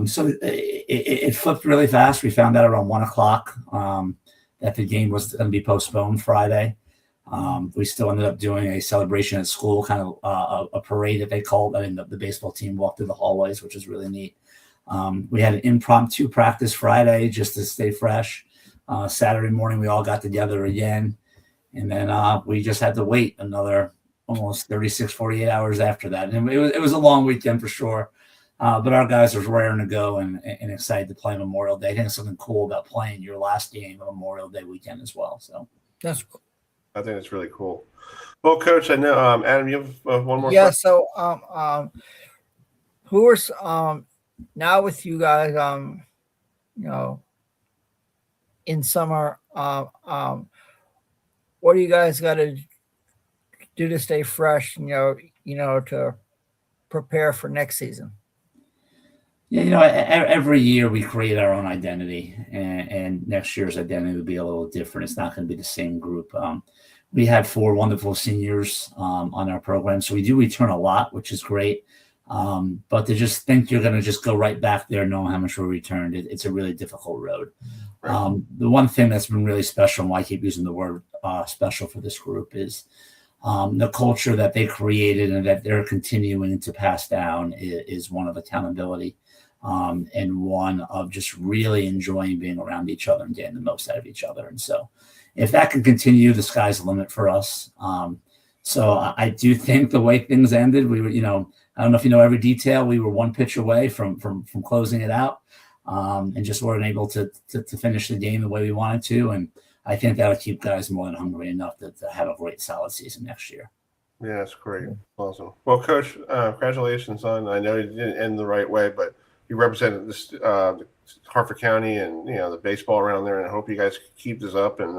So it flipped really fast. We found out around 1 o'clock that the game was going to be postponed Friday. We still ended up doing a celebration at school, kind of a parade that they called. I mean, the baseball team walked through the hallways, which was really neat. We had an impromptu practice Friday just to stay fresh. Saturday morning, we all got together again. And then we just had to wait another almost 36, 48 hours after that. And it was a long weekend for sure. But our guys were raring to go and excited to play Memorial Day. I think there's something cool about playing your last game of Memorial Day weekend as well. So That's cool. I think it's really cool. Well, Coach, I know Adam, you have one more. Yeah. question? So, who are now with you guys? In summer, what do you guys got to do to stay fresh? To prepare for next season. Yeah, every year we create our own identity, and next year's identity will be a little different. It's not going to be the same group. We had 4 wonderful seniors on our program, so we do return a lot, which is great. But to just think you're going to just go right back there knowing how much we returned, it's a really difficult road. Right. The one thing that's been really special, and why I keep using the word special for this group, is the culture that they created and that they're continuing to pass down is one of accountability. And one of just really enjoying being around each other and getting the most out of each other. And so if that can continue, the sky's the limit for us. So I do think the way things ended, we were, I don't know if you know every detail, we were 1 pitch away from closing it out, and just weren't able to finish the game the way we wanted to. And I think that'll keep guys more than hungry enough to have a great solid season next year. Yeah, that's great. Awesome. Well, Coach, congratulations on, I know you didn't end the right way, but you represented this Hartford County and the baseball around there, and I hope you guys keep this up. And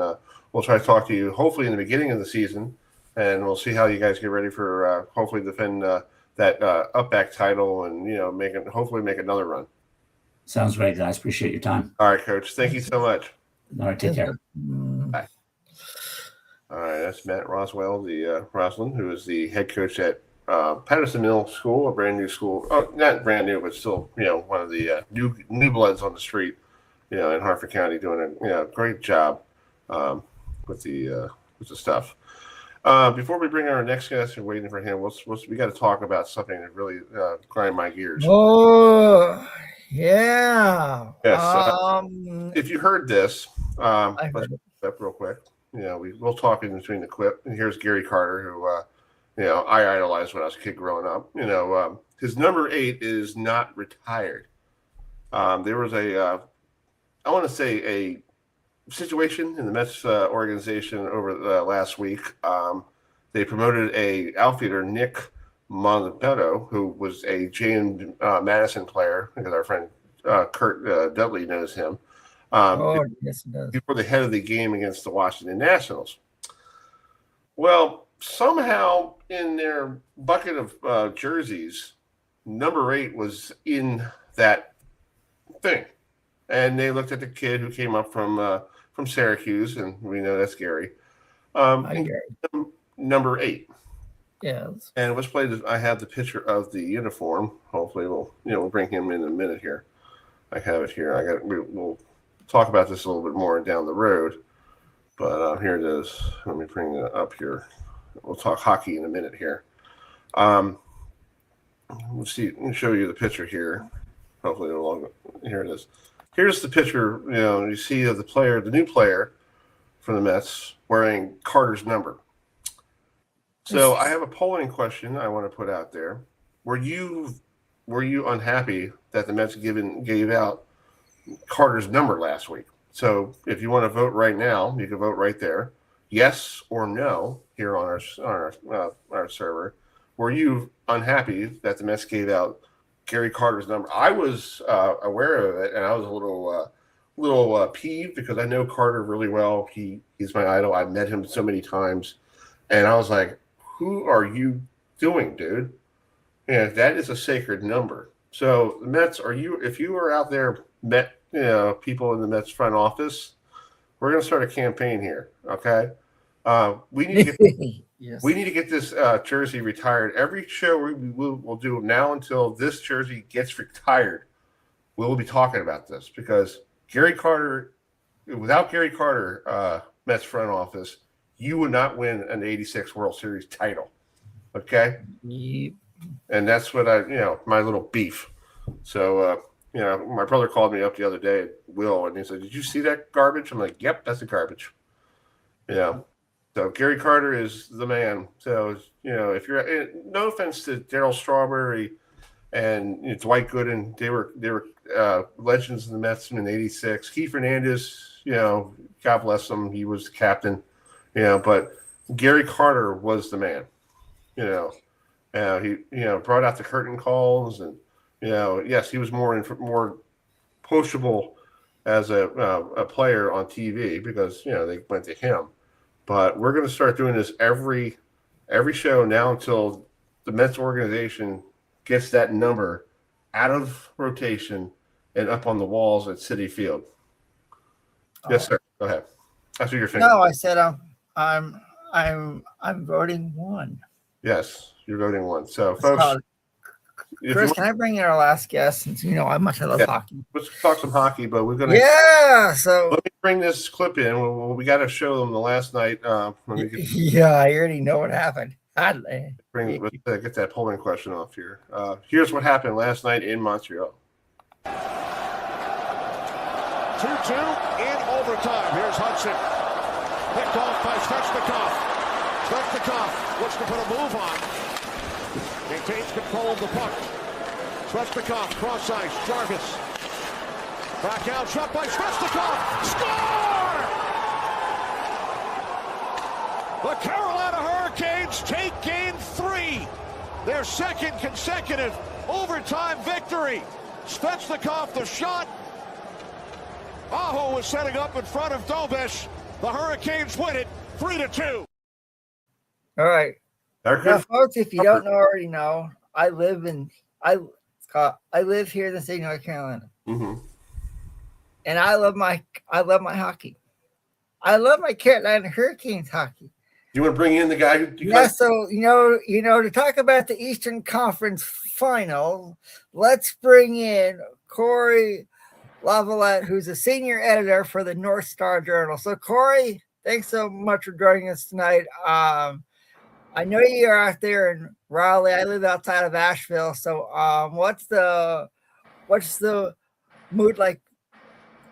we'll try to talk to you hopefully in the beginning of the season, and we'll see how you guys get ready for hopefully defend that up-back title and hopefully make another run. Sounds great, guys. Appreciate your time. All right, Coach. Thank you so much. All right, take care. Bye. All right, that's Matt Roswell, the Roseland, who is the head coach at Patterson Middle School, a brand new school. Oh, not brand new, but still, one of the new bloods on the street, in Hartford County, doing a great job with the stuff. Before we bring our next guest and waiting for him, we got to talk about something that really grind my gears. Oh, yeah. Yes. If you heard this, let's put it up real quick. We'll talk in between the clip. And here's Gary Carter, who I idolized when I was a kid growing up. His number 8 is not retired. There was a situation in the Mets organization over the last week. They promoted a outfielder, Nick Montepedo, who was a J.M. Madison player, because our friend Kurt Dudley knows him. Yes, it does. Before the head of the game against the Washington Nationals. Well, somehow in their bucket of jerseys, number 8 was in that thing, and they looked at the kid who came up from Syracuse, and we know that's Gary. Number 8. Yes. And it was played. I have the picture of the uniform. Hopefully, we'll bring him in a minute here. I have it here. We'll talk about this a little bit more down the road, but here it is. Let me bring it up here. We'll talk hockey in a minute here. Let's see. Let me show you the picture here. Hopefully, no longer. Here it is. Here's the picture. You see of the new player from the Mets wearing Carter's number. So I have a polling question I want to put out there. Were you unhappy that the Mets gave out Carter's number last week? So if you want to vote right now, you can vote right there, yes or no, here on our server. Were you unhappy that the Mets gave out Gary Carter's number? I was aware of it, and I was a little peeved because I know Carter really well. He's my idol. I've met him so many times, and I was like, "Who are you doing, dude?" And that is a sacred number. So the Mets, if you are out there, people in the Mets front office, we're going to start a campaign here. Okay, we need to get yes. We need to get this jersey retired. Every show we'll do now until this jersey gets retired, we will be talking about this because Gary Carter, without Gary Carter, Mets front office, you would not win an '86 World Series title. Okay. Yep. And that's what my little beef. So, my brother called me up the other day, Will, and he said, "Did you see that garbage?" I'm like, "Yep, that's the garbage." So Gary Carter is the man. So, if you're, no offense to Darryl Strawberry and Dwight Gooden, they were legends in the Mets in '86. Keith Hernandez, God bless him, he was the captain, but Gary Carter was the man, he brought out the curtain calls, and yes, he was more pushable as a player on TV because they went to him. But we're going to start doing this every show now until the Mets organization gets that number out of rotation and up on the walls at Citi Field. Yes, sir. Go ahead. That's what you're thinking. No, I said I'm voting one. Yes, you're voting one. So, folks, Chris, can I bring in our last guest? Since how much I love hockey. Let's talk some hockey, but we're gonna. Yeah. So let me bring this clip in. We got to show them the last night. I already know what happened. Let's get that polling question off here. Here's what happened last night in Montreal. 2-2 in overtime. Here's Hudson. Picked off by Svechnikov. Svechnikov looks to put a move on. Maintains control of the puck. Svechnikov, cross ice, Jarvis. Back out, shot by Svechnikov. Score! The Carolina Hurricanes take game 3. Their second consecutive overtime victory. Svechnikov, the shot. Aho was setting up in front of Dovesh. The Hurricanes win it 3-2. All right. Now, folks, if you don't already know, I live here in the state of North Carolina, and I love my hockey. I love my Carolina Hurricanes hockey. You want to bring in the guy who? So to talk about the Eastern Conference Final, let's bring in Cory Lavalette, who's a senior editor for the North Star Journal. So, Cory, thanks so much for joining us tonight. I know you are out there in Raleigh. I live outside of Asheville. So, what's the mood like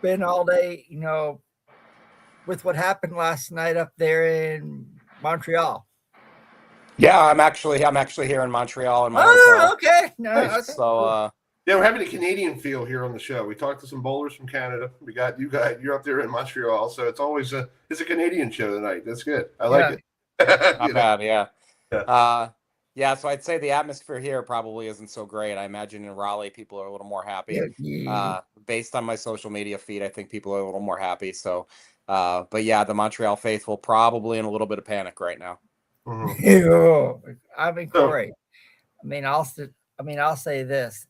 been all day? With what happened last night up there in Montreal. Yeah, I'm actually here in Montreal. In my hotel. Okay. No, Nice. okay. So, we're having a Canadian feel here on the show. We talked to some bowlers from Canada. We got you guys. You're up there in Montreal, so it's always a Canadian show tonight. That's good. I like it. Not bad, yeah. So I'd say the atmosphere here probably isn't so great. I imagine in Raleigh people are a little more happy. Based on my social media feed, I think people are a little more happy. So, but yeah, the Montreal faithful probably in a little bit of panic right now. I mean, Cory. I'll say this.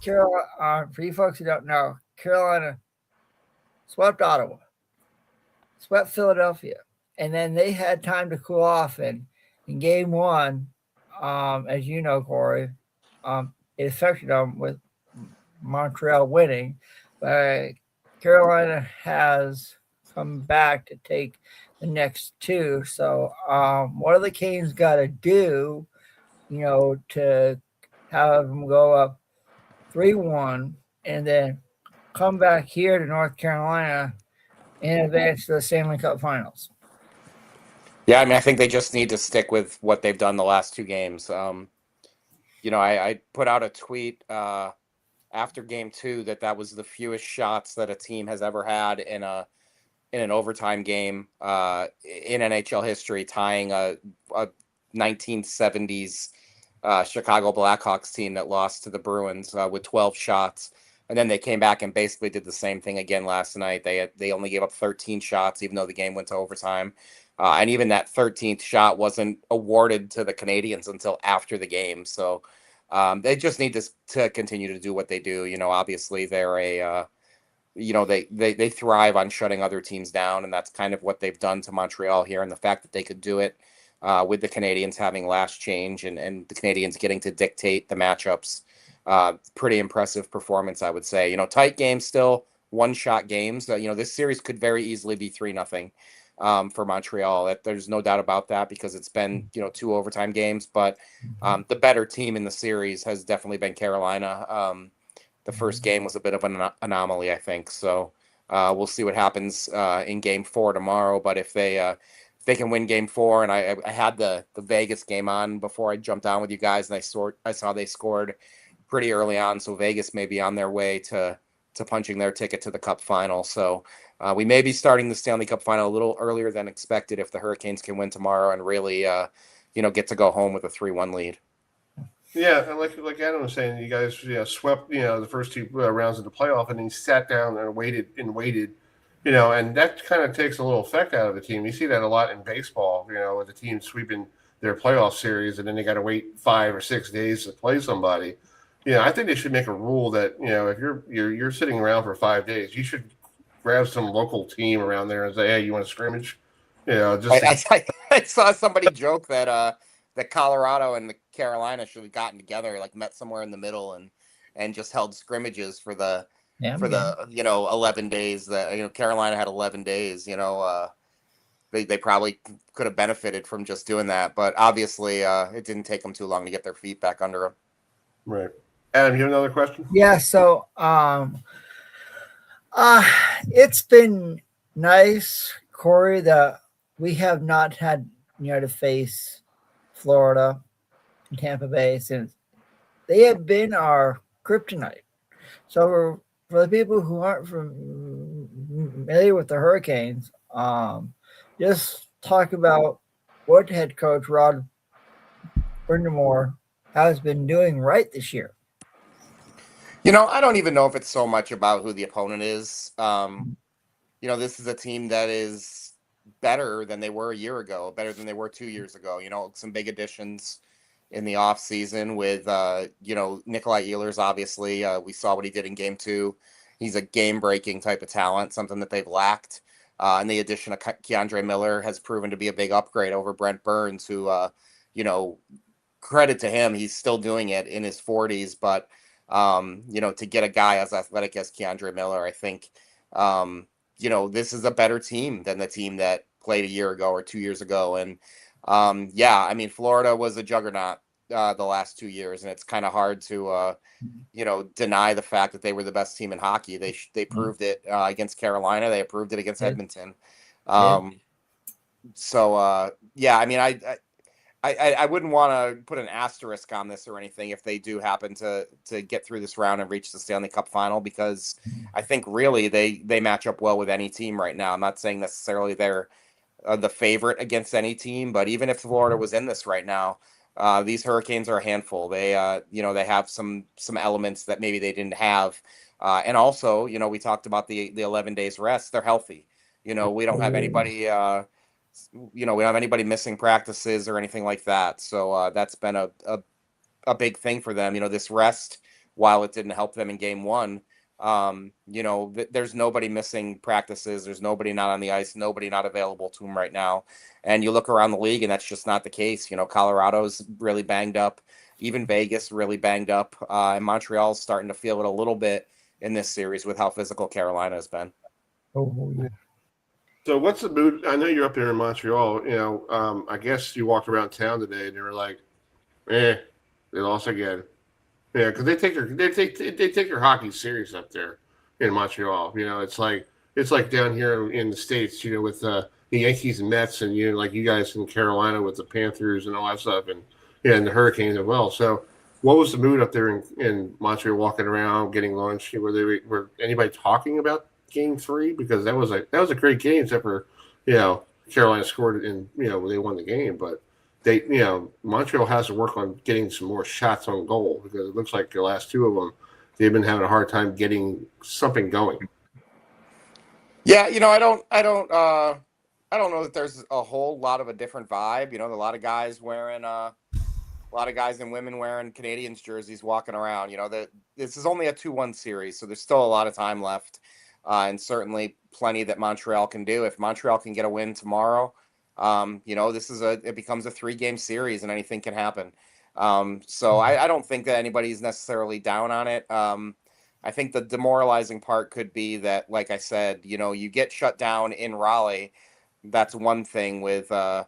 Carolina, for you folks who don't know, Carolina swept Ottawa, swept Philadelphia. And then they had time to cool off. And in game 1, as you know, Cory, it affected them with Montreal winning. But Carolina has come back to take the next 2. So what do the Canes got to do to have them go up 3-1 and then come back here to North Carolina and advance to the Stanley Cup Finals. Yeah, I mean, I think they just need to stick with what they've done the last two games. I put out a tweet after game 2 that was the fewest shots that a team has ever had in an overtime game in NHL history, tying a 1970s Chicago Blackhawks team that lost to the Bruins with 12 shots. And then they came back and basically did the same thing again last night. They only gave up 13 shots, even though the game went to overtime. And even that 13th shot wasn't awarded to the Canadiens until after the game. So they just need to continue to do what they do. Obviously they're they thrive on shutting other teams down, and that's kind of what they've done to Montreal here. And the fact that they could do it with the Canadiens having last change and the Canadiens getting to dictate the matchups, pretty impressive performance, I would say. Tight games still, one-shot games. This series could very easily be 3-0 for Montreal. There's no doubt about that because it's been 2 overtime games. But the better team in the series has definitely been Carolina. The first game was a bit of an anomaly, I think. So we'll see what happens in Game 4 tomorrow. But if they can win Game 4, and I had the Vegas game on before I jumped on with you guys, and I saw they scored pretty early on. So Vegas may be on their way to punching their ticket to the Cup final. So we may be starting the Stanley Cup final a little earlier than expected if the Hurricanes can win tomorrow and really get to go home with a 3-1 lead. Yeah, and like Adam was saying, you guys swept the first 2 rounds of the playoff, and then sat down and waited, and that kind of takes a little effect out of the team. You see that a lot in baseball, with the team sweeping their playoff series, and then they got to wait 5 or 6 days to play somebody. I think they should make a rule that if you're sitting around for 5 days, you should grab some local team around there and say, hey, you want to scrimmage? I saw somebody joke that Colorado and the Carolina should have gotten together, like met somewhere in the middle and just held scrimmages for the 11 days that Carolina had 11 days. They probably could have benefited from just doing that, but obviously it didn't take them too long to get their feet back under them. Right. Adam, you have another question? Yeah. So it's been nice, Cory, that we have not had to face Florida and Tampa Bay since they have been our kryptonite. So for the people who aren't familiar with the Hurricanes, just talk about what head coach Rod Brindamore has been doing right this year. I don't even know if it's so much about who the opponent is. This is a team that is better than they were a year ago, better than they were 2 years ago. Some big additions in the offseason with, Nikolai Ehlers, obviously. We saw what he did in Game 2. He's a game-breaking type of talent, something that they've lacked. And the addition of Keandre Miller has proven to be a big upgrade over Brent Burns, who, credit to him, he's still doing it in his 40s. But, to get a guy as athletic as Keandre Miller, I think, this is a better team than the team that played a year ago or 2 years ago. And Florida was a juggernaut the last 2 years, and it's kind of hard to, deny the fact that they were the best team in hockey. They proved it against Carolina. They proved it against Edmonton. I wouldn't want to put an asterisk on this or anything if they do happen to get through this round and reach the Stanley Cup final, because I think really they match up well with any team right now. I'm not saying necessarily they're the favorite against any team, but even if Florida was in this right now, these Hurricanes are a handful. They have some elements that maybe they didn't have, and also we talked about the 11 days rest. They're healthy. We don't have anybody. We don't have anybody missing practices or anything like that. So that's been a big thing for them. This rest, while it didn't help them in Game 1, there's nobody missing practices. There's nobody not on the ice, nobody not available to them right now. And you look around the league and that's just not the case. Colorado's really banged up, even Vegas really banged up. And Montreal's starting to feel it a little bit in this series with how physical Carolina has been. Oh, yeah. So what's the mood? I know you're up there in Montreal. I guess you walked around town today and they were like, They lost again. Yeah, because they take their hockey serious up there in Montreal. You know, it's like down here in the States. You know, with the Yankees and Mets, and like you guys in Carolina with the Panthers and all that stuff, and and the Hurricanes as well. So, what was the mood up there in Montreal, walking around, getting lunch? Were anybody talking about Game 3? Because that was a great game, except for Carolina scored and they won the game, but they Montreal has to work on getting some more shots on goal, because it looks like the last two of them they've been having a hard time getting something going. Yeah, I don't know that there's a whole lot of a different vibe. A lot of guys and women wearing Canadians jerseys walking around. This is only a 2-1 series, so there's still a lot of time left, and certainly plenty that Montreal can do. If Montreal can get a win tomorrow, it becomes a 3-game series, and anything can happen. So I don't think that anybody's necessarily down on it. I think the demoralizing part could be that, like I said, you get shut down in Raleigh. That's one thing with, the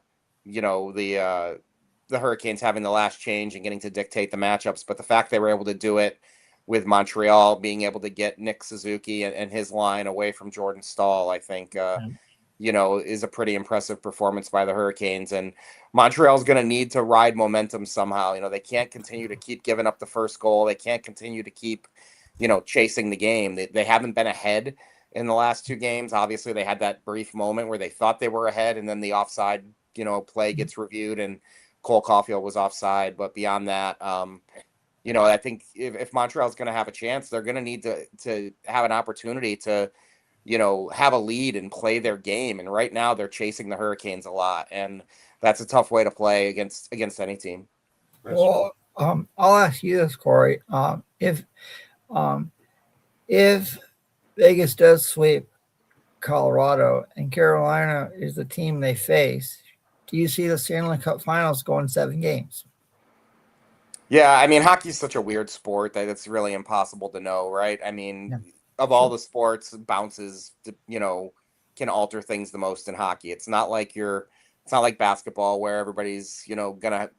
Hurricanes having the last change and getting to dictate the matchups. But the fact they were able to do it with Montreal, being able to get Nick Suzuki and his line away from Jordan Staal, I think, is a pretty impressive performance by the Hurricanes. And Montreal's going to need to ride momentum somehow. They can't continue to keep giving up the first goal. They can't continue to keep chasing the game. They haven't been ahead in the last 2 games. Obviously, they had that brief moment where they thought they were ahead, and then the offside, play gets reviewed, and Cole Caulfield was offside. But beyond that, I think if Montreal's going to have a chance, they're going to need to have an opportunity to, have a lead and play their game. And right now, they're chasing the Hurricanes a lot, and that's a tough way to play against any team. Well, I'll ask you this, Cory. If Vegas does sweep Colorado and Carolina is the team they face, do you see the Stanley Cup Finals going 7 games? Yeah, I mean, hockey is such a weird sport that it's really impossible to know, right? I mean, of all the sports, bounces, can alter things the most in hockey. It's not like basketball where everybody's, gonna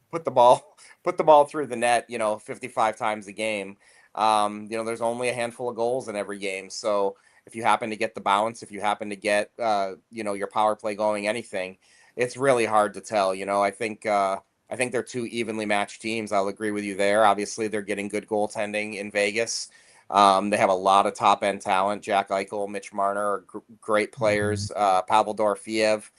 put the ball through the net, 55 times a game. There's only a handful of goals in every game. So if you happen to get the bounce, if you happen to get, your power play going, anything, it's really hard to tell. I think they're 2 evenly matched teams. I'll agree with you there. Obviously, they're getting good goaltending in Vegas. They have a lot of top end talent. Jack Eichel, Mitch Marner are great players. Pavel Dorofeev,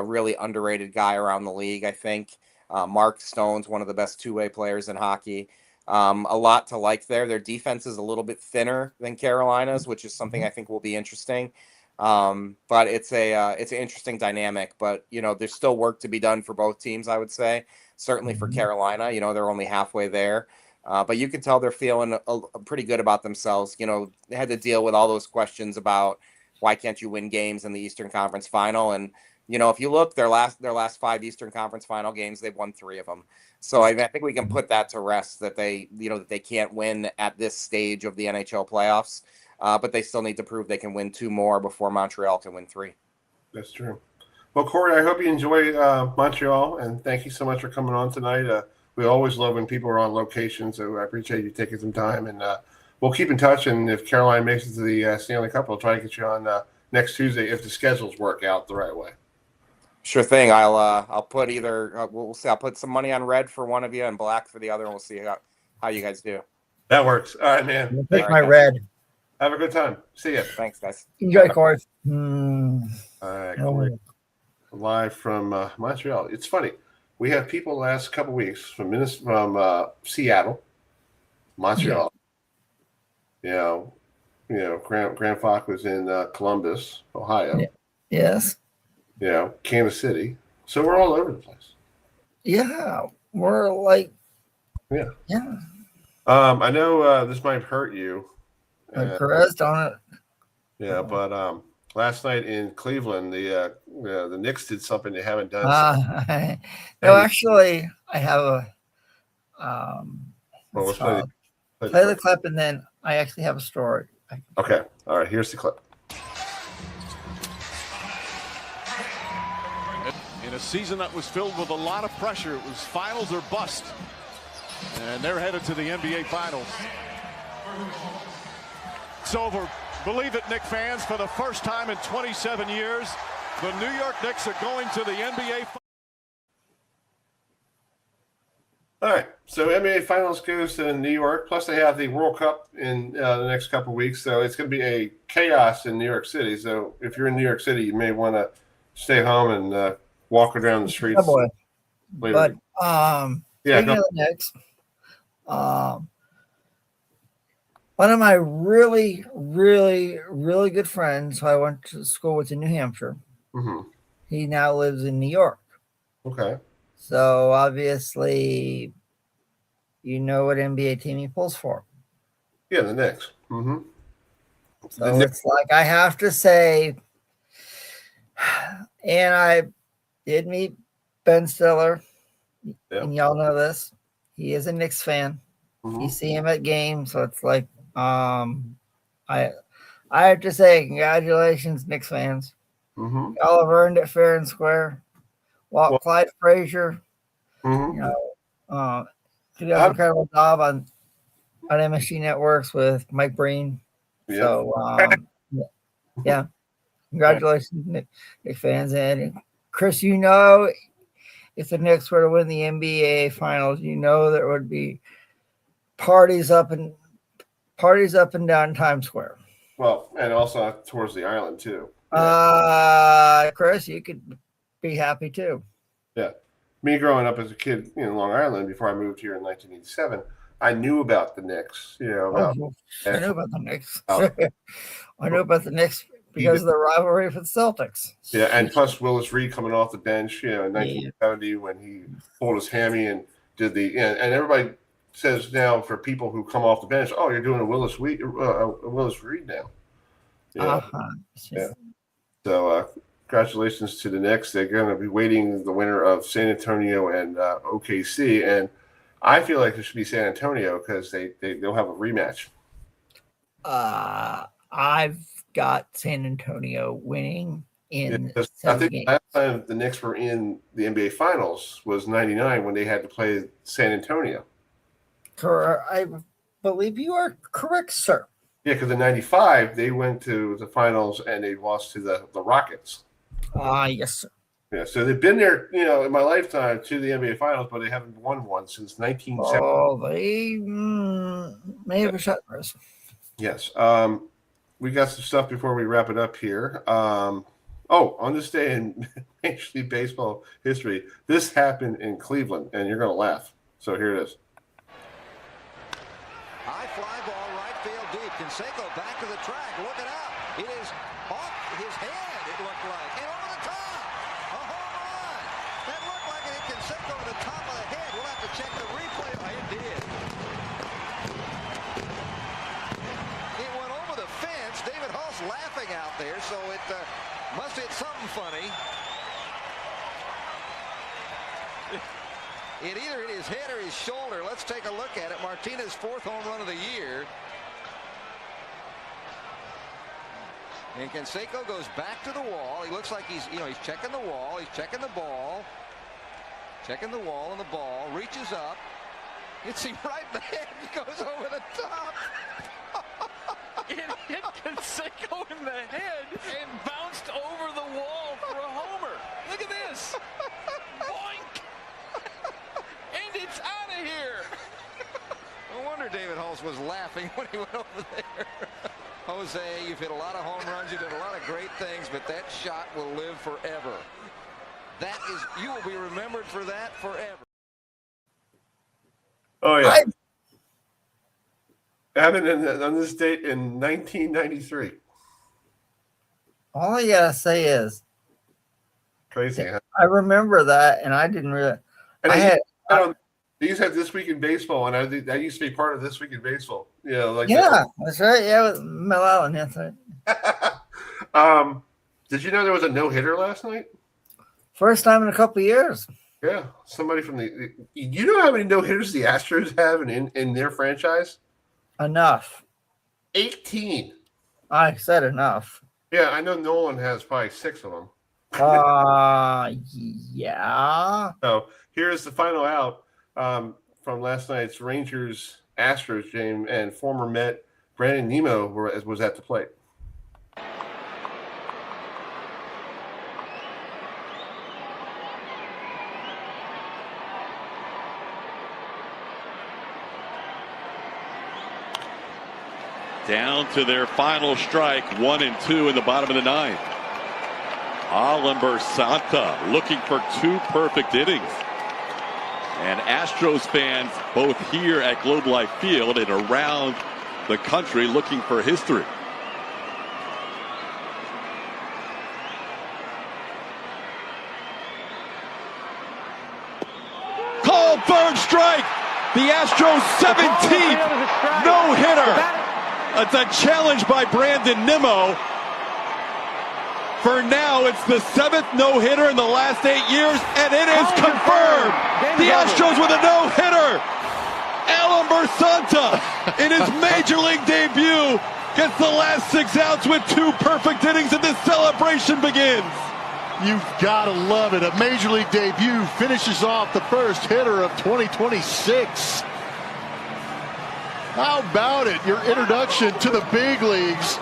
really underrated guy around the league, I think. Mark Stone's one of the best 2-way players in hockey. A lot to like there. Their defense is a little bit thinner than Carolina's, which is something I think will be interesting. But it's an interesting dynamic. But there's still work to be done for both teams, I would say. Certainly for Carolina, they're only halfway there. But you can tell they're feeling pretty good about themselves. They had to deal with all those questions about why can't you win games in the Eastern Conference Final, and if you look, their last 5 Eastern Conference Final games, they've won 3 of them. So I think we can put that to rest, that they can't win at this stage of the NHL playoffs, but they still need to prove they can win 2 more before Montreal can win 3. That's true. Well, Cory, I hope you enjoy Montreal, and thank you so much for coming on tonight. We always love when people are on location, so I appreciate you taking some time, and we'll keep in touch. And if Carolina makes it to the Stanley Cup, we'll try to get you on next Tuesday if the schedules work out the right way. Sure thing. I'll put we'll see. I'll put some money on red for one of you and black for the other, and we'll see how you guys do. That works. All right, man. Take my red. Have a good time. See ya. Thanks, guys. Enjoy, Cory. All right, Cory. Live from Montreal. It's funny. We have people the last couple weeks from Seattle, Montreal. Yeah. Grant Fach was in Columbus, Ohio. Yeah. Yes. Kansas City. So we're all over the place. Yeah, we're like. Yeah. Yeah. I know this might hurt you. Perez on it. Yeah, but last night in Cleveland, the Knicks did something they haven't done. No, actually, I have a. Let's play the clip, and then I actually have a story. Okay. All right. Here's the clip. in a season that was filled with a lot of pressure. It was finals or bust. And they're headed to the NBA Finals. It's over. Believe it, Knicks fans, for the first time in 27 years, the New York Knicks are going to the NBA Finals. All right, so NBA Finals goes to New York. Plus, they have the World Cup in the next couple of weeks, so it's going to be a chaos in New York City. So, if you're in New York City, you may want to stay home and walk around the streets. Oh boy. Later. But Yeah, speaking of the Knicks, one of my really, really, really good friends who I went to school with in New Hampshire, he now lives in New York. Okay. So obviously, you know what NBA team he pulls for. Yeah, the Knicks. So it's like I have to say, and I did meet Ben Stiller, and y'all know this. He is a Knicks fan. You see him at games, so it's like, I have to say, congratulations, Knicks fans. Y'all have earned it fair and square. Walt Clyde Frazier, you know, he does an incredible job on MSG Networks with Mike Breen. So, yeah, congratulations, Knicks fans. And Chris, you know, if the Knicks were to win the NBA Finals, you know there would be parties up and down Times Square. Well, and also towards the island too. Chris, you could be happy too. Yeah. Me growing up as a kid in Long Island before I moved here in 1987, I knew about the Knicks. You know, I knew about the Knicks. I knew about the Knicks because of the rivalry with the Celtics. Yeah, and plus Willis Reed coming off the bench, you know, in 1970 when he pulled his hammy and did the and everybody says now for people who come off the bench, oh, you're doing a Willis Reed now. Yeah. Yeah. So congratulations to the Knicks. They're going to be waiting the winner of San Antonio and OKC, and I feel like it should be San Antonio because they'll have a rematch. I've got San Antonio winning in I think the last time the Knicks were in the NBA Finals was '99 when they had to play San Antonio. I believe you are correct, sir. Yeah, because in '95 they went to the finals and they lost to the Rockets. Yes, sir. Yeah, so they've been there, you know, in my lifetime to the NBA Finals, but they haven't won one since 1970. Oh, they may have a shot for us. Yes. We got some stuff before we wrap it up here. On this day in Major League Baseball history, this happened in Cleveland, and you're going to laugh. So here it is. High fly ball, right field deep. Canseco back to the track, looking out. It is off his head, it looked like. And over the top, a home run. That looked like it hit Canseco to the top of the head. We'll have to check the replay. Oh, it did. It went over the fence. David Hull's laughing out there, so it must hit something funny. It either hit his head or his shoulder. Let's take a look at it. Martinez's 4th home run of the year. And Canseco goes back to the wall. He looks like he's checking the wall. He's checking the ball. Checking the wall and the ball. Reaches up. Hits him right in the head. He goes over the top. It hit Canseco in the head and bounced over the wall for a homer. Look at this. Boink. And it's out of here. No wonder David Hulse was laughing when he went over there. Jose, you've hit a lot of home runs. You've done a lot of great things, but that shot will live forever. You will be remembered for that forever. Oh, yeah. Happened on this date in 1993. All I gotta say is crazy. Huh? I remember that, and I didn't really. And they used to have This Week in Baseball, and I used to be part of This Week in Baseball. You know, like that's right. Yeah, with Mel Allen. That's right. Did you know there was a no-hitter last night? First time in a couple of years. Yeah, somebody from you know how many no-hitters the Astros have in their franchise? Enough. 18. I said enough. Yeah, I know Nolan has probably 6 of them. Yeah. So here's the final out from last night's Rangers Astros game, and former Met Brandon Nemo was at the plate. Down to their final strike, 1 and 2 in the bottom of the ninth. Santa looking for 2 perfect innings. And Astros fans both here at Globe Life Field and around the country looking for history. Called third strike. The Astros 17th no-hitter. It's a challenge by Brandon Nimmo. For now, it's the 7th no-hitter in the last 8 years, and it is confirmed. The Astros with a no-hitter. Santa, in his Major League debut, gets the last 6 outs with 2 perfect innings, and this celebration begins. You've got to love it. A Major League debut finishes off the first hitter of 2026. How about it? Your introduction to the big leagues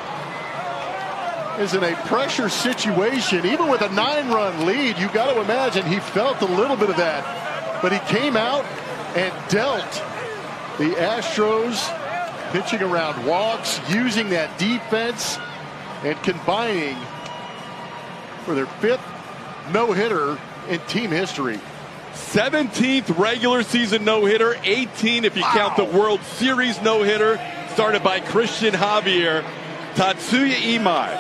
is in a pressure situation. Even with a 9-run lead, you got to imagine he felt a little bit of that. But he came out and dealt the Astros, pitching around walks, using that defense, and combining for their 5th no-hitter in team history. 17th regular season no-hitter, 18 if you count the World Series no-hitter, started by Christian Javier, Tatsuya Imai,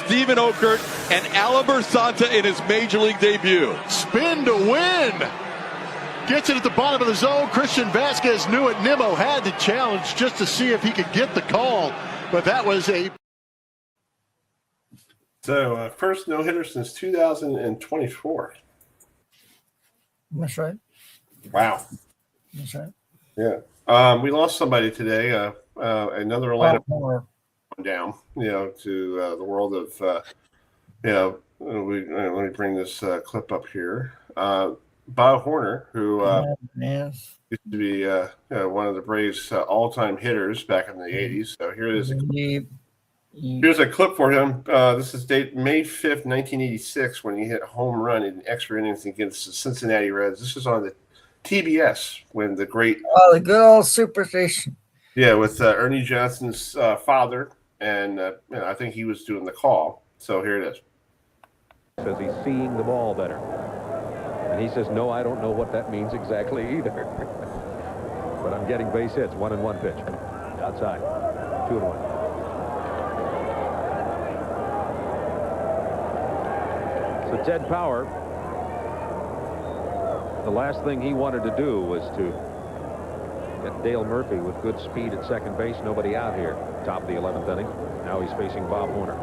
Steven Okert, and Alibur Santa in his Major League debut. Spin to win. Gets it at the bottom of the zone. Christian Vasquez knew it. Nimmo had to challenge just to see if he could get the call, but that was a... So first no-hitter since 2024. That's right. Wow. That's right. Yeah. We lost somebody today. Another Atlanta down, to the world of, let me bring this clip up here. Bob Horner, who used to be one of the Braves' all-time hitters back in the 80s. So here it is. Here's a clip for him. This is date May 5th, 1986, when he hit a home run in extra innings against the Cincinnati Reds. This is on the TBS when the great... Oh, the good old Superstation. Yeah, with Ernie Johnson's father, and I think he was doing the call. So here it is. Says he's seeing the ball better. And he says, no, I don't know what that means exactly either. But I'm getting base hits, 1-1 pitch. Outside, 2-1. So Ted Power, the last thing he wanted to do was to get Dale Murphy with good speed at second base. Nobody out here. Top of the 11th inning. Now he's facing Bob Horner.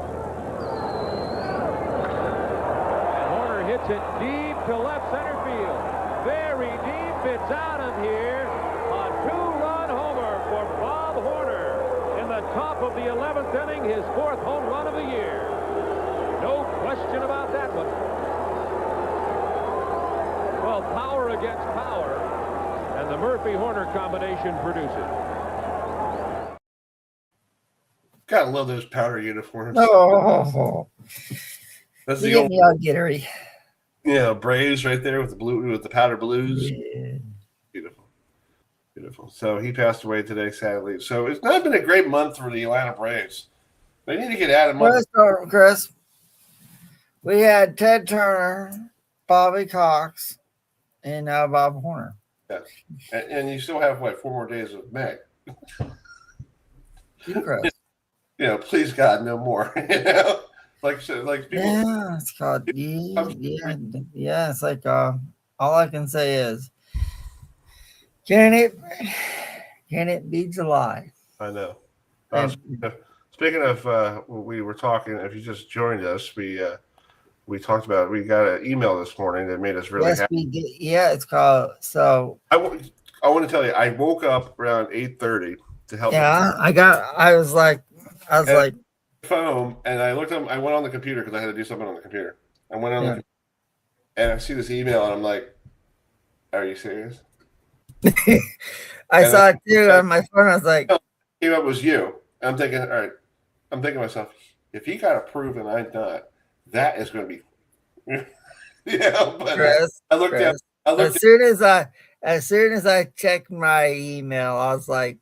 And Horner hits it deep to left center field. Very deep. It's out of here. A 2-run homer for Bob Horner in the top of the 11th inning. His 4th home run of the year. No question about that one. Well, power against power, and the Murphy-Horner combination produces. Gotta love those powder uniforms. Oh, That's you the get old, me all jittery. Braves right there with the blue, with the powder blues. Yeah. Beautiful. So he passed away today, sadly. So it's not been a great month for the Atlanta Braves. They need to get Adam. Chris, we had Ted Turner, Bobby Cox, and now Bob Horner. Yes. And you still have, 4 more days of May. Chris. Please God, no more. Like people. Yeah, it's called. Yeah, it's like all I can say is, can it be July? I know. Speaking of, we were talking. If you just joined us, we talked about. We got an email this morning that made us really happy. We did. Yeah, it's called. So I want to tell you, I woke up around 8:30 to help. Yeah, I was like. Phone, and I looked up. I went on the computer because I had to do something on the computer, I went on and I see this email, and I'm like, "Are you serious?" I saw it too on my phone. I was like, "Came up was you." And I'm thinking, all right. I'm thinking to myself, if he got approved and I'm not, that is going to be, But Chris, I looked at. as soon as I checked my email, I was like,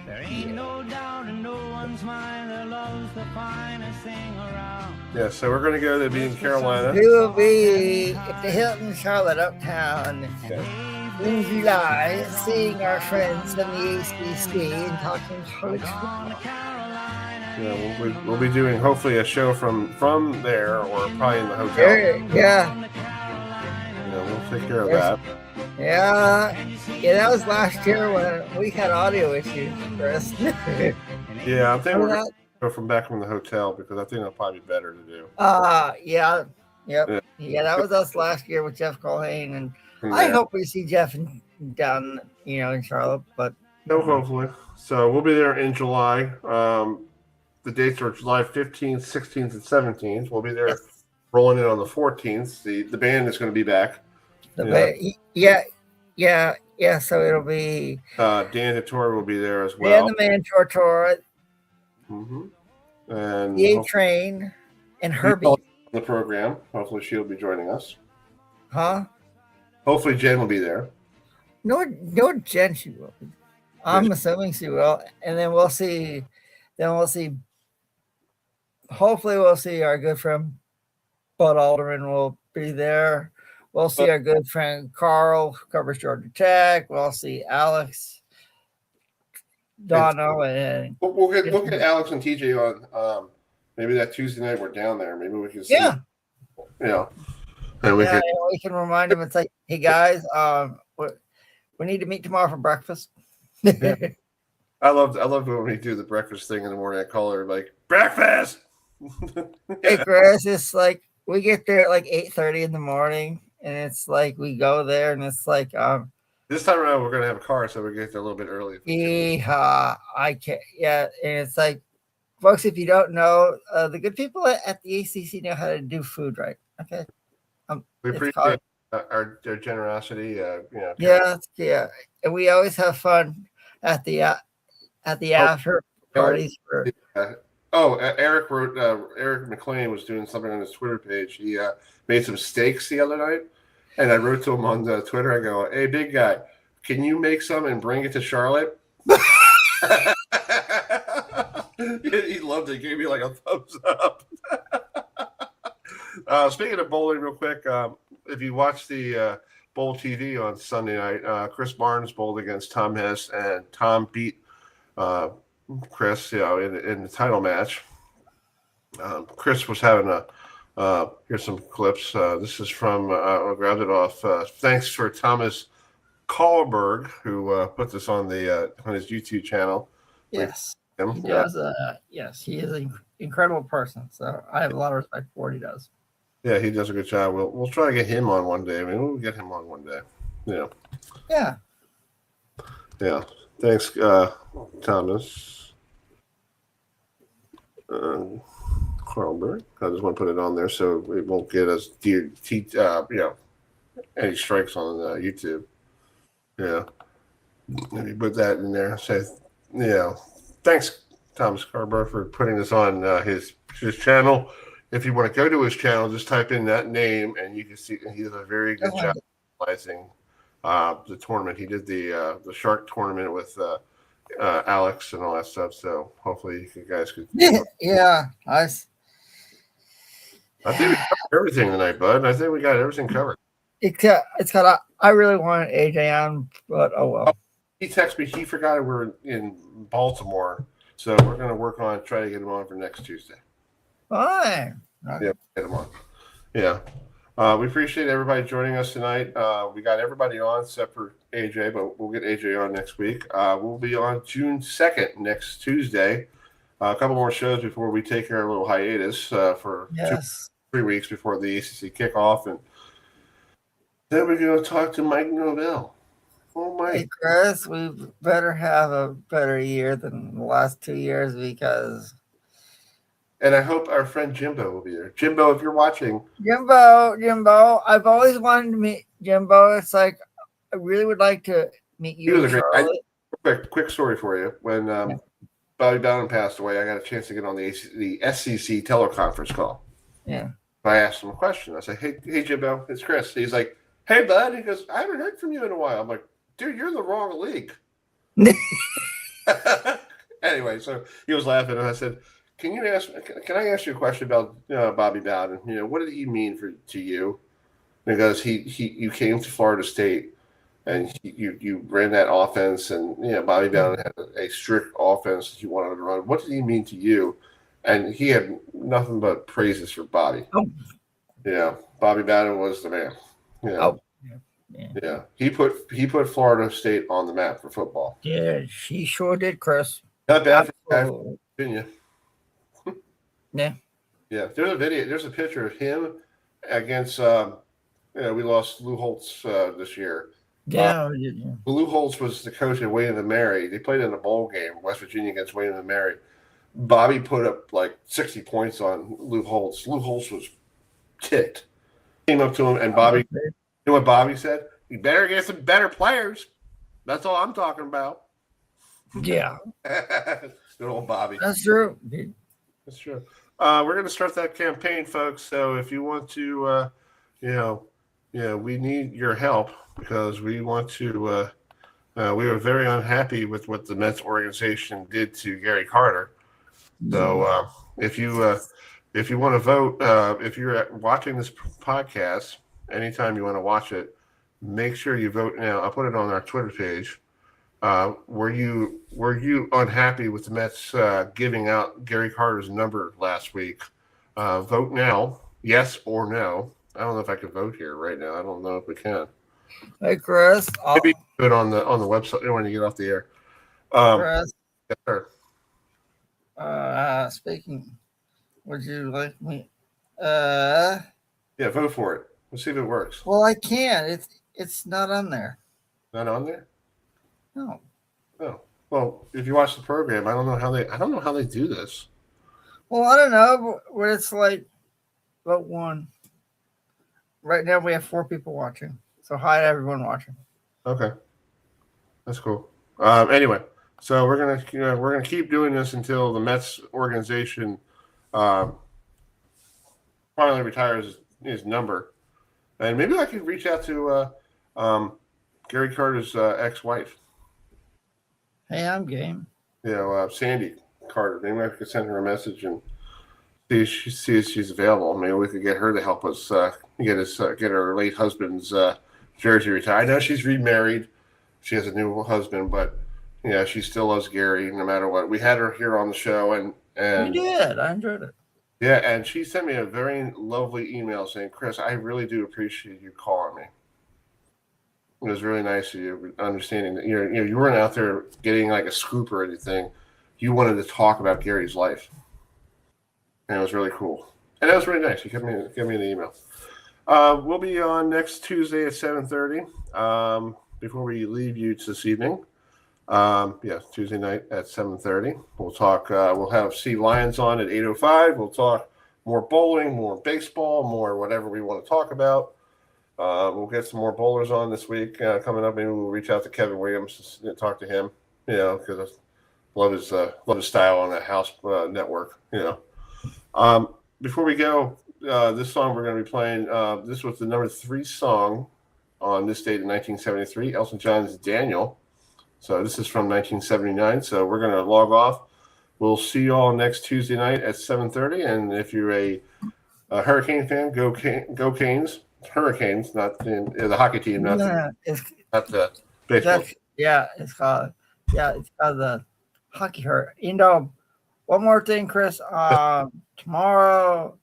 There ain't no doubt in no one's mind that love's the finest thing around. Yeah, so we're going to go to be in Carolina. we will be at the Hilton Charlotte Uptown in July, seeing our friends from the ACC and talking college football. We'll be doing hopefully a show from there or probably in the hotel. We'll take care of that. Yeah, that was last year when we had audio issues, Chris. Yeah, I think we're going to go from back from the hotel because I think that'll probably be better to do. Yeah, that was us last year with Jeff Colhane, and I hope we see Jeff down, in Charlotte. But hopefully. So we'll be there in July. The dates are July 15th, 16th, and 17th. We'll be there rolling in on the 14th. The band is going to be back. Yeah. So it'll be Dan Hattori will be there as well. Dan the Man Tortora, and the A-Train, and Herbie. The program. Hopefully she'll be joining us. Huh? Hopefully Jen will be there. No, Jen, she will. I'm assuming she will, and then we'll see. Hopefully, we'll see our good friend Bud Alderman will be there. We'll see our good friend Carl, who covers Georgia Tech. We'll see Alex, Dono, and we'll get Alex and TJ on. Maybe that Tuesday night we're down there. Maybe we can see. Yeah. And we can remind them. It's like, hey guys, we need to meet tomorrow for breakfast. I love when we do the breakfast thing in the morning. I call her like breakfast. Hey Chris, it's like we get there at like 8:30 in the morning, and it's like we go there, and it's like this time around we're gonna have a car, so we get there a little bit early. I can't. Yeah, and it's like, folks, if you don't know, the good people at the ACC know how to do food right. Okay, we appreciate their generosity. Yeah, and we always have fun at the after parties. Eric wrote. Eric McLean was doing something on his Twitter page. He made some steaks the other night, and I wrote to him on Twitter. I go, "Hey, big guy, can you make some and bring it to Charlotte?" He loved it. He gave me like a thumbs up. Speaking of bowling, real quick, if you watch the Bowl TV on Sunday night, Chris Barnes bowled against Tom Hess, and Tom beat Chris, in the title match. Chris was having here's some clips. This is from, I grabbed it off. Thanks for Thomas Kahlberg, who put this on on his YouTube channel. Yes, he does. Yes, he is an incredible person. So I have a lot of respect for what he does. Yeah, he does a good job. We'll try to get him on one day. I mean, we'll get him on one day. Yeah. Thanks, Thomas Carlberg. I just want to put it on there so it won't get us any strikes on YouTube. Yeah, maybe put that in there. Say, thanks, Thomas Carlberg, for putting this on his channel. If you want to go to his channel, just type in that name, and you can see he does a very good job analyzing the tournament. He did the shark tournament with Alex and all that stuff. So hopefully you guys could. Yeah, nice. I think we covered everything tonight, bud. I think we got everything covered. I really wanted AJ on, but oh well. He texted me. He forgot we were in Baltimore, so we're going to work on trying to get him on for next Tuesday. Fine. Yeah, get him on. Yeah. We appreciate everybody joining us tonight. We got everybody on except for AJ, but we'll get AJ on next week. We'll be on June 2nd, next Tuesday. A couple more shows before we take our little hiatus for 3 weeks before the ACC kickoff. And then we're going to talk to Mike Novell. Oh, Mike. Hey, Chris, we better have a better year than the last 2 years because And I hope our friend Jimbo will be there. Jimbo, if you're watching. Jimbo. I've always wanted to meet Jimbo. It's like I really would like to meet you. He was a Charlotte. quick story for you. When Bobby Bowden passed away, I got a chance to get on the SEC teleconference call. Yeah. I asked him a question. I said, hey, Jimbo, it's Chris. He's like, hey, bud. He goes, I haven't heard from you in a while. I'm like, dude, you're in the wrong league. Anyway, so he was laughing, and I said, can I ask you a question about Bobby Bowden? What did he mean to you? Because you came to Florida State, and you ran that offense, and Bobby Bowden had a strict offense that he wanted to run. What did he mean to you? And he had nothing but praises for Bobby. Bobby Bowden was the man. Yeah. He put Florida State on the map for football. Yeah, he sure did, Chris. Not bad for Virginia. Yeah. Yeah. There's a picture of him against we lost Lou Holtz this year. Yeah. Lou Holtz was the coach at William and Mary. They played in a bowl game, West Virginia against William and Mary. Bobby put up like 60 points on Lou Holtz. Lou Holtz was ticked. Came up to him, and Bobby, you know what Bobby said? You better get some better players. That's all I'm talking about. Yeah. Good old Bobby. That's true. That's true. We're going to start that campaign, folks. So if you want to, we need your help because we want to. We were very unhappy with what the Mets organization did to Gary Carter. So if you want to vote, if you're watching this podcast, anytime you want to watch it, make sure you vote now. I'll put it on our Twitter page. Were you unhappy with the Mets giving out Gary Carter's number last week? Vote now, yes or no. I don't know if I can vote here right now. I don't know if we can. Hey, Chris. Maybe do it on the website when you get off the air. Chris. Yes, sir. Speaking, would you like me? Yeah, vote for it. Let's see if it works. Well, I can't. It's not on there. Not on there? No. Oh. Well, if you watch the program, I don't know how they do this. Well, I don't know, but it's like vote one. Right now we have 4 people watching. So hi to everyone watching. Okay. That's cool. Anyway, so we're gonna keep doing this until the Mets organization finally retires his number, and maybe I could reach out to Gary Carter's ex-wife. Hey, I'm game. Sandy Carter. Maybe I could send her a message and see if she's available. Maybe we could get her to help us get her late husband's jersey retired. I know she's remarried. She has a new husband, but she still loves Gary no matter what. We had her here on the show, and you did. I enjoyed it. Yeah, and she sent me a very lovely email saying, "Chris, I really do appreciate you calling me. It was really nice of you understanding that you weren't out there getting like a scoop or anything. You wanted to talk about Gary's life, and it was really cool. And that was really nice. You gave me an email. We'll be on next Tuesday at 7:30. Before we leave you this evening, Tuesday night at 7:30. We'll talk. We'll have Steve Lyons on at 8:05. We'll talk more bowling, more baseball, more whatever we want to talk about. We'll get some more bowlers on this week coming up. Maybe we'll reach out to Kevin Williams and talk to him. Because I love his style on that House network. Before we go, this song we're going to be playing. This was the number 3 song on this date in 1973. Elton John's "Daniel." So this is from 1979. So we're going to log off. We'll see you all next Tuesday night at 7:30. And if you're a Hurricane fan, go Canes. Hurricanes, not the hockey team, not the baseball. It's called the hockey hurt. One more thing, Chris. Tomorrow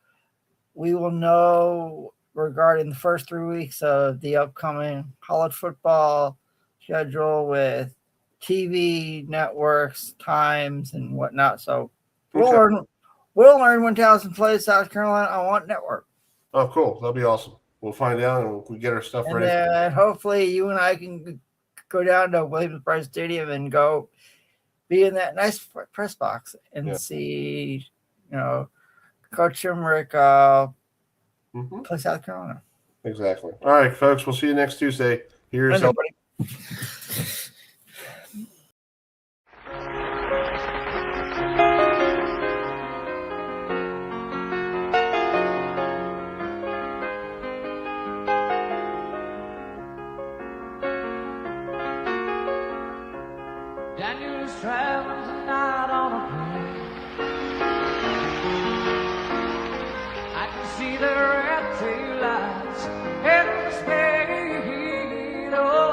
we will know regarding the first 3 weeks of the upcoming college football schedule with TV networks, times, and whatnot. So we'll learn when Towson plays South Carolina on what network. Oh, cool! That'll be awesome. We'll find out and we'll get our stuff ready. And hopefully you and I can go down to Williams-Brice Stadium and go be in that nice press box and see, Coach Emmerich play South Carolina. Exactly. All right, folks. We'll see you next Tuesday. Here's Bye, everybody. Daniel's traveling tonight on a plane. I can see the red tail lights in the speed. Oh,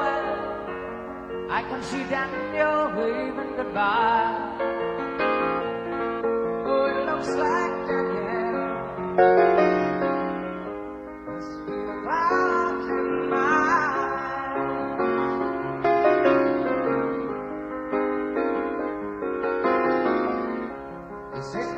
I can see Daniel waving goodbye. Oh, it looks like Daniel must be the clock in my. This is